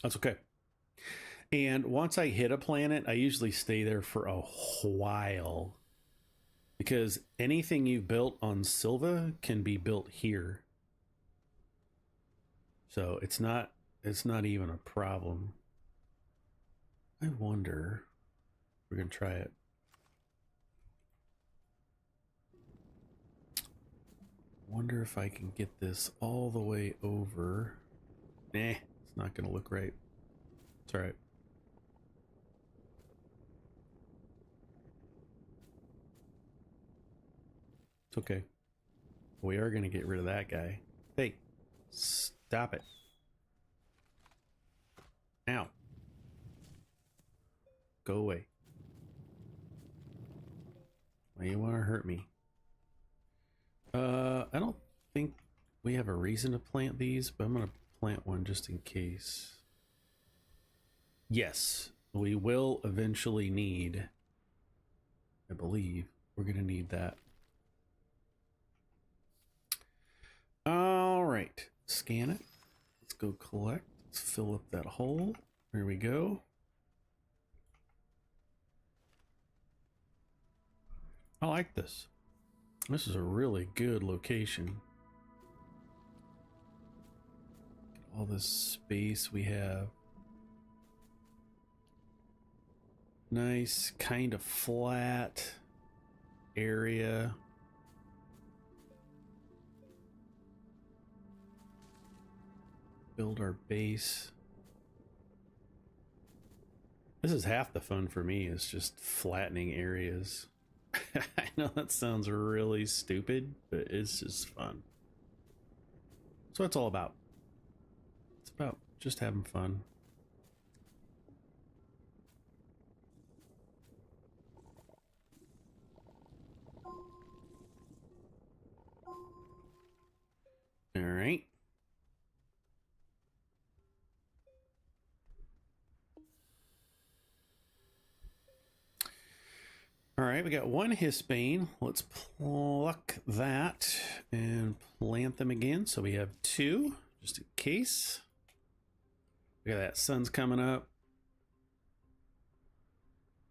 That's okay. And once I hit a planet, I usually stay there for a while, because anything you built on Silva can be built here. So it's not even a problem. I wonder, we're gonna try it. Wonder if I can get this all the way over. Nah, it's not gonna look right. It's all right. It's okay. We are gonna get rid of that guy. Hey, stop it. Ow. Go away. Why you want to hurt me? I don't think we have a reason to plant these, but I'm going to plant one just in case. Yes, we will eventually need, I believe, we're going to need that. All right, scan it. Let's go collect. Let's fill up that hole. There we go. I like this. This is a really good location. All this space we have. Nice, kind of flat area. Build our base. This is half the fun for me, is just flattening areas. I know that sounds really stupid, but it's just fun. So it's all about. It's about just having fun. All right. All right, we got one Hispane. Let's pluck that and plant them again. So we have two, just in case. Look at that, sun's coming up.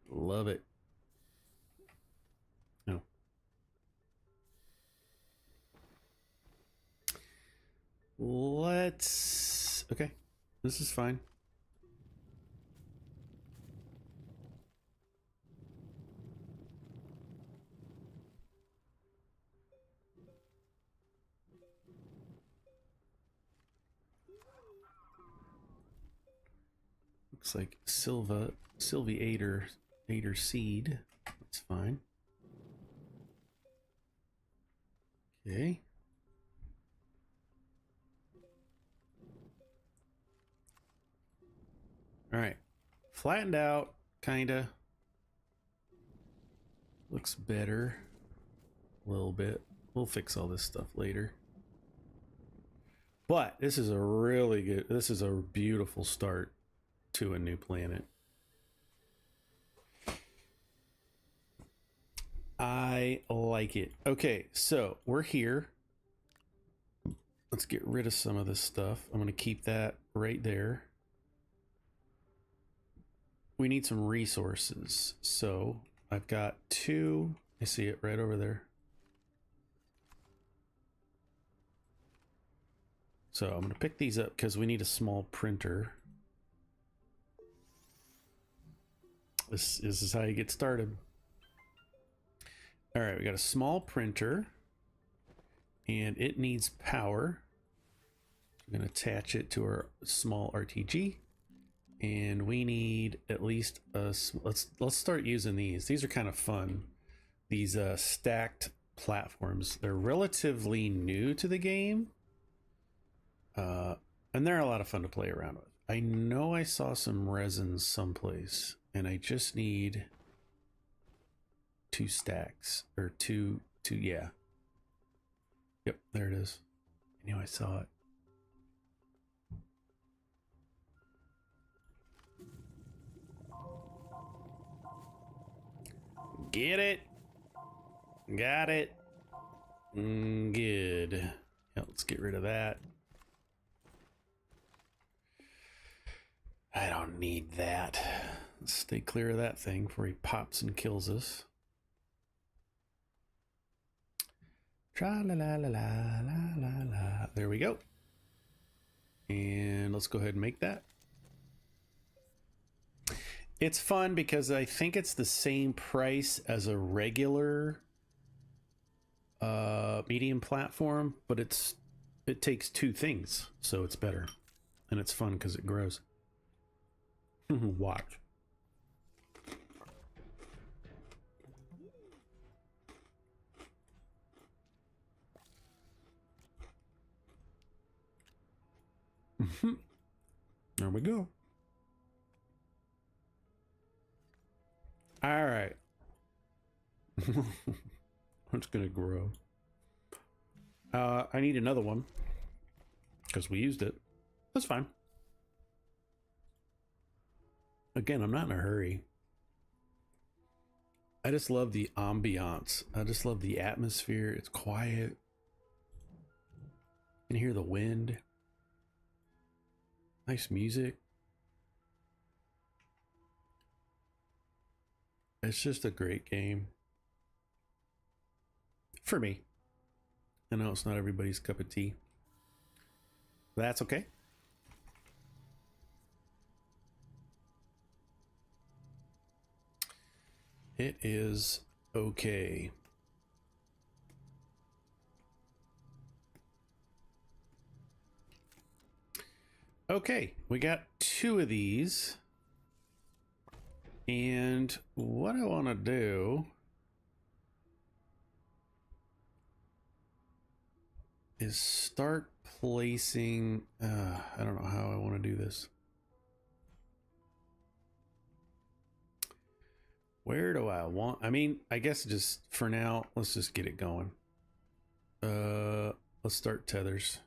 Love it. Oh. Okay, this is fine. Looks like Sylviator seed. That's fine. Okay. All right. Flattened out, kinda. Looks better. A little bit. We'll fix all this stuff later. But this is a beautiful start to a new planet. I like it. Okay, so we're here. Let's get rid of some of this stuff. I'm going to keep that right there. We need some resources. So I've got 2. I see it right over there. So I'm going to pick these up because we need a small printer. This is how you get started. All right, we got a small printer and it needs power. I'm going to attach it to our small RTG, and we need at least let's start using these. These are kind of fun. These stacked platforms. They're relatively new to the game. And they're a lot of fun to play around with. I know I saw some resins someplace, and I just need 2 stacks, or two, yeah. Yep, there it is. I knew I saw it. Get it? Got it? Good. Yeah, let's get rid of that. I don't need that. Let's stay clear of that thing before he pops and kills us. Tra la la la la la la la. There we go. And let's go ahead and make that. It's fun because I think it's the same price as a regular medium platform, but it takes 2 things, so it's better. And it's fun because it grows. Watch. There we go. All right. It's gonna grow. I need another one because we used it. That's fine. Again, I'm not in a hurry. I just love the ambiance. I just love the atmosphere. It's quiet. You can hear the wind. Nice music. It's just a great game. For me. I know it's not everybody's cup of tea. That's okay. It is okay. Okay, we got 2 of these. And what I want to do is start placing, I don't know how I want to do this. Where do I want? I mean, I guess just for now, let's just get it going. Let's start tethers.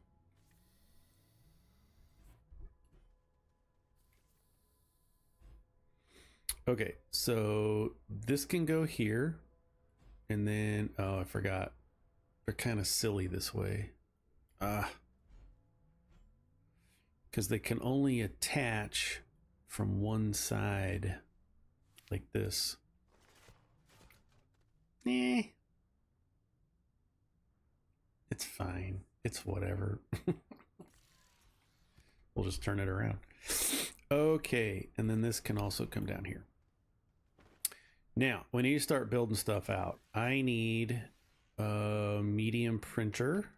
Okay, so this can go here, and then, oh, I forgot. They're kind of silly this way. Because they can only attach from one side, like this. It's fine. It's whatever. We'll just turn it around. Okay, and then this can also come down here. Now, we need to start building stuff out. I need a medium printer,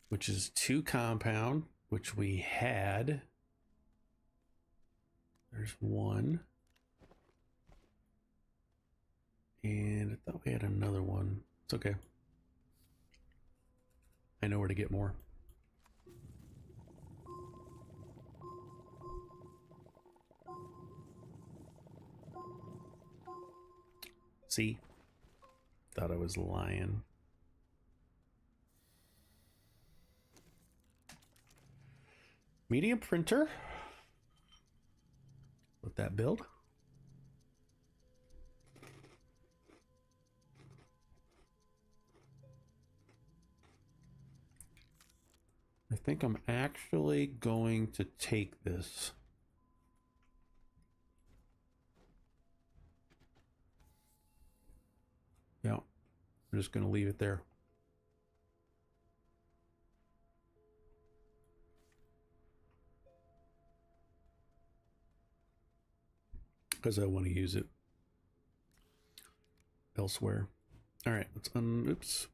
which is 2 compound, which we had. There's one. And I thought we had another one. It's okay. I know where to get more. See? Thought I was lying. Medium printer. Let that build. I think I'm actually going to take this. Yeah, I'm just going to leave it there. Because I want to use it elsewhere. All right, let's oops.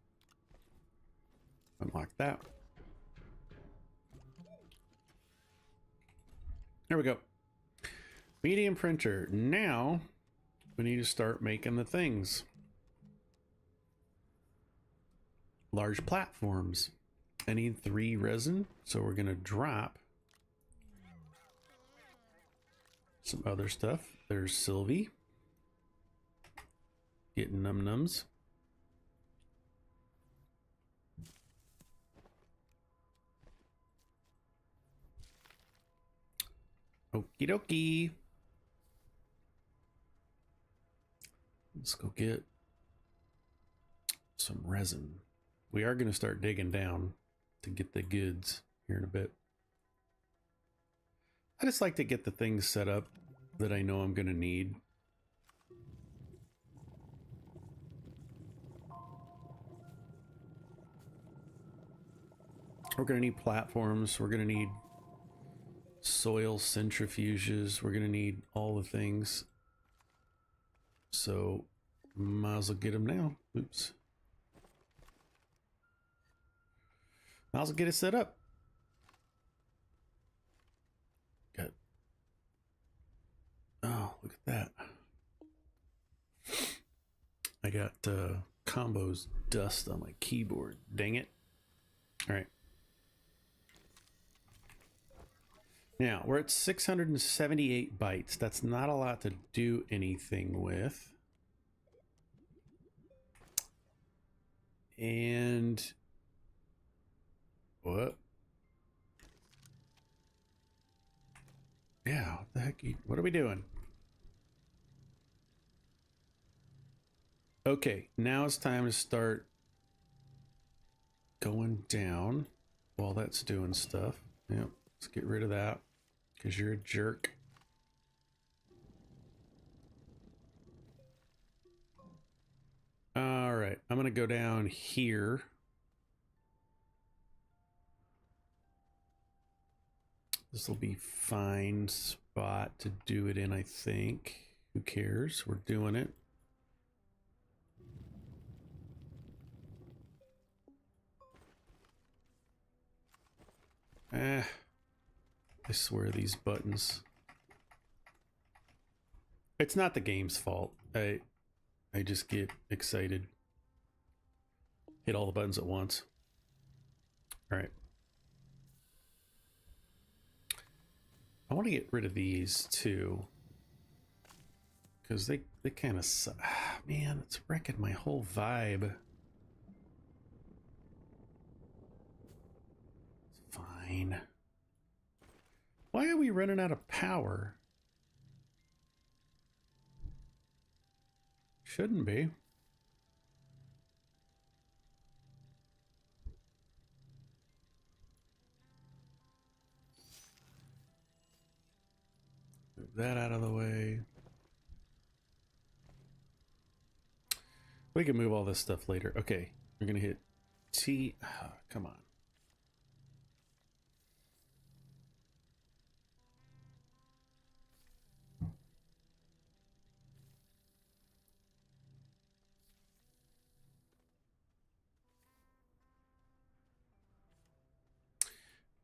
Unlock that. There we go. Medium printer. Now we need to start making the things. Large platforms. I need 3 resin, so we're gonna drop some other stuff. There's Sylvie getting num-nums. Okie dokie. Let's go get some resin. We are going to start digging down to get the goods here in a bit. I just like to get the things set up that I know I'm going to need. We're going to need platforms. We're going to need soil centrifuges. We're going to need all the things. So might as well get them now. Oops. Might as well get it set up. Good. Oh, look at that. I got combos dust on my keyboard. Dang it. All right. Now, we're at 678 bytes. That's not a lot to do anything with. And what? Yeah, what the heck? What are we doing? Okay, now it's time to start going down while that's doing stuff. Yep, let's get rid of that because you're a jerk. All right, I'm gonna go down here. This will be fine spot to do it in, I think. Who cares? We're doing it. I swear these buttons. It's not the game's fault. I just get excited. Hit all the buttons at once. All right. I want to get rid of these too. Because they kind of suck. Man, it's wrecking my whole vibe. It's fine. Why are we running out of power? Shouldn't be. Move that out of the way. We can move all this stuff later. Okay, we're gonna hit T. Oh, come on.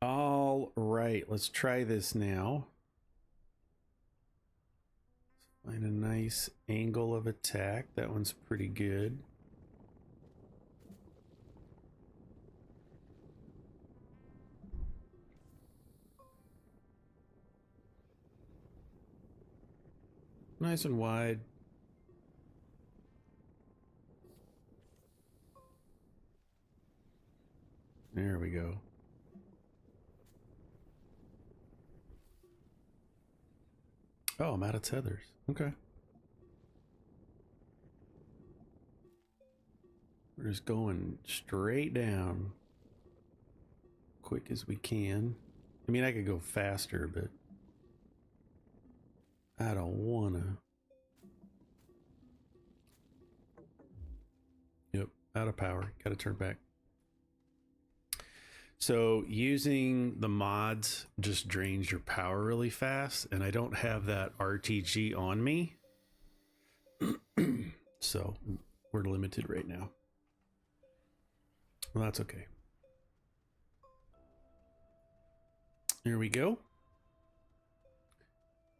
All right, let's try this now. Find a nice angle of attack. That one's pretty good. Nice and wide. There we go. Oh, I'm out of tethers. Okay. We're just going straight down. Quick as we can. I mean, I could go faster, but I don't wanna. Yep, out of power. Gotta turn back. So using the mods just drains your power really fast, and I don't have that RTG on me. So we're limited right now. Well, that's okay. There we go.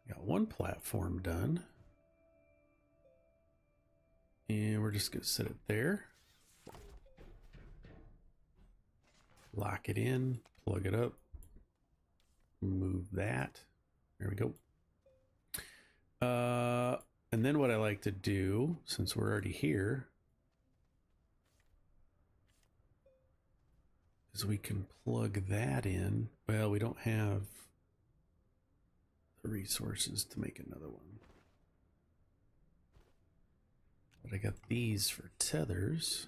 Got one platform done. And we're just gonna set it there. Lock it in, plug it up, move that. There we go. And then what I like to do, since we're already here, is we can plug that in. Well, we don't have the resources to make another one. But I got these for tethers.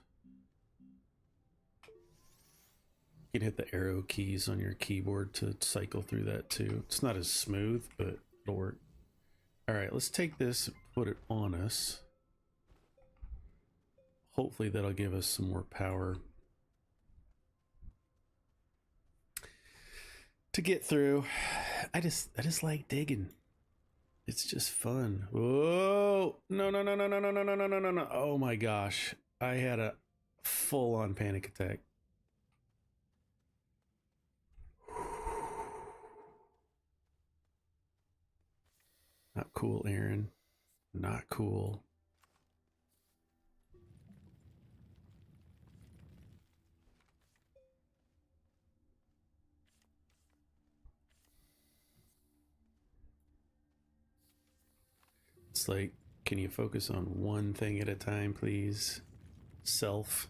You can hit the arrow keys on your keyboard to cycle through that too. It's not as smooth, but it'll work. All right, let's take this and put it on us. Hopefully that'll give us some more power to get through. I just like digging. It's just fun. Whoa! No! Oh my gosh! I had a full-on panic attack. Not cool, Aaron. Not cool. It's like, can you focus on one thing at a time, please? Self.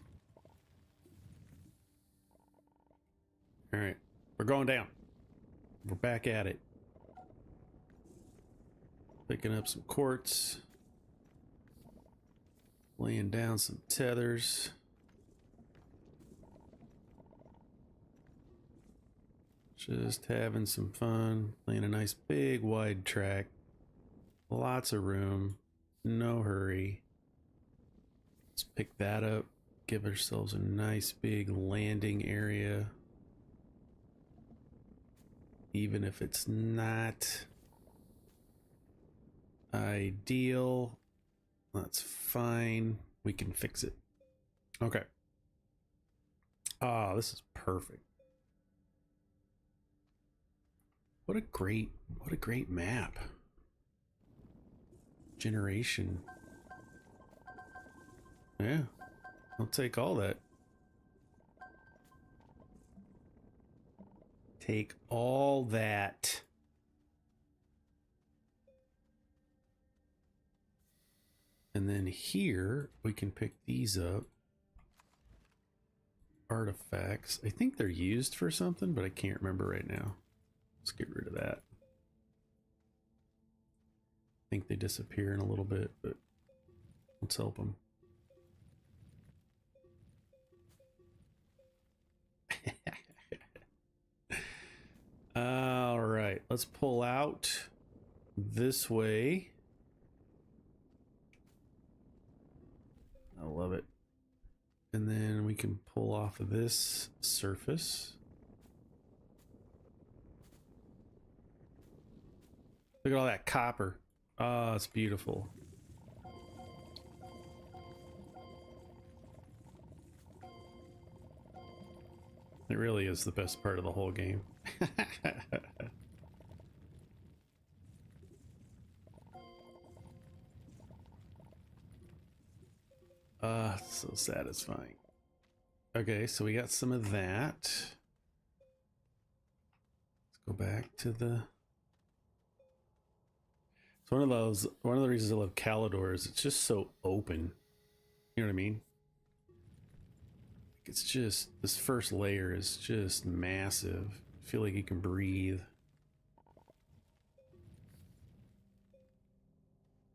All right, we're going down. We're back at it. Picking up some quartz. Laying down some tethers. Just having some fun. Playing a nice big wide track. Lots of room. No hurry. Let's pick that up. Give ourselves a nice big landing area. Even if it's not ideal, that's fine. We can fix it. Okay. Ah, this is perfect. What a great map. Generation. Yeah, I'll take all that. Take all that. And then here we can pick these up. Artifacts. I think they're used for something, but I can't remember right now. Let's get rid of that. I think they disappear in a little bit, but let's help them. All right, let's pull out this way. I love it. And then we can pull off of this surface. Look at all that copper. Oh, it's beautiful. It really is the best part of the whole game. So satisfying. Okay, so we got some of that. Let's go back to the... It's one of the reasons I love Calidor is it's just so open. You know what I mean? It's just, this first layer is just massive. I feel like you can breathe.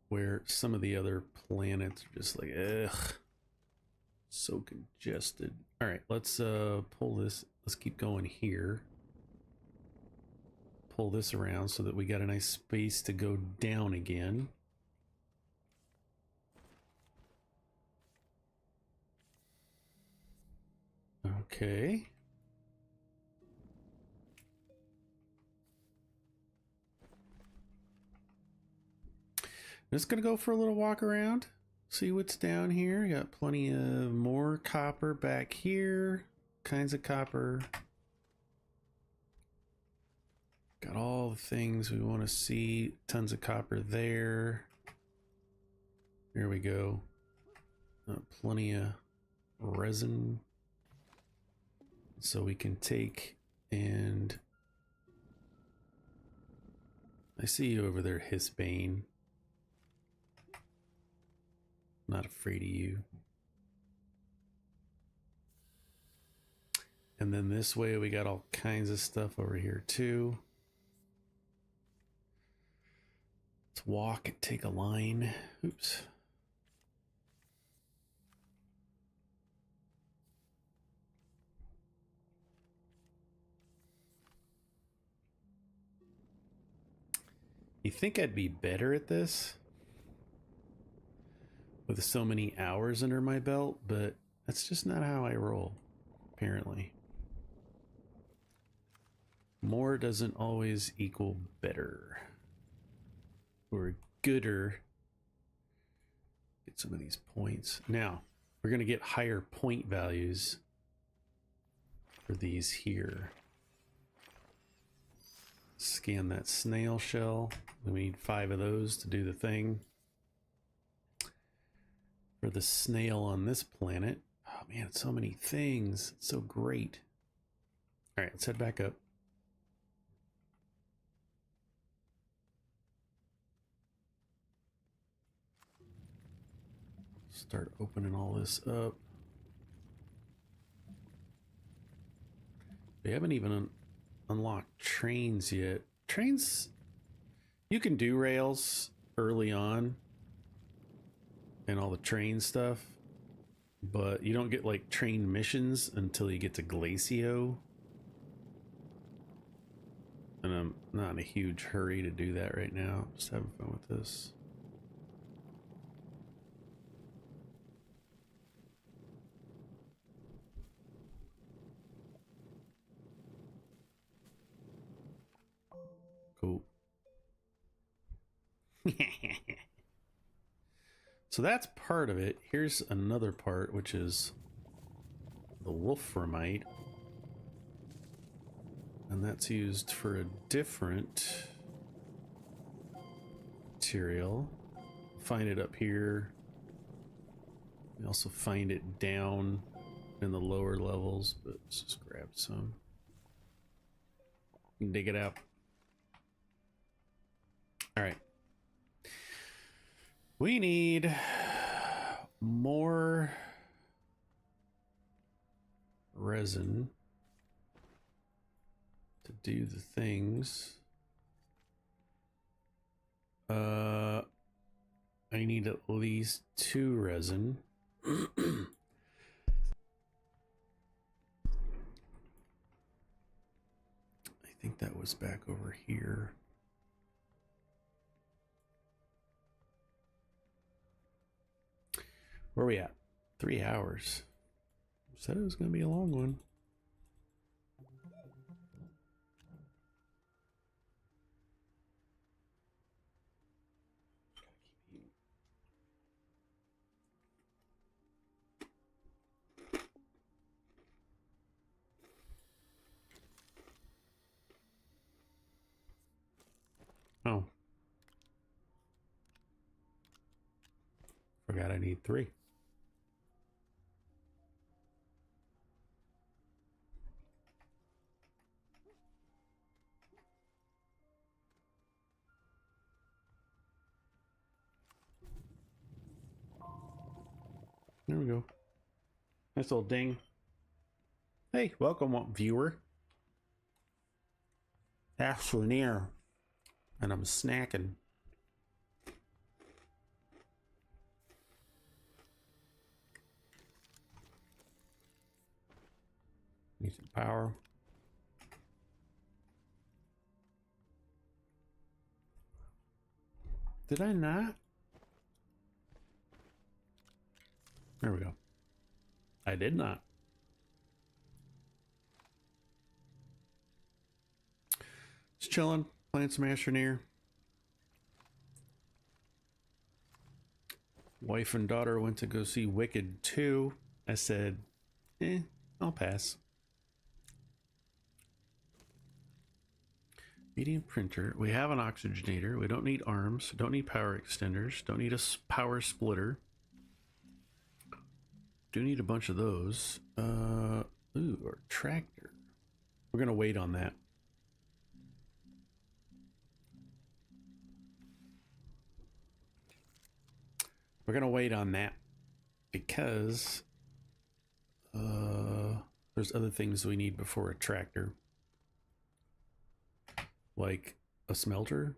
Where some of the other planets are just like, ugh, so congested. All right, let's pull this. Let's keep going here. Pull this around so that we got a nice space to go down again. Okay. I'm just gonna go for a little walk around, see what's down here. Got plenty of more copper back here, kinds of copper. Got all the things we want to see. Tons of copper there. There we go. Plenty of resin, so we can take and... I see you over there, Hisbane. Not afraid of you. And then this way we got all kinds of stuff over here too. Let's walk and take a line. Oops. You think I'd be better at this with so many hours under my belt, but that's just not how I roll, apparently. More doesn't always equal better or gooder. Get some of these points. Now, we're going to get higher point values for these here. Scan that snail shell. We need 5 of those to do the thing. For the snail on this planet. Oh man, it's so many things. It's so great. All right, let's head back up. Start opening all this up. We haven't even unlocked trains yet. Trains, you can do rails early on and all the train stuff, but you don't get like train missions until you get to Glacio. And I'm not in a huge hurry to do that right now. Just having fun with this. Cool. So that's part of it. Here's another part, which is the wolframite. And that's used for a different material. Find it up here. We also find it down in the lower levels, but let's just grab some. You can dig it out. All right. We need more resin to do the things. I need at least 2 resin. I think that was back over here. Where are we at? 3 hours. Said it was going to be a long one. Oh. Forgot I need 3. There we go. Nice little ding. Hey, welcome, viewer. Astroneer. And I'm snacking. Need some power. Did I not? There we go. I did not. Just chilling, playing some Astroneer. Wife and daughter went to go see Wicked 2. I said, I'll pass. Medium printer. We have an oxygenator. We don't need arms. Don't need power extenders. Don't need a power splitter. Do need a bunch of those. Ooh, or tractor. We're gonna wait on that. We're gonna wait on that because there's other things we need before a tractor, like a smelter.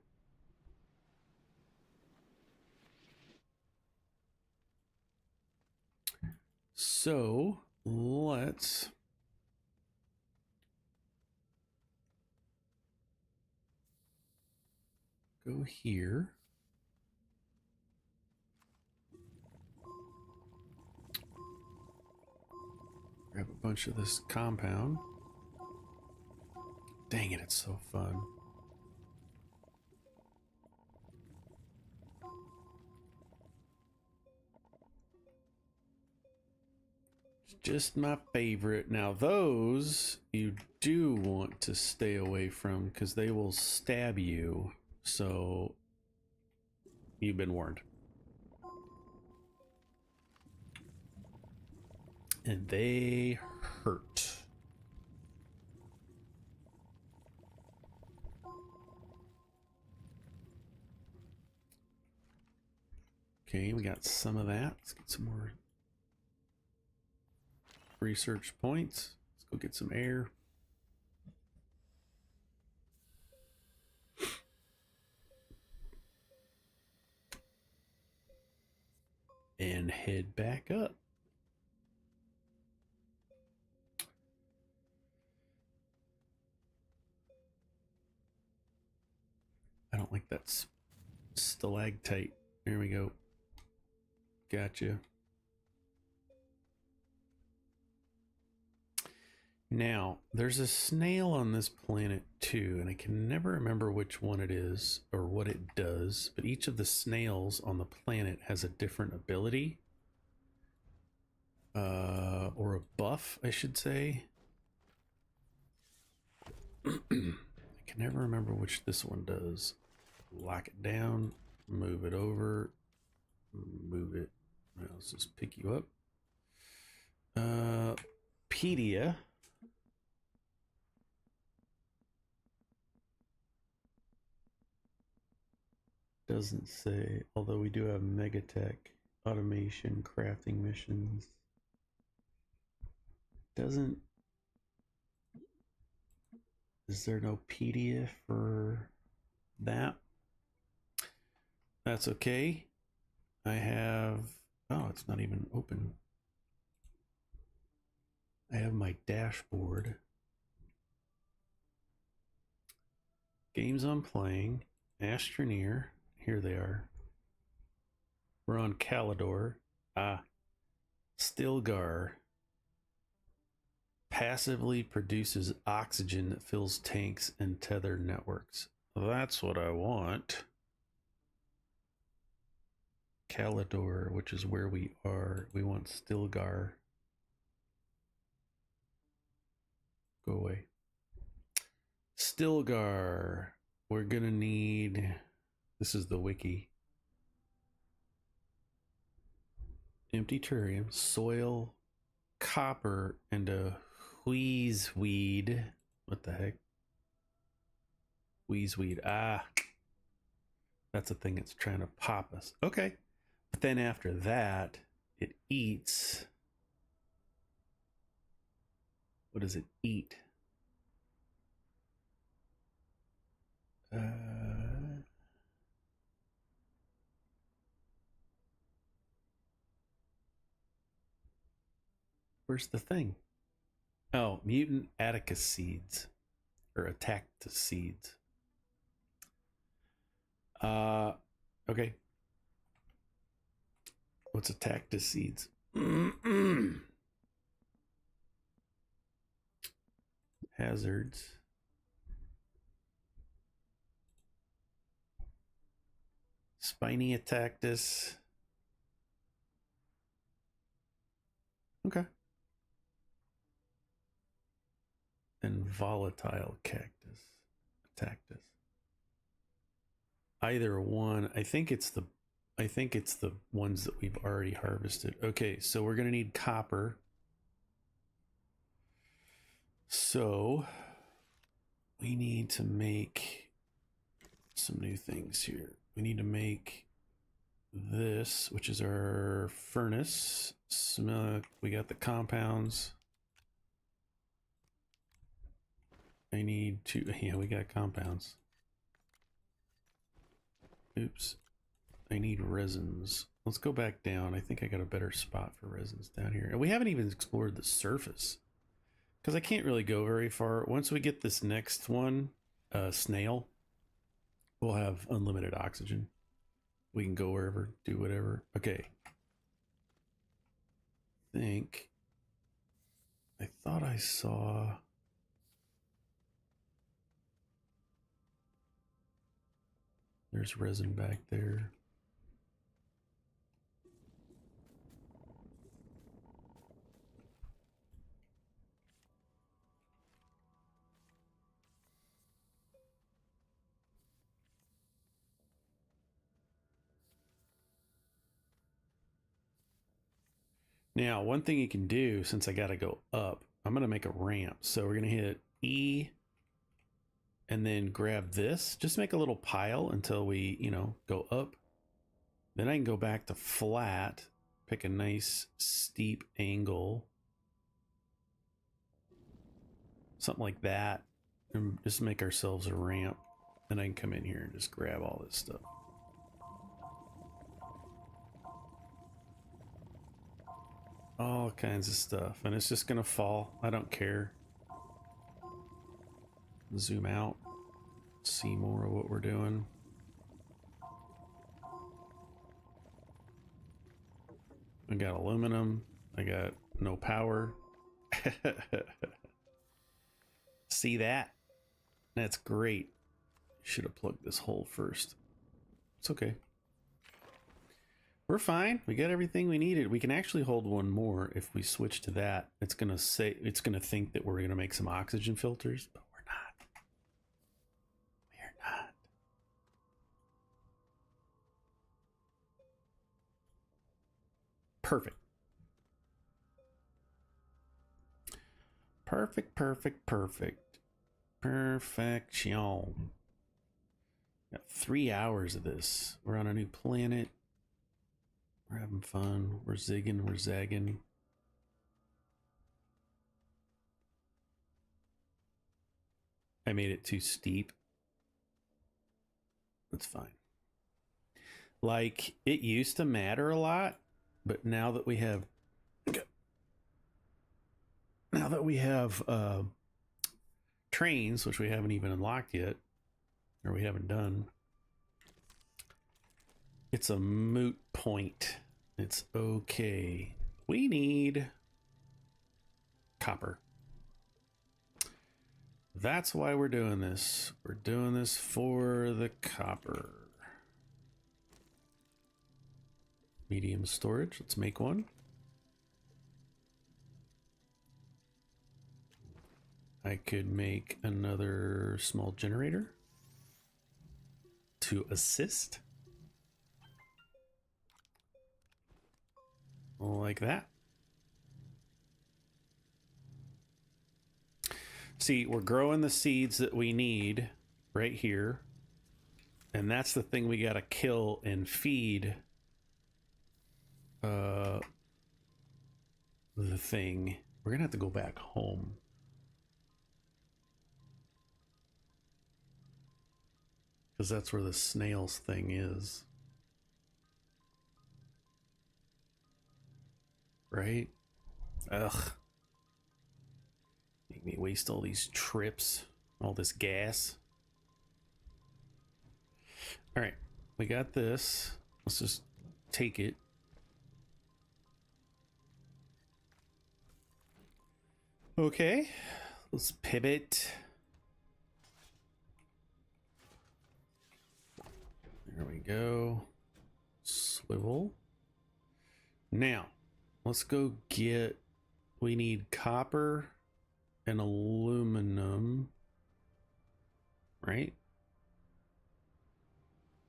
So let's go here. Grab a bunch of this compound. Dang it, it's so fun. It's just my favorite. Now those you do want to stay away from because they will stab you. So you've been warned. And they hurt. Okay, we got some of that. Let's get some more research points. Let's go get some air. And head back up. I don't like that stalactite. There we go. Gotcha. Now, there's a snail on this planet too, and I can never remember which one it is or what it does, but each of the snails on the planet has a different ability. Or a buff, I should say. I can never remember which this one does. Lock it down, move it over, move it. Well, let's just pick you up. Pedia. Doesn't say, although we do have Megatech, automation, crafting missions. Doesn't. Is there no PDF for that? That's okay. I have. Oh, it's not even open. I have my dashboard. Games I'm playing. Astroneer. Here they are. We're on Calidor. Stilgar. Passively produces oxygen that fills tanks and tether networks. That's what I want. Calidor, which is where we are. We want Stilgar. Go away. Stilgar. We're gonna need. This is the wiki. Empty terrarium, soil, copper, and a wheezeweed. What the heck? Wheezeweed. That's a thing that's trying to pop us. Okay. But then after that, it eats. What does it eat? Where's the thing? Oh, mutant Atticus seeds. Or Attactus seeds. Okay. What's Attactus seeds? Hazards. Spiny Attactus. Okay. And volatile cactus. Attactus. Either one. I think it's the ones that we've already harvested. Okay, so we're gonna need copper. So we need to make some new things here. We need to make this, which is our furnace. We got the compounds. I need to, yeah, we got compounds. Oops. I need resins. Let's go back down. I think I got a better spot for resins down here. And we haven't even explored the surface, because I can't really go very far. Once we get this next one, snail, we'll have unlimited oxygen. We can go wherever, do whatever. Okay. I thought I saw... There's resin back there. Now, one thing you can do, since I got to go up, I'm going to make a ramp. So we're going to hit E and then grab this. Just make a little pile until we, go up. Then I can go back to flat, pick a nice steep angle. Something like that. And just make ourselves a ramp. Then I can come in here and just grab all this stuff. All kinds of stuff, and it's just gonna fall. I don't care. Zoom out, see more of what we're doing. I got aluminum. I got no power. See that? That's great. Should have plugged this hole first. It's okay. We're fine. We got everything we needed. We can actually hold one more if we switch to that. It's gonna think that we're gonna make some oxygen filters, but we're not. We're not. Perfect. Perfect, perfect, perfect. Perfection. Got 3 hours of this. We're on a new planet. We're having fun. We're zigging. We're zagging. I made it too steep. That's fine. Like, it used to matter a lot, but now that we have... trains, which we haven't even unlocked yet, or we haven't done... It's a moot point. It's okay. We need copper. That's why we're doing this. We're doing this for the copper. Medium storage. Let's make one. I could make another small generator to assist. Like that. See, we're growing the seeds that we need right here. And that's the thing we got to kill and feed the thing. We're gonna have to go back home. Because that's where the snails thing is. Right? Ugh. Make me waste all these trips, all this gas. All right, we got this. Let's just take it. Okay, let's pivot. There we go. Swivel. Now, let's go get, we need copper and aluminum, right?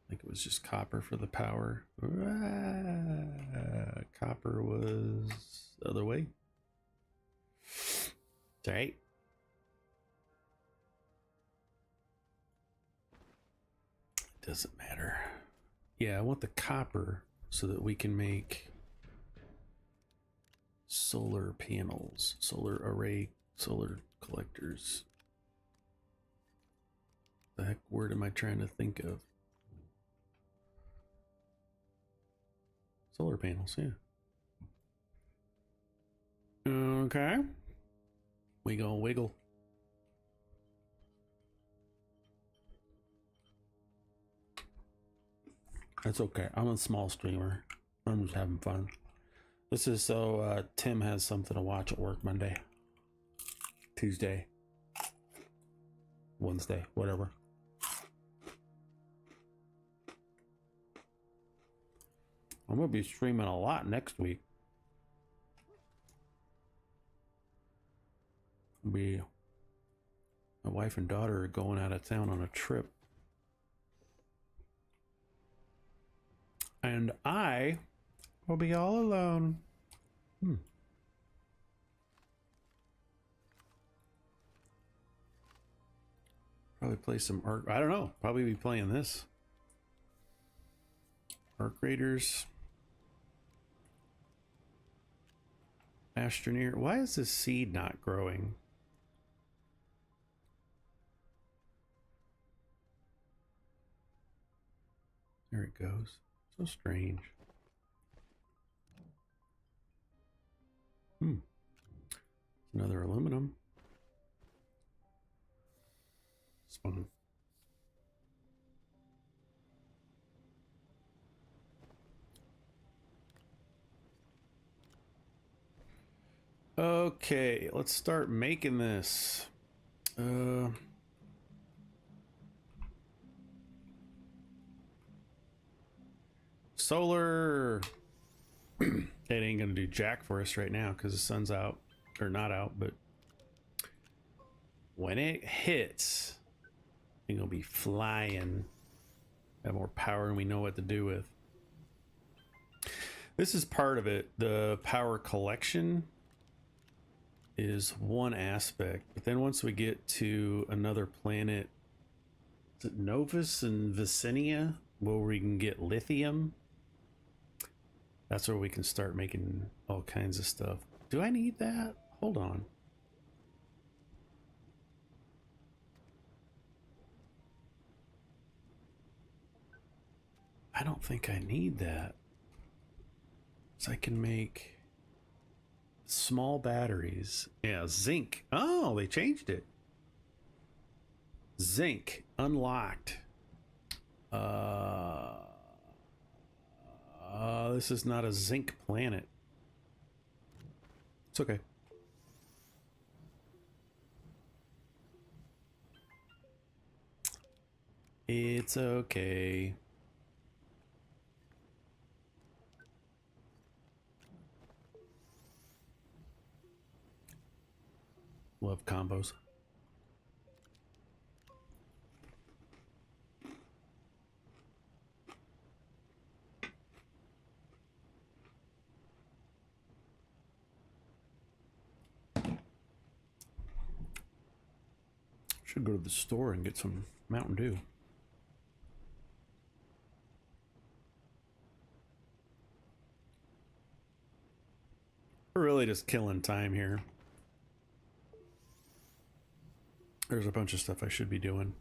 I think it was just copper for the power. Copper was the other way. It's all right. Doesn't matter. Yeah, I want the copper so that we can make solar panels, solar array, solar collectors. The heck word am I trying to think of? Solar panels, yeah. Okay. We gonna wiggle. That's okay. I'm a small streamer. I'm just having fun. This is so Tim has something to watch at work Monday, Tuesday, Wednesday, whatever. I'm gonna be streaming a lot next week. My wife and daughter are going out of town on a trip. And I will be all alone. Probably play some Arc. I don't know. Probably be playing this. Arc Raiders. Astroneer. Why is this seed not growing? There it goes. So strange. Another aluminum. It's fun. Okay, let's start making this. Solar. It ain't gonna do jack for us right now because the sun's out, or not out, but when it hits, it's gonna be flying. Have more power and we know what to do with. This is part of it. The power collection is one aspect, but then once we get to another planet, is it Novus and Vicinia, where we can get lithium, that's where we can start making all kinds of stuff. Do I need that? Hold on. I don't think I need that. So I can make small batteries. Yeah, zinc. Oh, they changed it. Zinc unlocked. This is not a zinc planet. It's okay. It's okay. Love combos. Should go to the store and get some Mountain Dew. We're really just killing time here. There's a bunch of stuff I should be doing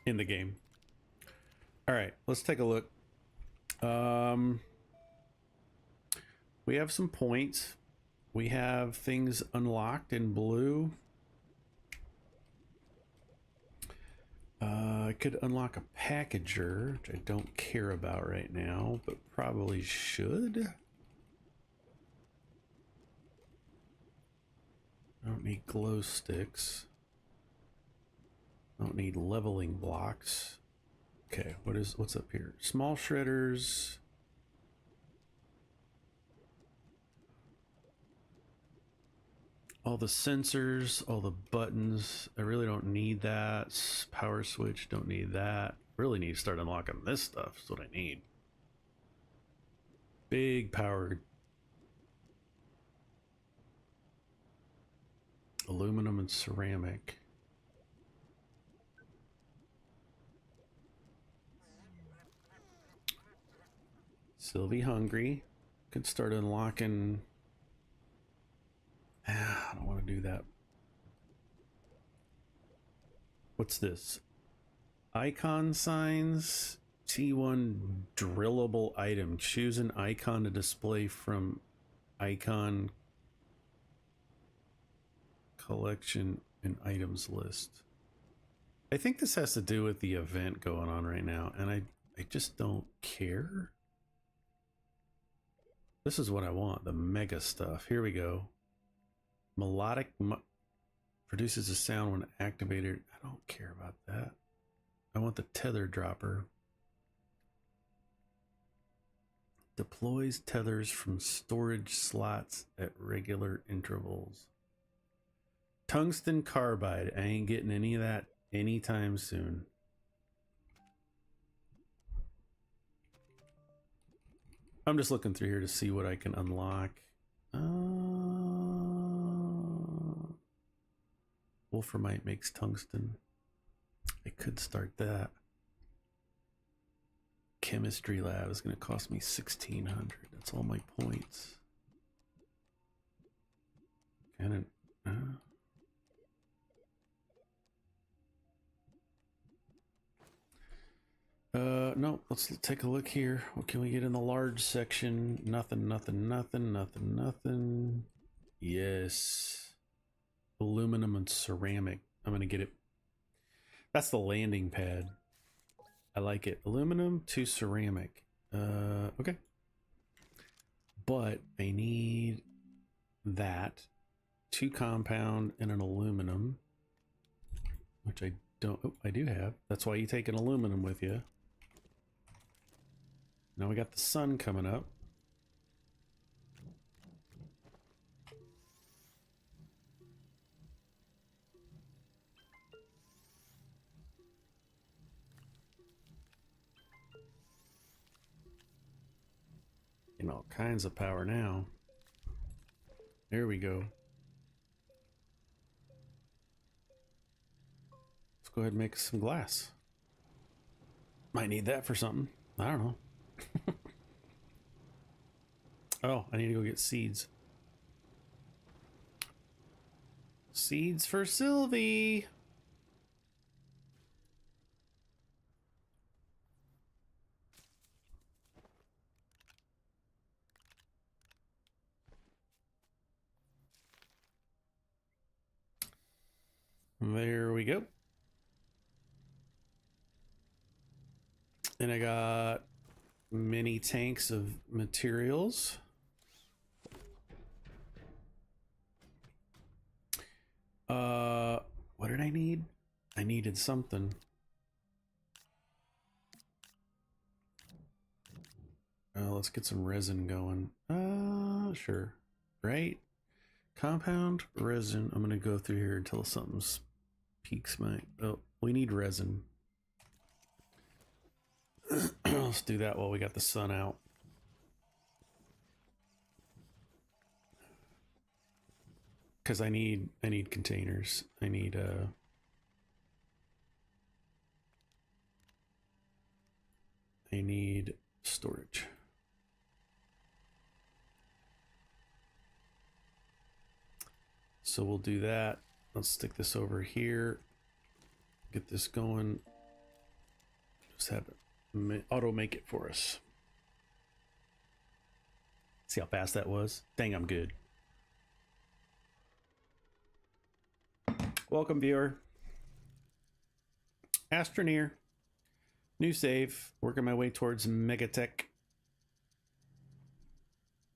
in the game. All right, let's take a look. We have some points. We have things unlocked in blue. I could unlock a packager, which I don't care about right now, but probably should. I don't need glow sticks. I don't need leveling blocks. Okay, what's up here? Small shredders. All the sensors, all the buttons. I really don't need that. Power switch, don't need that. Really need to start unlocking this stuff. That's what I need. Big power. Aluminum and ceramic. Sylvie hungry. Could start unlocking. I don't want to do that. What's this? Icon signs. T1 drillable item. Choose an icon to display from icon collection and items list. I think this has to do with the event going on right now, and I just don't care. This is what I want, the mega stuff. Here we go. Melodic produces a sound when activated. I don't care about that. I want the tether dropper. Deploys tethers from storage slots at regular intervals. Tungsten carbide. I ain't getting any of that anytime soon. I'm just looking through here to see what I can unlock. Wolframite makes tungsten. I could start that. Chemistry lab is going to cost me 1,600. That's all my points. And no, let's take a look here. What can we get in the large section? Nothing, nothing, nothing, nothing, nothing. Yes. Aluminum and ceramic. I'm gonna get it. That's the landing pad. I like it. Aluminum to ceramic. Okay. But I need that. 2 compound and an aluminum. Which I don't, oh, I do have. That's why you take an aluminum with you. Now we got the sun coming up. Getting all kinds of power now. There we go. Let's go ahead and make some glass. Might need that for something. I don't know. Oh, I need to go get seeds. Seeds for Sylvie. There we go. And I got mini tanks of materials. What did I need? I needed something. Let's get some resin going. Sure. Right? Compound, resin. I'm gonna go through here until something peaks my... Oh, we need resin. Let's do that while we got the sun out. Because I need containers. I need storage. So we'll do that. Let's stick this over here. Get this going. Just have it auto make it for us. See how fast that was? Dang, I'm good. Welcome, viewer. Astroneer. New save. Working my way towards Megatech.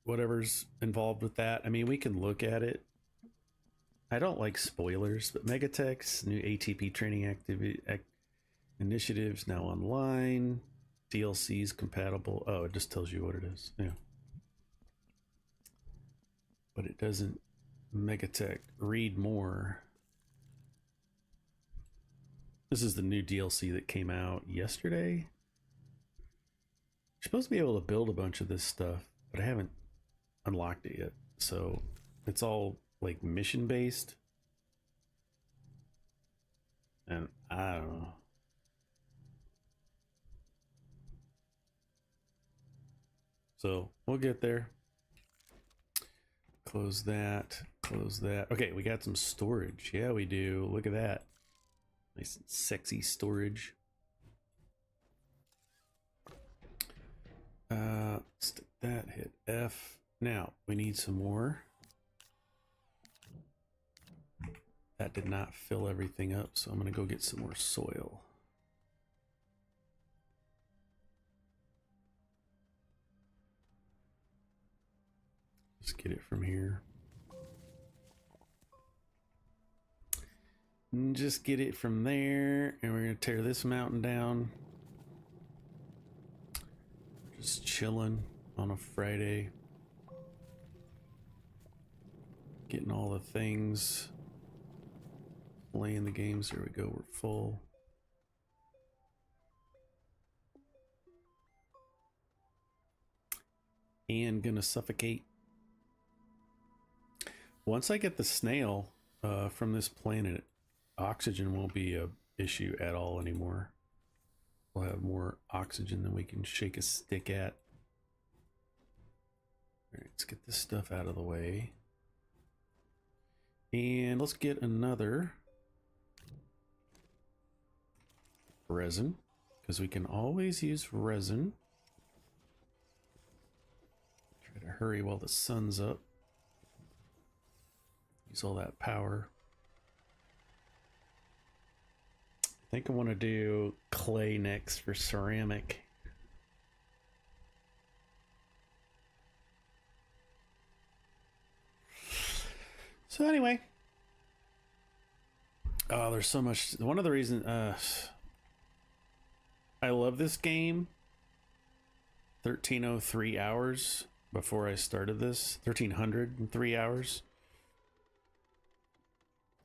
Whatever's involved with that. I mean, we can look at it. I don't like spoilers, but Megatech's new ATP training activity initiatives now online. DLC's compatible. Oh, it just tells you what it is. Yeah. But it doesn't. Megatech. Read more. This is the new DLC that came out yesterday. You're supposed to be able to build a bunch of this stuff, but I haven't unlocked it yet. So it's all like mission based. And I don't know. So we'll get there. Close that. Close that. Okay, we got some storage. Yeah, we do. Look at that. Nice and sexy storage. Stick that, hit F. Now, we need some more. That did not fill everything up, so I'm going to go get some more soil. Just get it from here. And just get it from there, and we're going to tear this mountain down. Just chilling on a Friday. Getting all the things. Playing the games. There we go, we're full. And gonna suffocate. Once I get the snail from this planet, oxygen won't be a issue at all anymore. We'll have more oxygen than we can shake a stick at. All right, let's get this stuff out of the way. And let's get another resin, because we can always use resin. Try to hurry while the sun's up. Use all that power. I think I want to do clay next for ceramic. So anyway, oh, there's so much. One of the reasons I love this game. 1303 hours before I started this. 1303 hours.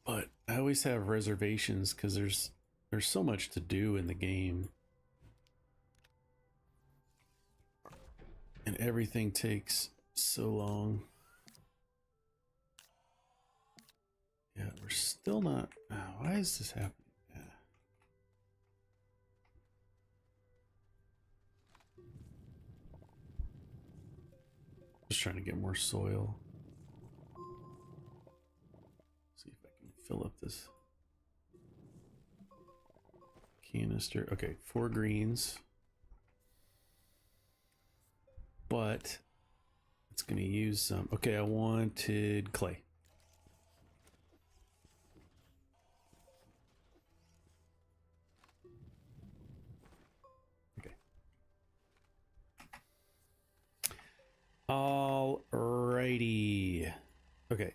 But I always have reservations because there's so much to do in the game. And everything takes so long. Yeah, we're still not. Why is this happening? Yeah. Just trying to get more soil. See if I can fill up this canister. Okay, 4 greens. But it's going to use some. Okay, I wanted clay. Alrighty. Okay.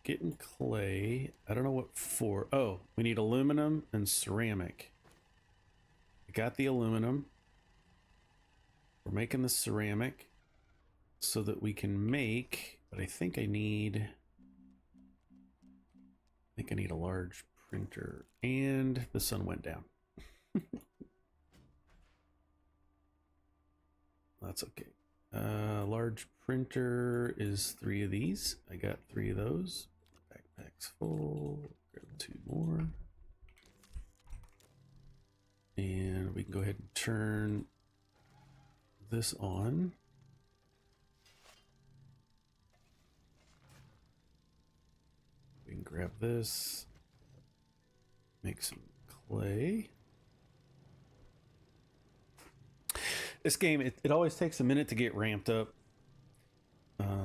Getting clay. I don't know what for. Oh, we need aluminum and ceramic. I got the aluminum. We're making the ceramic so that we can make, but I think I need a large printer, and the sun went down. That's okay. Large printer is 3 of these. I got 3 of those. Backpack's full. Grab 2 more. And we can go ahead and turn this on. grab this. Make some clay. This game, it always takes a minute to get ramped up,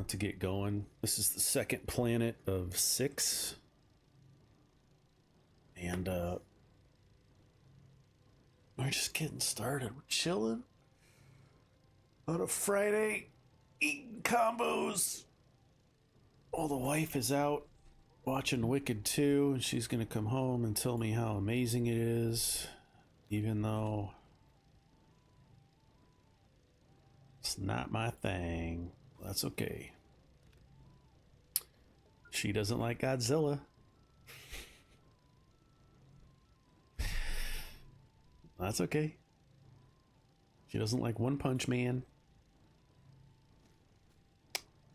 to get going. This is the second planet of 6. And we're just getting started. We're chilling on a Friday, eating combos. Oh, the wife is out watching Wicked 2, and she's gonna come home and tell me how amazing it is, even though it's not my thing. That's okay. She doesn't like Godzilla. That's okay. She doesn't like One Punch Man.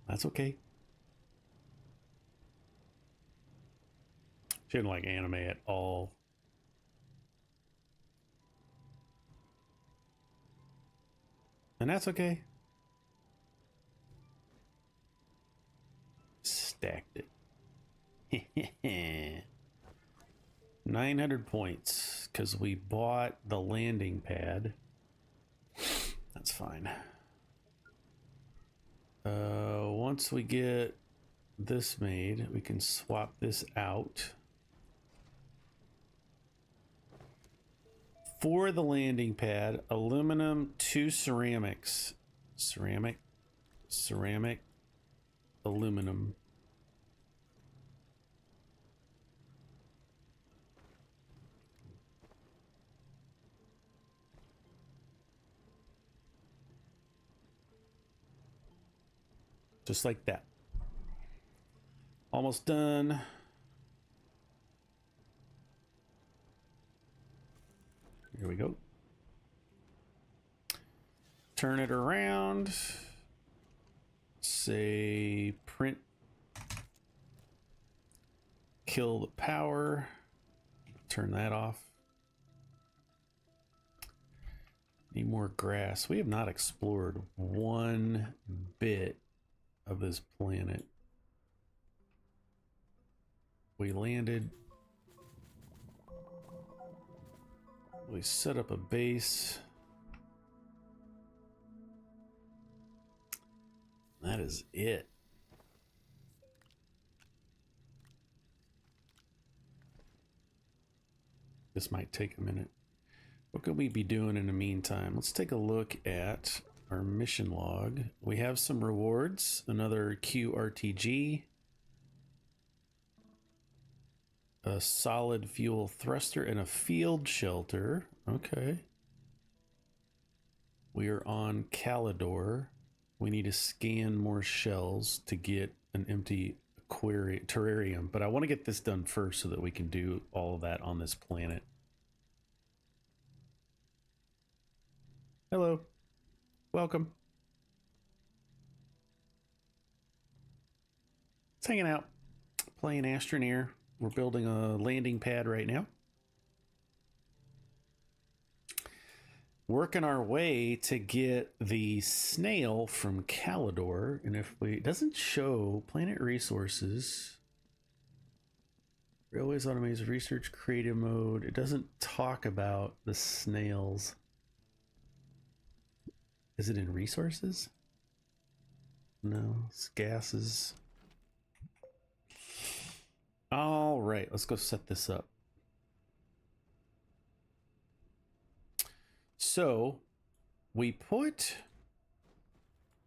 That's okay. She didn't like anime at all. And that's okay. Stacked it. 900 points because we bought the landing pad. That's fine. Once we get this made, we can swap this out. For the landing pad, aluminum, 2 ceramics. Ceramic, aluminum. Just like that. Almost done. Here we go. Turn it around. Say print. Kill the power. Turn that off. Need more grass. We have not explored one bit of this planet. We landed. We set up a base. That is it. This might take a minute. What could we be doing in the meantime? Let's take a look at our mission log. We have some rewards. Another QRTG. A solid fuel thruster and a field shelter. Okay. We are on Calidor. We need to scan more shells to get an empty terrarium. But I want to get this done first so that we can do all of that on this planet. Hello. Welcome. It's hanging out, playing Astroneer. We're building a landing pad right now. Working our way to get the snail from Calidor. And if we, it doesn't show planet resources, railways, automated research, creative mode. It doesn't talk about the snails. Is it in resources? No, it's gases. All right, let's go set this up. So we put,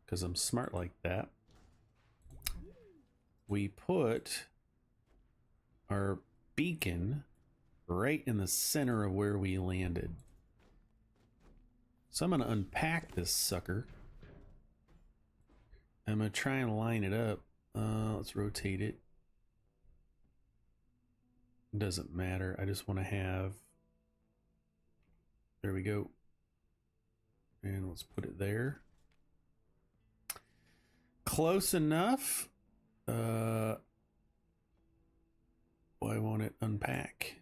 because I'm smart like that, we put our beacon right in the center of where we landed. So I'm going to unpack this sucker. I'm going to try and line it up. Let's rotate it. Doesn't matter. I just want to have, there we go. And let's put it there. Close enough. Why won't it unpack?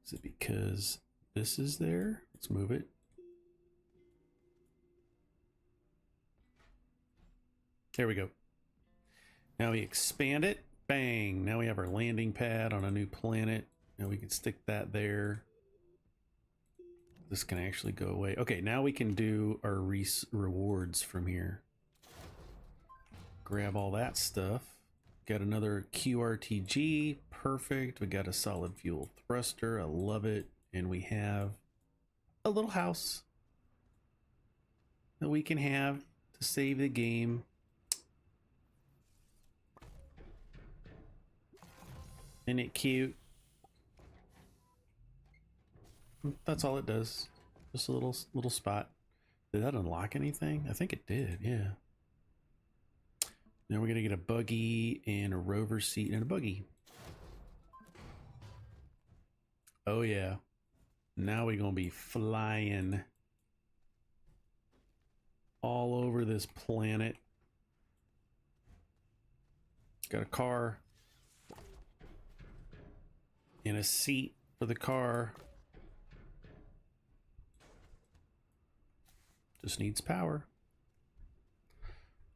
Is it because this is there? Let's move it. There we go. Now we expand it. Bang. Now we have our landing pad on a new planet. Now we can stick that there. This can actually go away. Okay, now we can do our rewards from here. Grab all that stuff. Got another QRTG. Perfect. We got a solid fuel thruster. I love it. And we have a little house that we can have to save the game. Isn't it cute? That's all it does. Just a little spot. Did that unlock anything? I think it did, yeah. Now we're gonna get a buggy and a rover seat and a buggy. Oh yeah. Now we're gonna be flying all over this planet. Got a car and a seat for the car. Just needs power.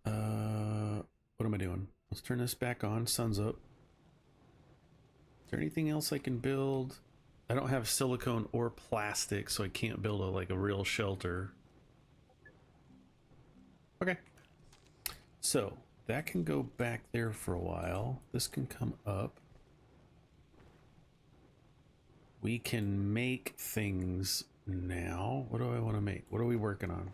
What am I doing? Let's turn this back on. Sun's up. Is there anything else I can build? I don't have silicone or plastic, so I can't build like a real shelter. Okay. So that can go back there for a while. This can come up. We can make things now. What do I want to make? What are we working on?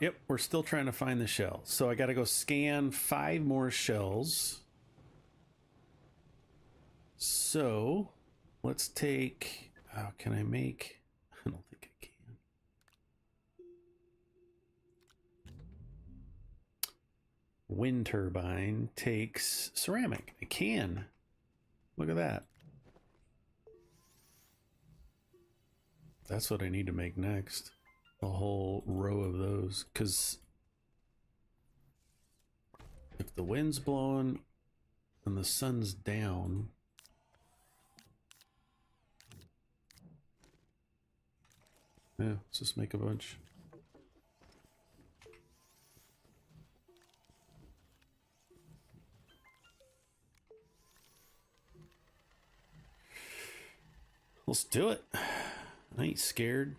Yep, we're still trying to find the shell. So I got to go scan 5 more shells. So let's take, can I make, I don't think I can. Wind turbine takes ceramic. I can. Look at that. That's what I need to make next. A whole row of those, because if the wind's blowing and the sun's down, yeah, let's just make a bunch. Let's do it. I ain't scared.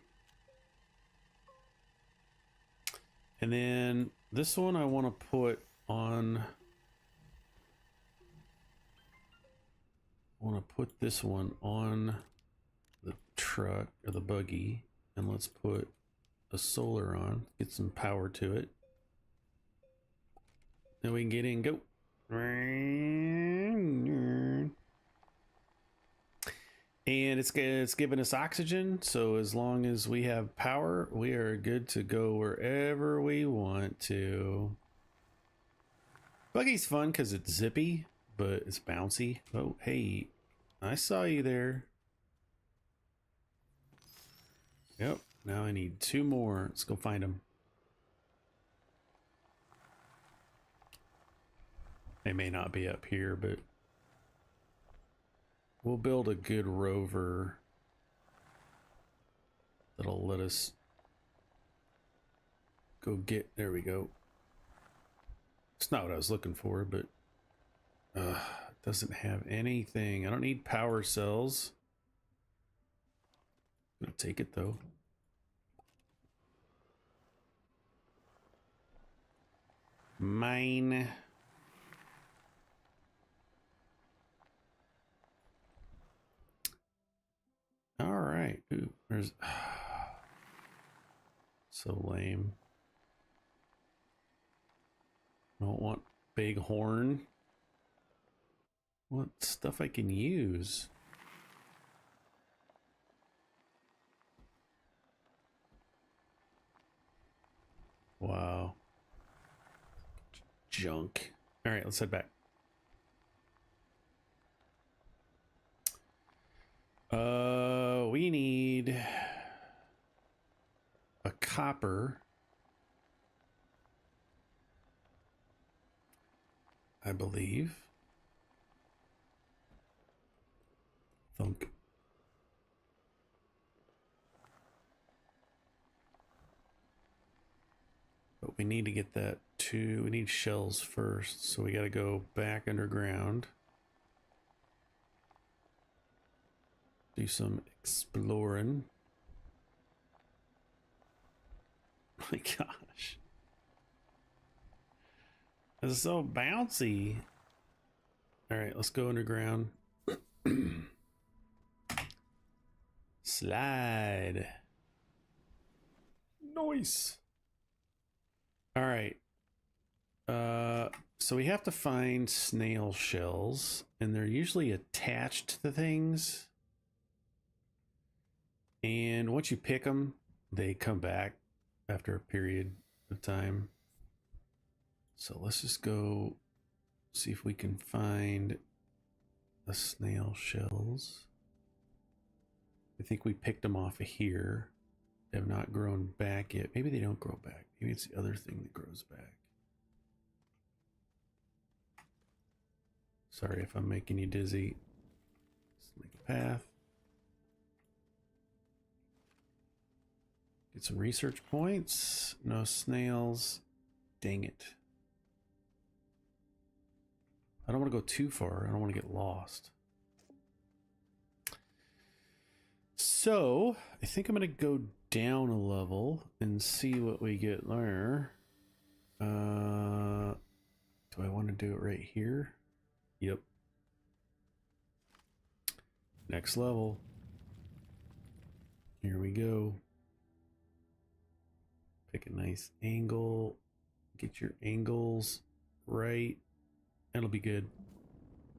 And then this one I want to put on. I want to put this one on the truck or the buggy, and let's put a solar on, get some power to it. Then we can get in, go. And it's giving us oxygen, so as long as we have power, we are good to go wherever we want to. Buggy's fun because it's zippy, but it's bouncy. Oh, hey, I saw you there. Yep, now I need 2 more. Let's go find them. They may not be up here, but we'll build a good rover that'll let us go get, there we go. It's not what I was looking for, but it doesn't have anything. I don't need power cells. I'm gonna take it though. Mine. All right. Ooh, there's so lame. I don't want big horn. What stuff I can use? Wow. Junk. All right, let's head back. We need a copper. I believe. Thunk. we need to get that too. We need shells first, so we got to go back underground. Do some exploring. My gosh. This is so bouncy. All right, let's go underground. Slide. Nice. All right. So we have to find snail shells, and they're usually attached to things. And once you pick them, they come back after a period of time. So let's just go see if we can find the snail shells. I think we picked them off of here. They have not grown back yet. Maybe they don't grow back. Maybe it's the other thing that grows back. Sorry if I'm making you dizzy. Let's make a path. Get some research points. No snails. Dang it. I don't want to go too far. I don't want to get lost. So I think I'm going to go down a level and see what we get there. Do I want to do it right here? Yep. Next level. Here we go. Pick a nice angle. Get your angles right. That'll be good.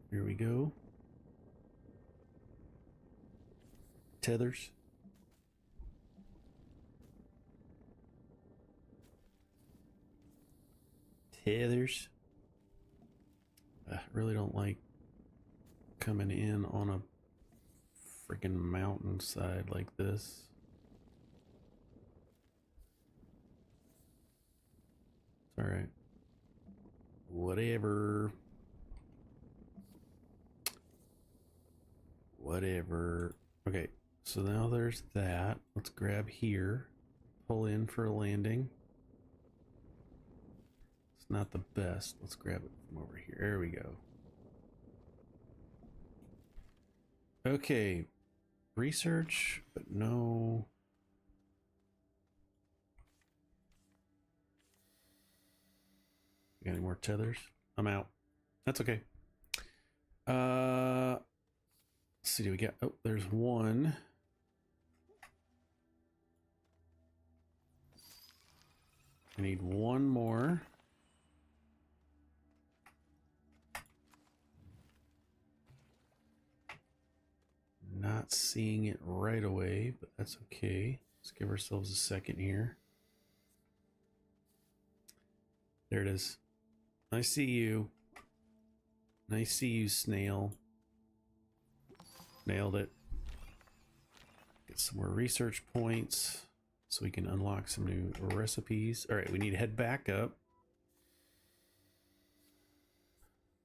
Here we go. Tethers. Tethers. I really don't like coming in on a freaking mountainside like this. It's all right. Whatever. Whatever. Okay, so now there's that. Let's grab here. Pull in for a landing. It's not the best. Let's grab it from over here. There we go. Okay. Research, but no. Got any more tethers? I'm out. That's okay. Let's see, do we got, oh, there's one. I need one more. Not seeing it right away, but that's okay. Let's give ourselves a second here. There it is. I see you. I see you, snail. Nailed it. Get some more research points so we can unlock some new recipes. All right, we need to head back up.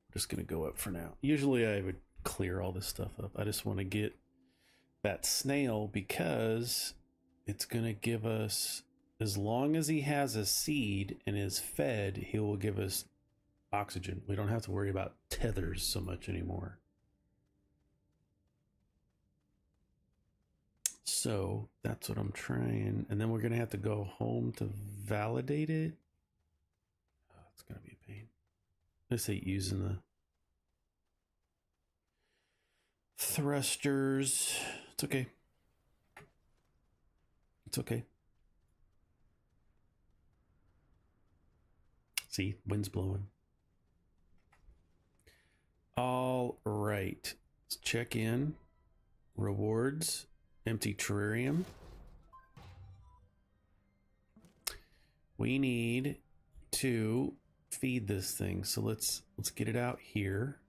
I'm just gonna go up for now. Usually I would clear all this stuff up. I just want to get that snail because it's gonna give us, as long as he has a seed and is fed, he will give us oxygen. We don't have to worry about tethers so much anymore. So that's what I'm trying. And then we're going to have to go home to validate it. Oh, it's going to be a pain. I hate using the thrusters. It's okay. It's okay. See, wind's blowing. All right. Let's check in. Rewards. Empty terrarium. We need to feed this thing. So let's get it out here.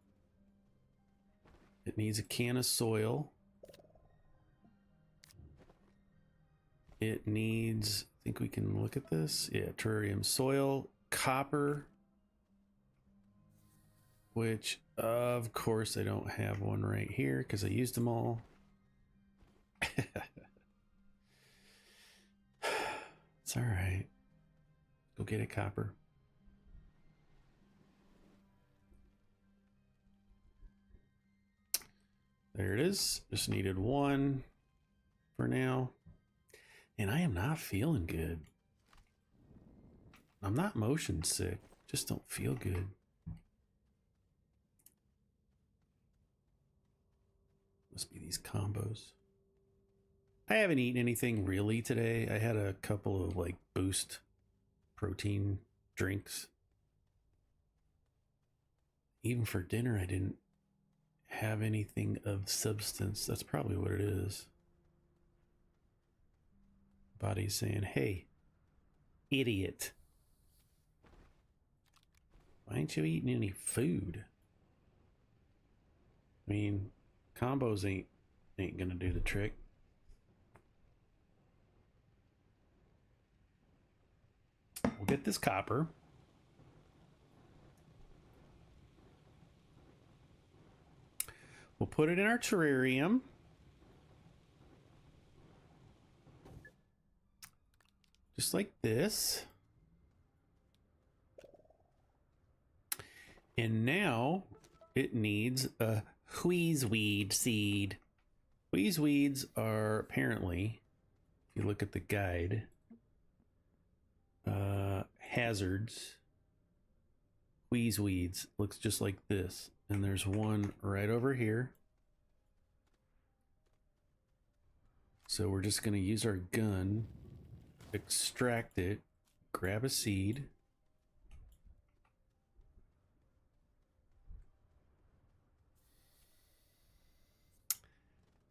It needs a can of soil. It needs, I think we can look at this. Yeah, terrarium, soil, copper, which of course I don't have one right here because I used them all. It's all right. Go get a copper. There it is. Just needed one for now. And I am not feeling good. I'm not motion sick. Just don't feel good. Must be these combos. I haven't eaten anything really today. I had a couple of like Boost protein drinks. Even for dinner, I didn't have anything of substance. That's probably what it is. Body's saying, hey, idiot. Why ain't you eating any food? I mean, combos ain't gonna do the trick. We'll get this copper. We'll put it in our terrarium. Just like this. And now it needs a wheezeweed seed. Wheezeweeds are apparently, if you look at the guide, hazards. Wheezeweeds looks just like this. And there's one right over here. So we're just going to use our gun, extract it, grab a seed.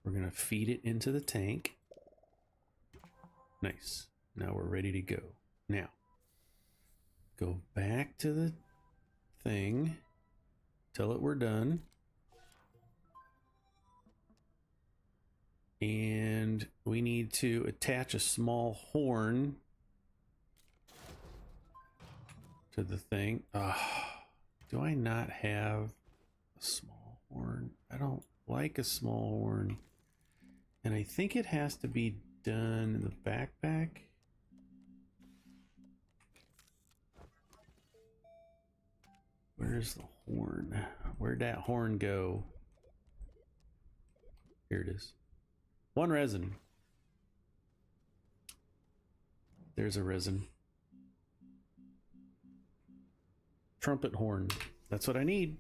We're going to feed it into the tank. Nice. Now we're ready to go. Now, go back to the thing. Tell it we're done. And we need to attach a small horn to the thing. Do I not have a small horn? I don't like a small horn. And I think it has to be done in the backpack. Where's the horn? Where'd that horn go? Here it is. One resin. There's a resin. Trumpet horn. That's what I need.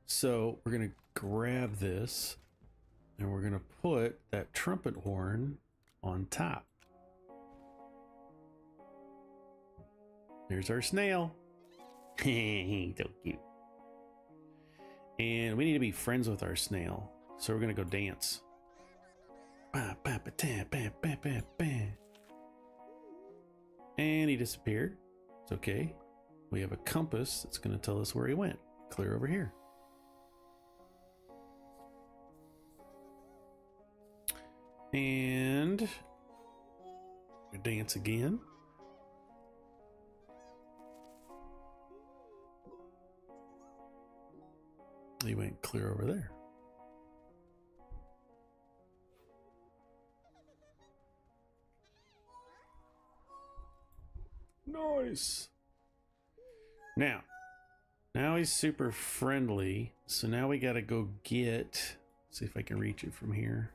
So we're going to grab this and we're going to put that trumpet horn on top. There's our snail. So cute. And we need to be friends with our snail. So we're going to go dance. And he disappeared. It's okay. We have a compass that's going to tell us where he went. Clear over here. And we dance again. He went clear over there. Nice. Now he's super friendly. So now we got to go get, see if I can reach it from here.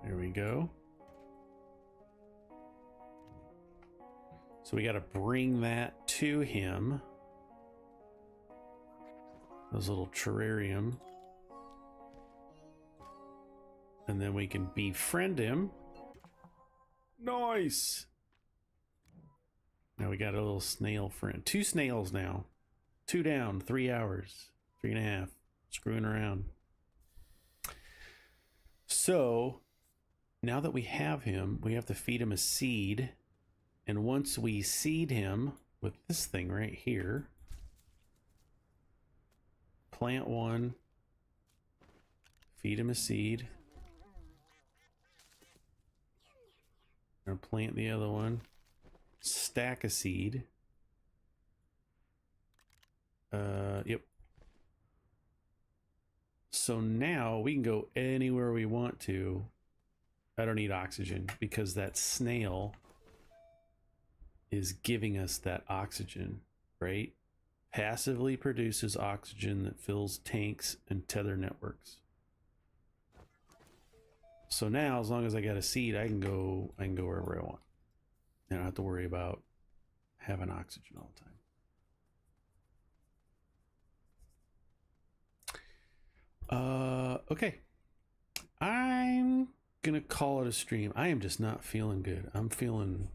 There we go. So we got to bring that to him. This little terrarium. And then we can befriend him. Nice. Now we got a little snail friend. 2 snails now. 2 down, 3 hours. 3.5. Screwing around. So now that we have him, we have to feed him a seed. And once we seed him with this thing right here, plant one, feed him a seed. Gonna plant the other one, stack a seed. Yep. So now we can go anywhere we want to. I don't need oxygen because that snail is giving us that oxygen, right? Passively produces oxygen that fills tanks and tether networks. So now, as long as I got a seed, I can go wherever I want. I don't have to worry about having oxygen all the time. Okay. I'm gonna call it a stream. I am just not feeling good. I'm feeling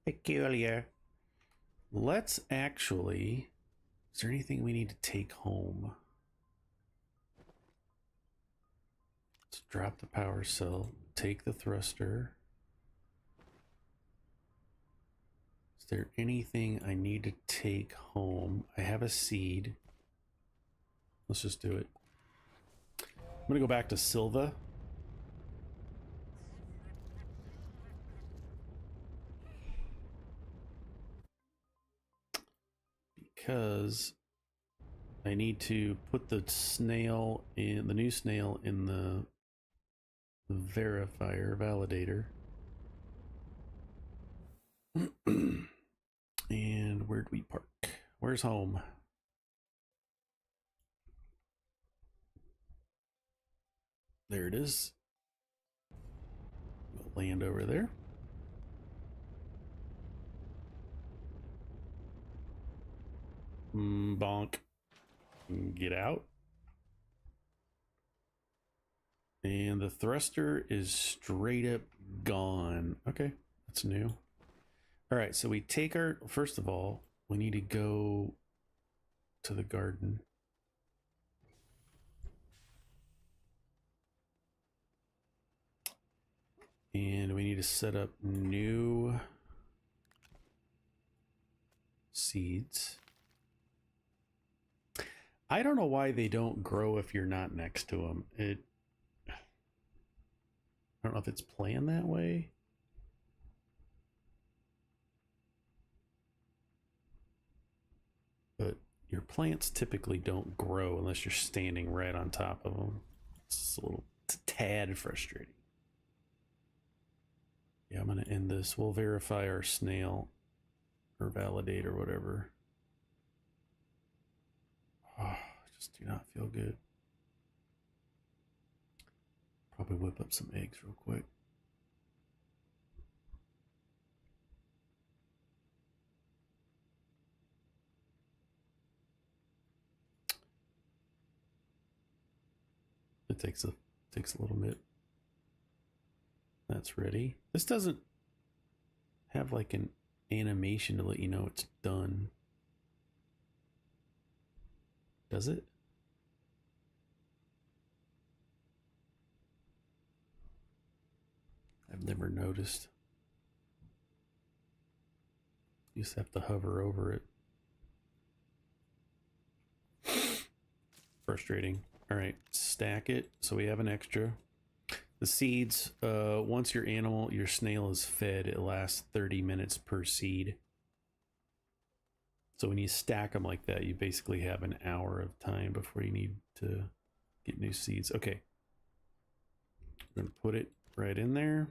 peculiar. Let's actually, is there anything we need to take home? Let's drop the power cell, take the thruster. Is there anything I need to take home? I have a seed. Let's just do it. I'm gonna go back to Silva. Because I need to put the snail in, the new snail in the verifier validator. And where'd we park? Where's home? There it is. We'll land over there. Bonk. Get out. And the thruster is straight up gone. Okay, that's new. All right, so we take our, first of all, we need to go to the garden. And we need to set up new seeds. I don't know why they don't grow if you're not next to them. I don't know if it's planned that way. But your plants typically don't grow unless you're standing right on top of them. It's a tad frustrating. Yeah, I'm going to end this. We'll verify our snail or validate or whatever. Oh, I just do not feel good. Probably whip up some eggs real quick. It takes a little bit. That's ready. This doesn't have like an animation to let you know it's done. Does it? I've never noticed. You just have to hover over it. Frustrating. All right, stack it so we have an extra. The seeds, once your snail is fed, it lasts 30 minutes per seed. So when you stack them like that, you basically have an hour of time before you need to get new seeds. Okay. I'm going to put it right in there.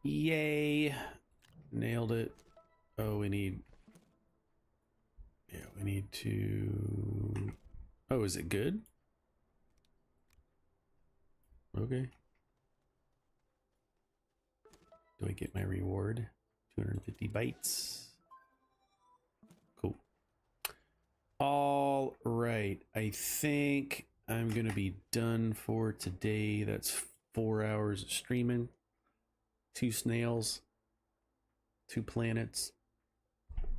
Yay. Nailed it. Oh, we need to... Oh, is it good? Okay. Do I get my reward? 250 bytes. Cool. All right. I think I'm going to be done for today. That's 4 hours of streaming. 2 snails. 2 planets.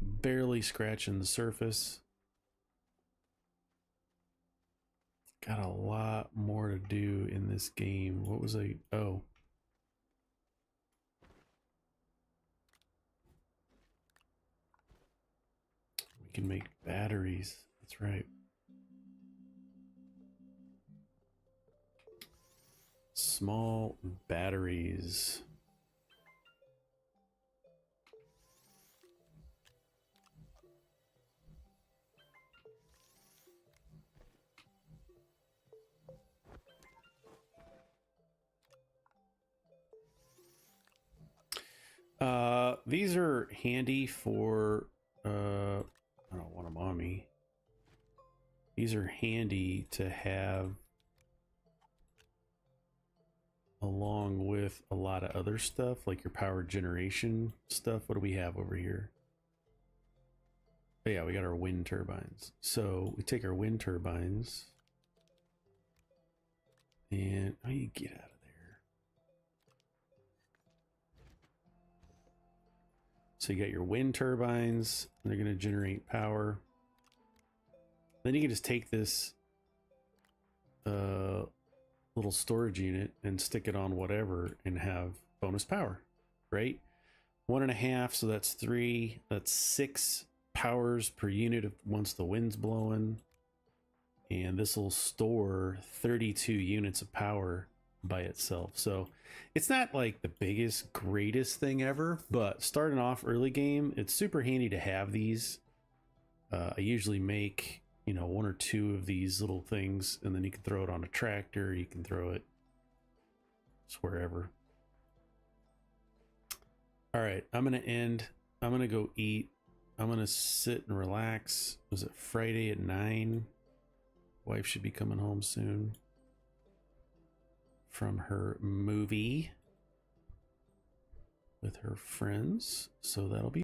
Barely scratching the surface. Got a lot more to do in this game. What was I... Oh. We can make batteries. That's right. small batteries. These are handy for, I don't want them on me. These are handy to have along with a lot of other stuff, like your power generation stuff. What do we have over here? Oh, yeah, we got our wind turbines. So we take our wind turbines and, oh, you get out of there. So you got your wind turbines, and they're going to generate power. Then you can just take this little storage unit and stick it on whatever and have bonus power, right? 1.5, so that's 3. That's 6 powers per unit once the wind's blowing. And this will store 32 units of power by itself. So it's not like the biggest, greatest thing ever, but starting off early game, it's super handy to have these. I usually make, you know, 1 or 2 of these little things, and then you can throw it on a tractor, you can throw it just wherever. All right, I'm gonna end. I'm gonna go eat. I'm gonna sit and relax. Was it Friday at 9? Wife should be coming home soon from her movie with her friends, so that'll be